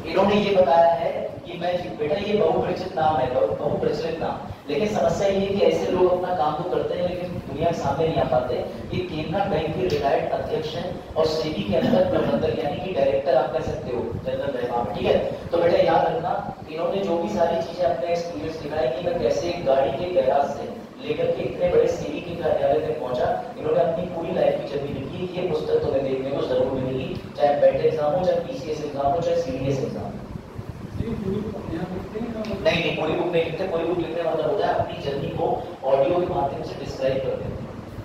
इन्होंने ये बताया है कि मैं बेटा ये बहुप्रचलित नाम है, बहुप्रचलित नाम, लेकिन समस्या ये है कि ऐसे लोग अपना काम तो करते हैं लेकिन दुनिया के सामने नहीं आ पाते। ये केनरा बैंक के रिटायर्ड अध्यक्ष हैं और सेबी के अंदर प्रबंधक यानी कि डायरेक्टर आप कह सकते हो जनरल रहमान। ठीक है, तो बेटा याद रखना इन्होंने जो भी सारी चीजें अपने एक्सपीरियंस दिखाई कि मैं कैसे एक गाड़ी के गैराज से लेकर के इतने बड़े सेबी के कार्यालय तक पहुंचा। इन्होंने अपनी पूरी लाइफ की जर्नी लिखी। ये पुस्तक तुम्हें देखने को जरूर मिलेगी, चाहे बेट एग्जाम हो, चाहे पीसीएस एग्जाम हो, चाहे सीडीएस एग्जाम। नहीं पूरी बुक नहीं लिखते। पूरी बुक लिखने मतलब होता है अपनी जर्नी को ऑडियो के माध्यम से डिस्क्राइब करते हैं।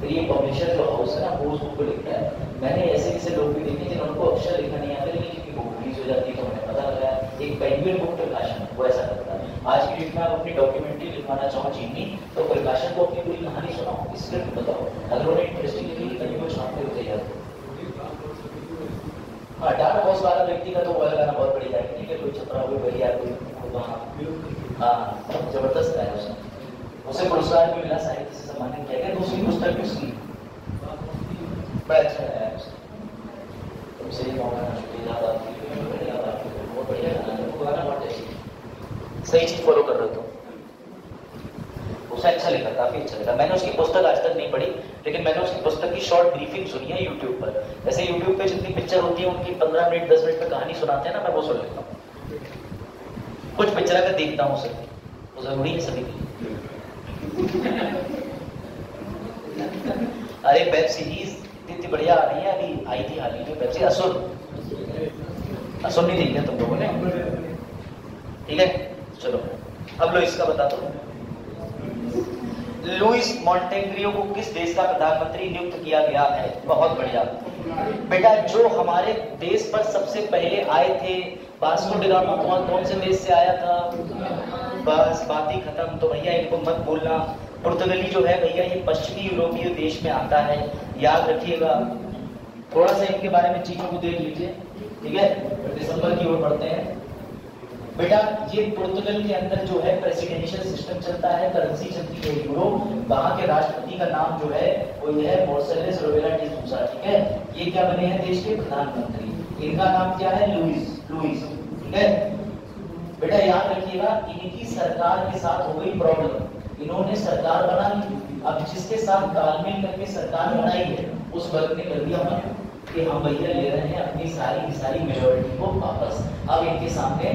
फिर ये पब्लिशर जो हाउस है ना वो उस बुक को लिखता है। मैंने ऐसे लोग भी देखे जिनको अक्षर लिखना नहीं आता लेकिन जिनकी बुक रिलीज हो जाती है तो मैंने पता लगा एक पेंगुइन बुक प्रकाशन वो ऐसा करता है। आज की डेट में आप अपनी डॉक्यूमेंट्री लिखवाना चाहो चीनी तो प्रकाशन को अपनी पूरी कहानी सुनाओ, स्क्रिप्ट बताओ, अगर उन्हें इंटरेस्टिंग लिखी तभी वो छापते हुए तैयार हो। हाँ डाटा हाउस वाला व्यक्ति का तो वो लगाना बहुत बड़ी बात है। कोई छपरा हुई बढ़िया कोई वहाँ हाँ जबरदस्त है उसने, उसे पुरस्कार भी मिला, साहित्य से सम्मानित किया गया। दूसरी पुस्तक भी उसकी बड़ा अच्छा है। तुमसे ये मौका ना शुक्रिया बहुत बढ़िया गाना बहुत सही चीज फॉलो कर रहे हो तो उसे अच्छा लगा, काफी अच्छा लगा। मैंने उसकी पुस्तक आज तक नहीं पढ़ी लेकिन मैंने उसकी पुस्तक की शॉर्ट ब्रीफिंग सुनी है यूट्यूब पर। ऐसे यूट्यूब पे जितनी पिक्चर होती है उनकी 15 मिनट 10 मिनट में कहानी सुनाते हैं ना, मैं वो सुन लेता हूँ। कुछ पिक्चर अगर देखता हूँ उसे तो जरूरी है सभी के। अरे वेब सीरीज इतनी बढ़िया आ रही है, अभी आई थी हाल ही में वेब सीरीज असुर नहीं देखी तुम लोगों ने? ठीक है चलो अब लो इसका बता दो। लुइस मॉन्टेग्रियो को किस देश का प्रधानमंत्री नियुक्त किया गया है? बहुत बढ़िया बेटा, जो हमारे देश पर सबसे पहले आए थे वास्को डी गामा कौन से देश से आया था? बस बात ही खत्म। तो भैया इनको मत बोलना। पुर्तगाली जो है भैया ये पश्चिमी यूरोपीय देश में आता है, याद रखिएगा। थोड़ा सा इनके बारे में चीजों को देख लीजिए, ठीक है? दिसंबर की ओर बढ़ते हैं बेटा। ये पुर्तगाल के अंदर जो है प्रेसिडेंशियल सिस्टम चलता है, करेंसी चलती है यूरो। वहां के राष्ट्रपति का नाम जो है वो ये है मार्सेलो रेबेलो डी सूसा। ठीक है, ये क्या बने हैं देश के प्रधानमंत्री। इनका नाम क्या है? लुइस। ठीक है बेटा, याद रखिएगा इनकी सरकार के साथ हो गई प्रॉब्लम। इन्होंने सरकार बना ली, अब जिसके साथ तालमेल करके सरकार बनाई है उस वर्ग ने कर दिया मना कि हम भैया ले रहे हैं अपनी सारी की सारी मेजोरिटी को वापस। अब इनके सामने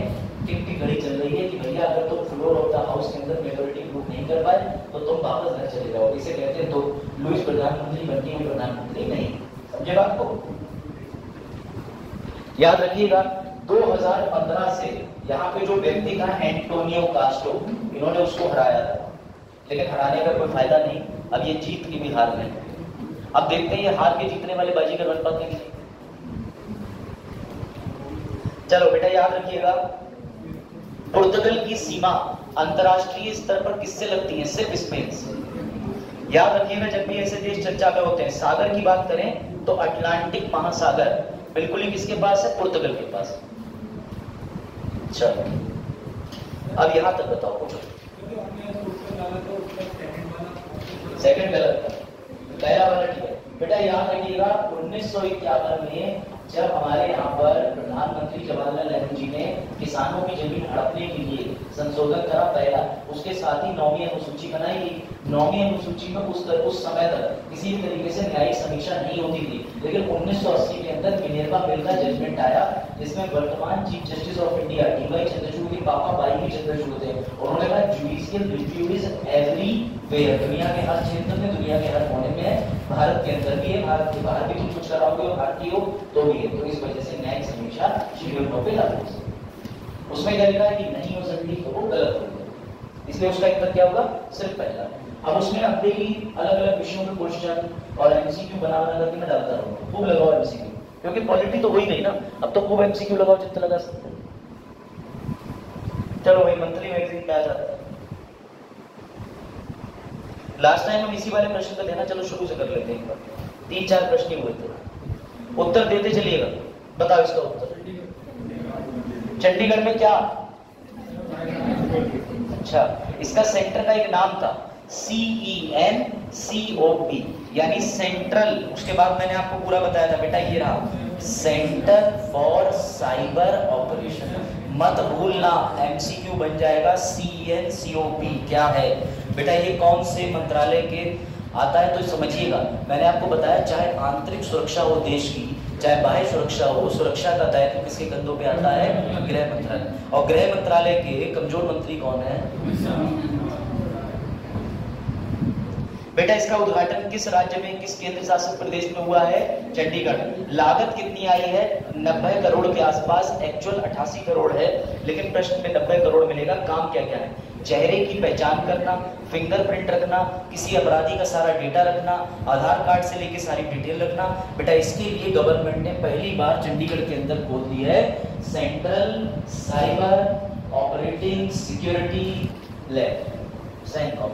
टिक टिक घड़ी चल रही है कि भैया अगर तुम फ्लोर ऑफ द हाउस के अंदर मेजोरिटी प्रूव नहीं कर पाए तो तुम वापस घर चले जाओ। इसे कहते हैं तो लुइस प्रधानमंत्री बनती है, प्रधानमंत्री नहीं। समझे बात को? याद रखिएगा 2015 से यहाँ पे जो व्यक्ति था एंटोनियो कास्ट्रो, इन्होंने उसको हराया था लेकिन हराने का कोई फायदा नहीं। अब ये जीत की भी हार नहीं। अब देखते हैं ये हार के जीतने वाले बाजीगर बन पाते हैं। चलो बेटा याद रखिएगा पुर्तगाल की सीमा अंतरराष्ट्रीय स्तर पर किससे लगती है? सिर्फ स्पेन से। याद रखिएगा जब भी ऐसे देश चर्चा में होते हैं, सागर की बात करें तो अटलांटिक महासागर बिल्कुल ही किसके पास है? पुर्तगाल के पास। चलो अब यहां तक बताओ, पूछो। सेकंड गलत, पहला वाला ठीक है बेटा। याद रखिएगा 1951 में जब हमारे यहाँ पर प्रधानमंत्री जवाहरलाल नेहरू जी ने किसानों की जमीन हड़पने के लिए संशोधन करा पहला, उसके साथ ही 9वीं अनुसूची बनाई गई। 9वीं अनुसूची में उस समय तक किसी भी तरीके से न्यायिक समीक्षा नहीं होती थी, लेकिन 1980 के अंदर मिनेर्वा बिल का जजमेंट आया जिसमें वर्तमान chief justice of India D Y Chandrachud के पापा वाई चंद्रचूड़ थे। उन्होंने कहा जुडिशियल रिव्यू इज एवरीवेयर, दुनिया के हर क्षेत्र में, दुनिया के हर कोने में, भारत के अंदर भी है, भारत के बाहर भी तुम कुछ कराओगे और भारतीय हो तो भी है। तो इस वजह से न्यायिक समीक्षा शेड्यूल 9 पे लागू हो सकती। उसमें क्या लिखा है कि नहीं हो सकती तो वो गलत हो गया, इसलिए उसका उत्तर क्या होगा? सिर्फ पहला। अब उसमें अब डेली अलग अलग विषयों के क्वेश्चन और एमसीक्यू बना करके मैं डालता रहूँ, खूब लगाओ एमसीक्यू, क्योंकि पॉलिटी तो हो ही गई ना, अब तो खूब एमसीक्यू लगाओ जितना लगा सकते हो। चलो भाई मंथली मैगजीन में आ जाता है। लास्ट टाइम हम इसी वाले प्रश्न का देना, चलो शुरू से कर लेते हैं एक बार। 3-4 प्रश्न हुए थे, उत्तर देते चलिएगा। बताओ इसका उत्तर। चंडीगढ़ में क्या? अच्छा, इसका सेंटर का एक नाम था CENCOP, यानी सेंट्रल। उसके बाद मैंने आपको पूरा बताया था बेटा, ये रहा सेंटर फॉर साइबर ऑपरेशन। मत भूलना, MCQ बन जाएगा CENCOP। क्या है बेटा? ये कौन से मंत्रालय के आता है तो समझिएगा। मैंने आपको बताया, चाहे आंतरिक सुरक्षा हो देश की, चाहे बाह्य सुरक्षा हो, सुरक्षा का दायित्व किसके कंधों पे आता है? गृह मंत्रालय। और गृह मंत्रालय के कमजोर मंत्री कौन है? बेटा इसका उद्घाटन किस राज्य में, किस केंद्र शासित प्रदेश में हुआ है? चंडीगढ़। लागत कितनी आई है? 90 करोड़ के आसपास। एक्चुअल 88 करोड़ है, लेकिन प्रश्न में 90 करोड़ मिलेगा। काम क्या क्या है? चेहरे की पहचान करना, फिंगरप्रिंट रखना, किसी अपराधी का सारा डेटा रखना, आधार कार्ड से लेके सारी डिटेल रखना। बेटा इसके लिए गवर्नमेंट ने पहली बार चंडीगढ़ के अंदर खोल दी है central cyber operating security lab, सेंकॉप।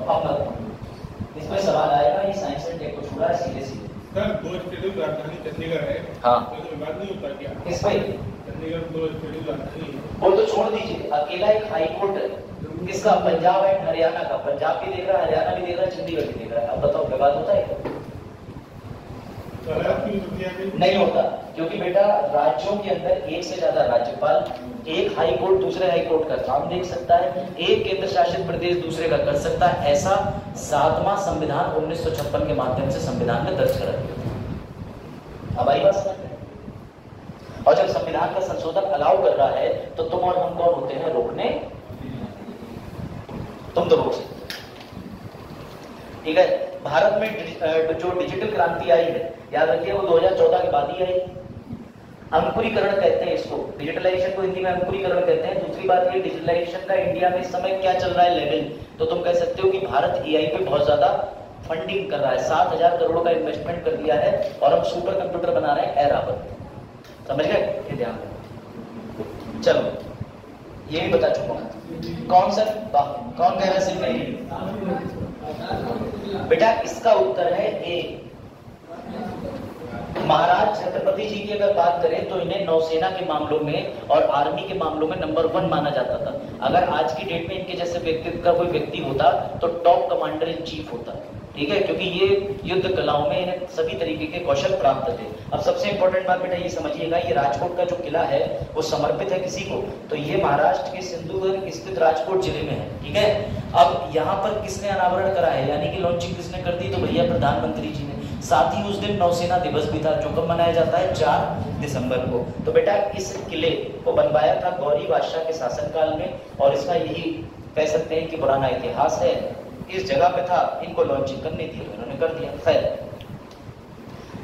इसमें सवाल आएगा, ये साइंस एंड टेक को छुड़ा है सीधे सीधे। सर, 2 स्टेडियल राजधानी चंडीगढ़ है। हाँ, तो विवाद नहीं होता क्या? इस पे चंडीगढ़ 2 स्टेडियल राजधानी है। वो तो छोड़ दीजिए, अकेला एक हाई कोर्ट है। किसका? पंजाब एंड हरियाणा का। पंजाब भी देख रहा है, हरियाणा भी देख रहा है, चंडीगढ़ भी देख रहा है। अब बताओ विवाद होता है क्या? नहीं होता, क्योंकि बेटा राज्यों के अंदर एक से ज्यादा राज्यपाल, एक हाई कोर्ट दूसरे हाई कोर्ट का काम देख सकता है, एक केंद्र शासित प्रदेश दूसरे का कर सकता है। ऐसा 7वां संविधान 1956 के माध्यम से संविधान में दर्ज करा गया। अब आई बात समझ में? और जब संविधान का संशोधन अलाउ कर रहा है तो तुम और हम कौन होते हैं रोकने? तुम तो रोक सकते, ठीक है। भारत में जो डिजिटल क्रांति आई है, याद रखिए वो 2014 के बाद ही आई। अंकुरीकरण कहते हैं इसको, डिजिटलाइजेशन को हिंदी में अंकुरीकरण कहते हैं। दूसरी बात ये, डिजिटलाइजेशन का इंडिया में इस समय क्या चल रहा है लेवल, तो तुम कह सकते हो कि भारत AI पे बहुत ज्यादा फंडिंग कर रहा है। 7,000 करोड़ का इन्वेस्टमेंट कर दिया है और हम सुपर कंप्यूटर बना रहे हैं ऐरावत। समझ गए? ये ध्यान रखो। चलो ये भी बता चुका हूं। कौन सा कौन कह रहा है सिर्फ नहीं? बेटा इसका उत्तर है A। महाराज छत्रपति जी की अगर बात करें तो इन्हें नौसेना के मामलों में और आर्मी के मामलों में नंबर 1 माना जाता था। अगर आज की डेट में इनके जैसे व्यक्तित्व का कोई व्यक्ति होता तो टॉप कमांडर इन चीफ होता, ठीक है, क्योंकि ये युद्ध कलाओं में इन्हें सभी तरीके के कौशल प्राप्त थे। अब सबसे इंपॉर्टेंट बात बेटा ये समझिएगा, ये राजकोट का जो किला है वो समर्पित है किसी को, तो ये महाराष्ट्र के सिंधुदुर्ग स्थित राजकोट जिले में है, ठीक है। अब यहाँ पर किसने अनावरण करा है, यानी कि लॉन्चिंग किसने कर दी? तो भैया प्रधानमंत्री जी ने। साथ ही उस दिन नौसेना दिवस भी था, जो कब मनाया जाता है? 4 दिसंबर को। तो बेटा इस किले को बनवाया था गौरी बादशाह के शासनकाल में, और इसका यही कह सकते हैं कि पुराना इतिहास है। इस जगह पे था, इनको लॉन्चिंग करनी थी, उन्होंने कर दिया। खैर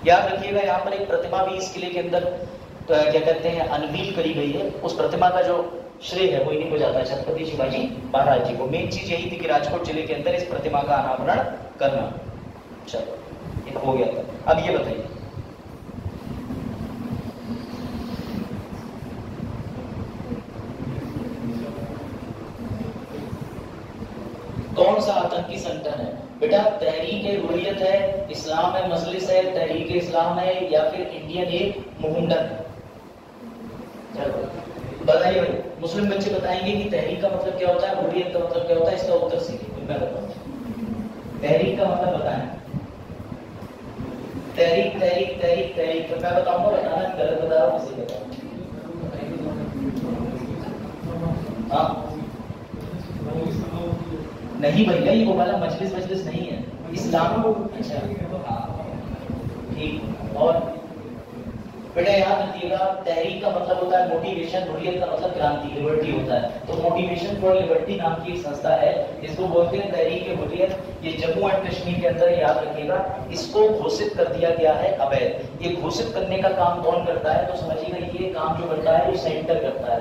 याद रखिएगा, यहाँ पर एक प्रतिमा भी इस किले के अंदर क्या कहते हैं अनवील करी गई है। उस प्रतिमा का जो श्रेय है वो इन्हीं को जाता है, छत्रपति शिवाजी महाराज जी को। मेन चीज यही थी कि राजकोट जिले के अंदर इस प्रतिमा का अनावरण करना। चलो एक हो गया था। अब ये बताइए, कौन सा आतंकी संगठन है? बेटा तहरीक-ए-हुर्रियत है, इस्लाम है, मजलिस है, तहरीक-ए-इस्लाम है, या फिर इंडियन एक मूवमेंट है? चलो बताइए भाई, मुस्लिम बच्चे बताएंगे कि तहरीक का मतलब क्या होता है, हुर्रियत का मतलब क्या होता है। इसका उत्तर सीखिए, मैं बताऊंगा। तहरीक का मतलब बताएं। तहरीक तहरीक तहरीक तहरीक, तो मैं बताऊंगा, बताना गलत बता रहा हूँ, सही बता रहा हूँ। हाँ नहीं भैया, ये वो वाला मजलिस मजलिस नहीं है, इस्लाम। अच्छा ठीक। और बेटा याद रखिएगा, तहरीक का मतलब होता है मोटिवेशन, हुर्रियत का मतलब क्रांति, लिबर्टी होता है। तो मोटिवेशन फॉर लिबर्टी नाम की एक संस्था है, इसको बोलते हैं तहरीक-ए-हुर्रियत। ये जम्मू एंड कश्मीर के अंदर, याद रखिएगा, इसको घोषित कर दिया गया है अवैध। ये घोषित करने का काम कौन करता है? तो समझिएगा, ये काम जो करता है वो सेंटर करता है।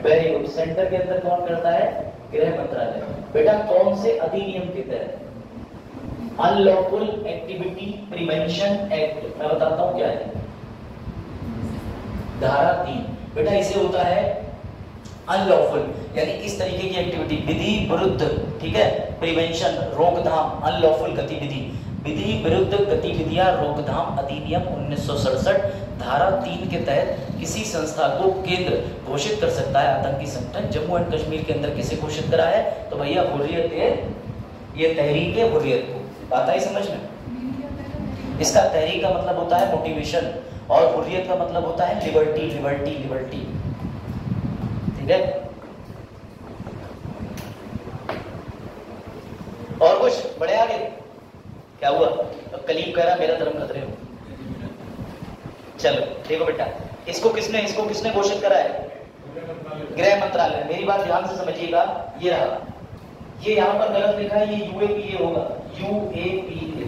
Very good. सेंटर के अंदर कौन करता है? गृह मंत्रालय। बेटा कौन से अधिनियम के तहत? अनलॉफुल एक्टिविटी प्रिवेंशन एक्ट, मैं बताता हूं क्या है। धारा 3 बेटा इसे होता है अनलॉफुल, यानी इस तरीके की एक्टिविटी, विधि विरुद्ध, ठीक है, प्रिवेंशन रोकथाम, अनलॉफुल गतिविधि, विधि विरुद्ध गतिविधियां रोकथाम अधिनियम 1967 धारा 3 के तहत किसी संस्था को केंद्र घोषित कर सकता है आतंकी संगठन। जम्मू एंड कश्मीर के अंदर किसे घोषित करा है? तो भैया हुर्रियत, ये तहरीक है हुर्रियत को, आता है समझ में? इसका तहरीक का मतलब होता है मोटिवेशन और हुर्रियत का मतलब होता है लिबर्टी, लिबर्टी, लिबर्टी, ठीक है। और कुछ बड़े आगे क्या हुआ? अब कलीम कह रहा मेरा धर्म खतरे हो। चलो देखो बेटा, इसको किसने घोषित करा है? गृह मंत्रालय। मेरी बात ध्यान से समझिएगा, ये रहा, ये यहाँ पर गलत लिखा है, ये यूएपीए होगा, यूएपीए,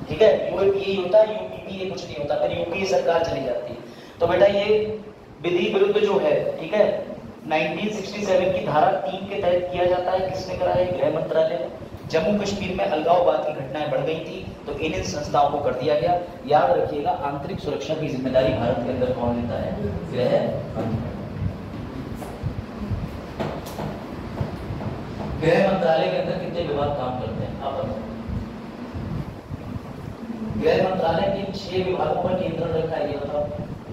ठीक है, यूएपीए होता है, यूपीपीए कुछ नहीं होता, फिर यूपीए सरकार चली जाती है। तो बेटा ये विधि विरुद्ध जो है, ठीक है, 1967 की धारा 3 के तहत किया जाता है। किसने करा है? गृह मंत्रालय। जम्मू कश्मीर में अलगाववाद की घटनाएं बढ़ गई थी तो इन संस्थाओं को कर दिया गया। याद रखिएगा, आंतरिक सुरक्षा की जिम्मेदारी भारत के अंदर कौन लेता है? गृह मंत्रालय के अंदर कितने विभाग काम करते हैं आप बताओ? गृह मंत्रालय के 6 विभागों पर नियंत्रण रखा है, ये बताओ।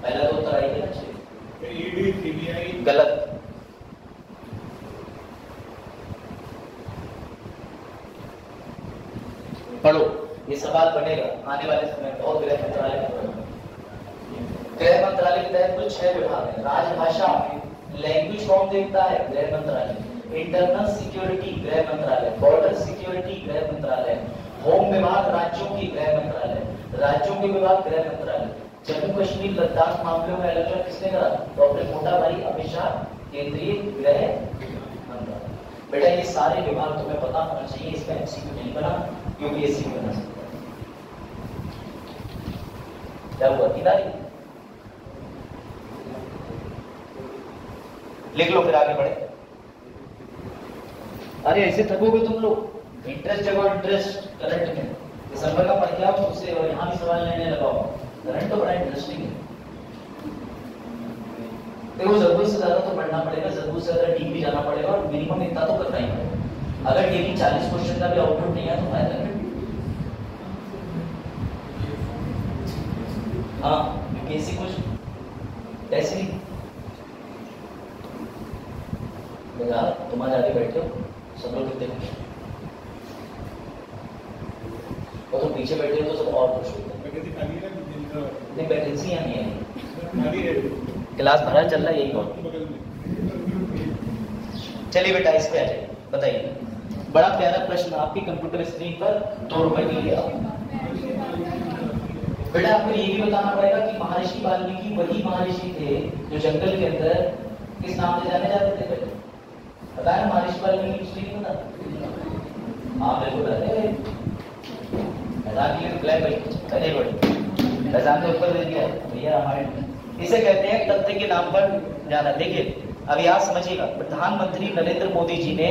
पहला तो उत्तर आएगा ना 6। ईडी, सीबीआई, गलत। पढ़ो, ये सवाल बनेगा आने वाले समय में। और गृह मंत्रालय के तहत कुल 6 विभाग है। राजभाषा, लैंग्वेज कौन देखता है? गृह मंत्रालय। इंटरनल सिक्योरिटी, गृह मंत्रालय। बॉर्डर सिक्योरिटी, गृह मंत्रालय। होम विभाग, राज्यों की, गृह मंत्रालय। राज्यों के विभाग, गृह मंत्रालय। जम्मू कश्मीर लद्दाख मामलों में अलग किसने करा? तो अपने मोटा भाई अमित शाह, केंद्रीय गृह मंत्रालय। बेटा ये सारे विभाग तुम्हें पता होना चाहिए, इसमें एमसीक्यू नहीं बना, यूपीएससी बना सकता है। क्या हुआ? किनारी लिख लो, फिर आगे बढ़े। अरे ऐसे थकोगे तुम लोग। इंटरेस्ट जगह इंटरेस्ट करंट में दिसंबर का पढ़ के आओ, उससे यहाँ भी सवाल लेने लगाओ। करंट तो बड़ा इंटरेस्टिंग है। देखो जरूरत से ज्यादा तो पढ़ना पड़ेगा, जरूरत से ज्यादा डीप भी जाना पड़ेगा और मिनिमम इतना तो करना ही पड़ेगा। अगर डेली 40 क्वेश्चन का भी आउटपुट नहीं है तो फायदा नहीं। हाँ यूपीएससी कुछ ऐसे ही तुम आज आगे बैठे हो, सब लोग कितने खुश और तुम पीछे बैठे हो तो सब और खुश होते हैं। नहीं वैकेंसी यहाँ नहीं है, क्लास भरा चल रहा है, यही बहुत। चलिए बेटा इस पे आ जाइए, बताइए। बड़ा प्यारा प्रश्न आपकी कंप्यूटर स्क्रीन पर 2 रुपए के लिए। बेटा आपको ये भी बताना पड़ेगा कि महर्षि वाल्मीकि वही महर्षि थे जो जंगल के अंदर किस नाम से जाने जाते थे? पहले बताया ना, महर्षि वाल्मीकि कुछ नहीं पता। हाँ बिल्कुल वेरी गुड, मैदान के ऊपर दे दिया भैया रामायण। इसे कहते हैं तथ्य के नाम पर जाना। देखिए अब याद समझिएगा, प्रधानमंत्री नरेंद्र मोदी जी ने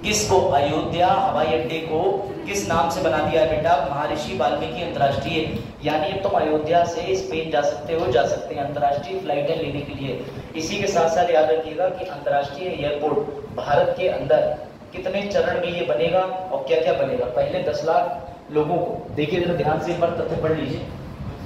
किसको, अयोध्या हवाई अड्डे को किस नाम से बना दिया है बेटा? महर्षि वाल्मीकि अंतर्राष्ट्रीय। यानी तुम अयोध्या से स्पेन जा सकते हो, जा सकते हैं अंतर्राष्ट्रीय फ्लाइटें लेने के लिए। इसी के साथ साथ याद रखिएगा कि अंतर्राष्ट्रीय एयरपोर्ट भारत के अंदर कितने चरण में ये बनेगा और क्या क्या बनेगा। पहले 10 लाख लोगों को, देखिए जरा ध्यान से एक बार तथ्य पढ़ लीजिए।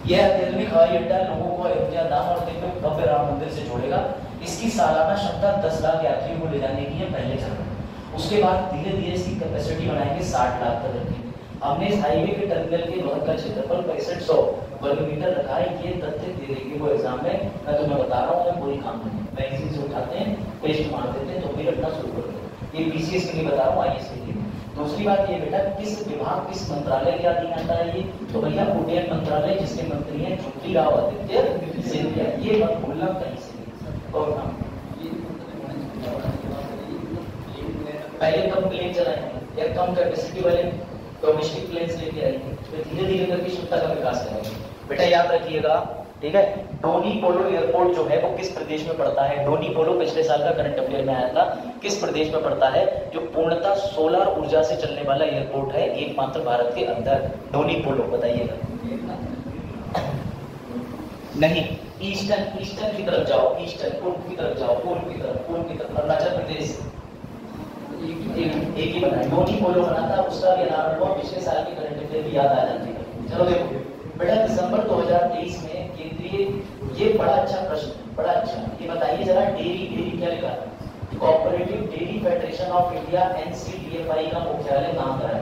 यह अत्याधुनिक हवाई अड्डा लोगों को अयोध्या धाम और दिव्य भव्य राम मंदिर से जोड़ेगा। इसकी सालाना क्षमता 10 लाख यात्रियों को ले जाने की है पहले चरण में। उसके बाद धीरे धीरे इसकी कैपेसिटी बढ़ाएंगे 60 लाख तक रखेंगे। हमने इस हाईवे के टर्मिनल के वहन का क्षेत्रफल 6500 वर्ग मीटर रखा है। ये तथ्य दे देंगे वो एग्जाम में, मैं तुम्हें बता रहा हूँ, पूरी काम नहीं। मैगजीन से उठाते हैं, पेस्ट मार देते हैं, तो भी रखना शुरू कर देते। ये बीसीएस के लिए बता रहा हूँ, आईएएस के लिए। दूसरी बात ये बेटा, किस विभाग किस मंत्रालय के अधीन आता है ये? तो भैया उड्डयन मंत्रालय, जिसके मंत्री हैं ज्योतिराव आदित्य सिंधिया। ये मत भूलना कहीं से। और पहले कम प्लेन चलाएंगे या कम कैपेसिटी वाले डोमेस्टिक प्लेन्स लेके आएंगे, फिर धीरे धीरे करके क्षमता का विकास करेंगे। बेटा याद रखिएगा, ठीक है। डोनी पोलो एयरपोर्ट जो है वो किस प्रदेश में पड़ता है? डोनी पोलो पिछले साल का करंट अफेयर में आया था, किस प्रदेश में पड़ता है? जो पूर्णतः सोलर ऊर्जा से चलने वाला एयरपोर्ट है एकमात्र भारत के अंदर, डोनी पोलो, बताइएगा। नहीं, ईस्टर्न की तरफ जाओ, ईस्टर्न पूर्व की तरफ जाओ, पूर्व की तरफ अरुणाचल प्रदेश एक ही बना है, डोनी पोलो बना था, उसका भी अनावरण हुआ, पिछले साल की करंट अफेयर भी याद आ जाती है। चलो देखो बेटा, दिसंबर 2023 में केंद्रीय, ये बड़ा अच्छा प्रश्न, बड़ा अच्छा, ये बताइए जरा, डेयरी क्या लिखा है? Cooperative dairy federation of India NCDFI का मुख्यालय कहाँ पर है?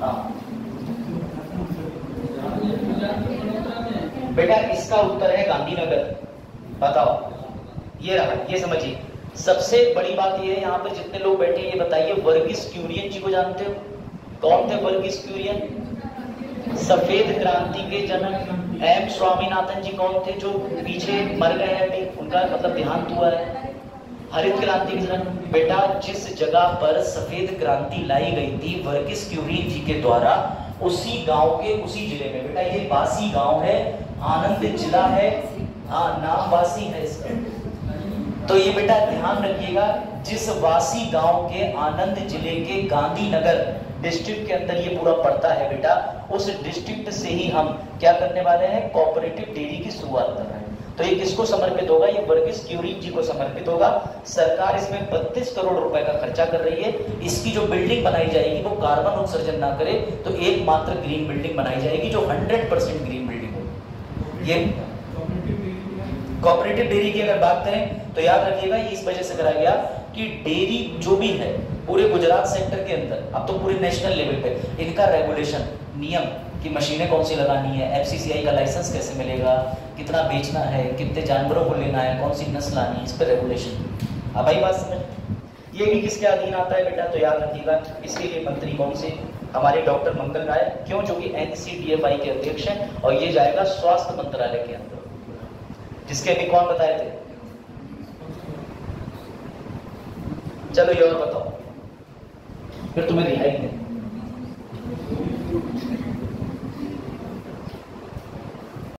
हाँ बेटा, इसका उत्तर है गांधीनगर। बताओ, ये रहा, ये समझिए। सबसे बड़ी बात ये है, यहाँ पर जितने लोग बैठे हैं, ये बताइए वर्गीस कुरियन जी को जानते हो? कौन थे वर्गीस कुरियन? सफेद क्रांति के जनक। एम स्वामीनाथन जी कौन थे, जो पीछे मर गए हैं अभी, उनका मतलब देहांत हुआ है। हरित क्रांति के जनक। बेटा, जिस जगह पर सफेद क्रांति लाई गई थी वर्गीस कुरियन जी के द्वारा, उसी गांव के उसी जिले में, बेटा ये बासी गांव है, आनंद जिला है, हाँ नाम बासी है इसका। तो ये बेटा ध्यान रखिएगा, जिस वासी गांव के आनंद जिले के गांधीनगर डिस्ट्रिक्ट के अंदर ये पूरा पड़ता है बेटा, उस डिस्ट्रिक्ट से ही हम क्या करने वाले हैं? कोऑपरेटिव डेयरी की शुरुआत कर रहे हैं। तो ये किसको समर्पित होगा? ये वर्गीस कुरियन जी को समर्पित होगा। सरकार इसमें 32 करोड़ रुपए का खर्चा कर रही है। इसकी जो बिल्डिंग बनाई जाएगी वो कार्बन उत्सर्जन ना करे, तो एकमात्र ग्रीन बिल्डिंग बनाई जाएगी जो 100% ग्रीन बिल्डिंग हो। ये कोऑपरेटिव डेयरी की अगर बात करें तो याद रखिएगा, ये इस वजह से करा गया कि डेयरी जो भी है पूरे गुजरात सेक्टर के अंदर, अब तो पूरे नेशनल लेवल पे इनका रेगुलेशन, नियम कि मशीनें कौन सी लगानी है, FCCI का लाइसेंस कैसे मिलेगा, कितना बेचना है, कितने जानवरों को लेना है, कौन सी नस्ल आनी है, इस पर रेगुलेशन। अब आई बात समझ, ये भी किसके अधीन आता है बेटा? तो याद रखिएगा, इसके लिए मंत्री कौन से? हमारे डॉक्टर मंगल राय, क्यों? जो कि NCDFI के अध्यक्ष हैं, और ये जाएगा स्वास्थ्य मंत्रालय के अंदर, जिसके अभी कौन बताए थे? चलो ये और बताओ, फिर तुम्हें रिहाई नहीं।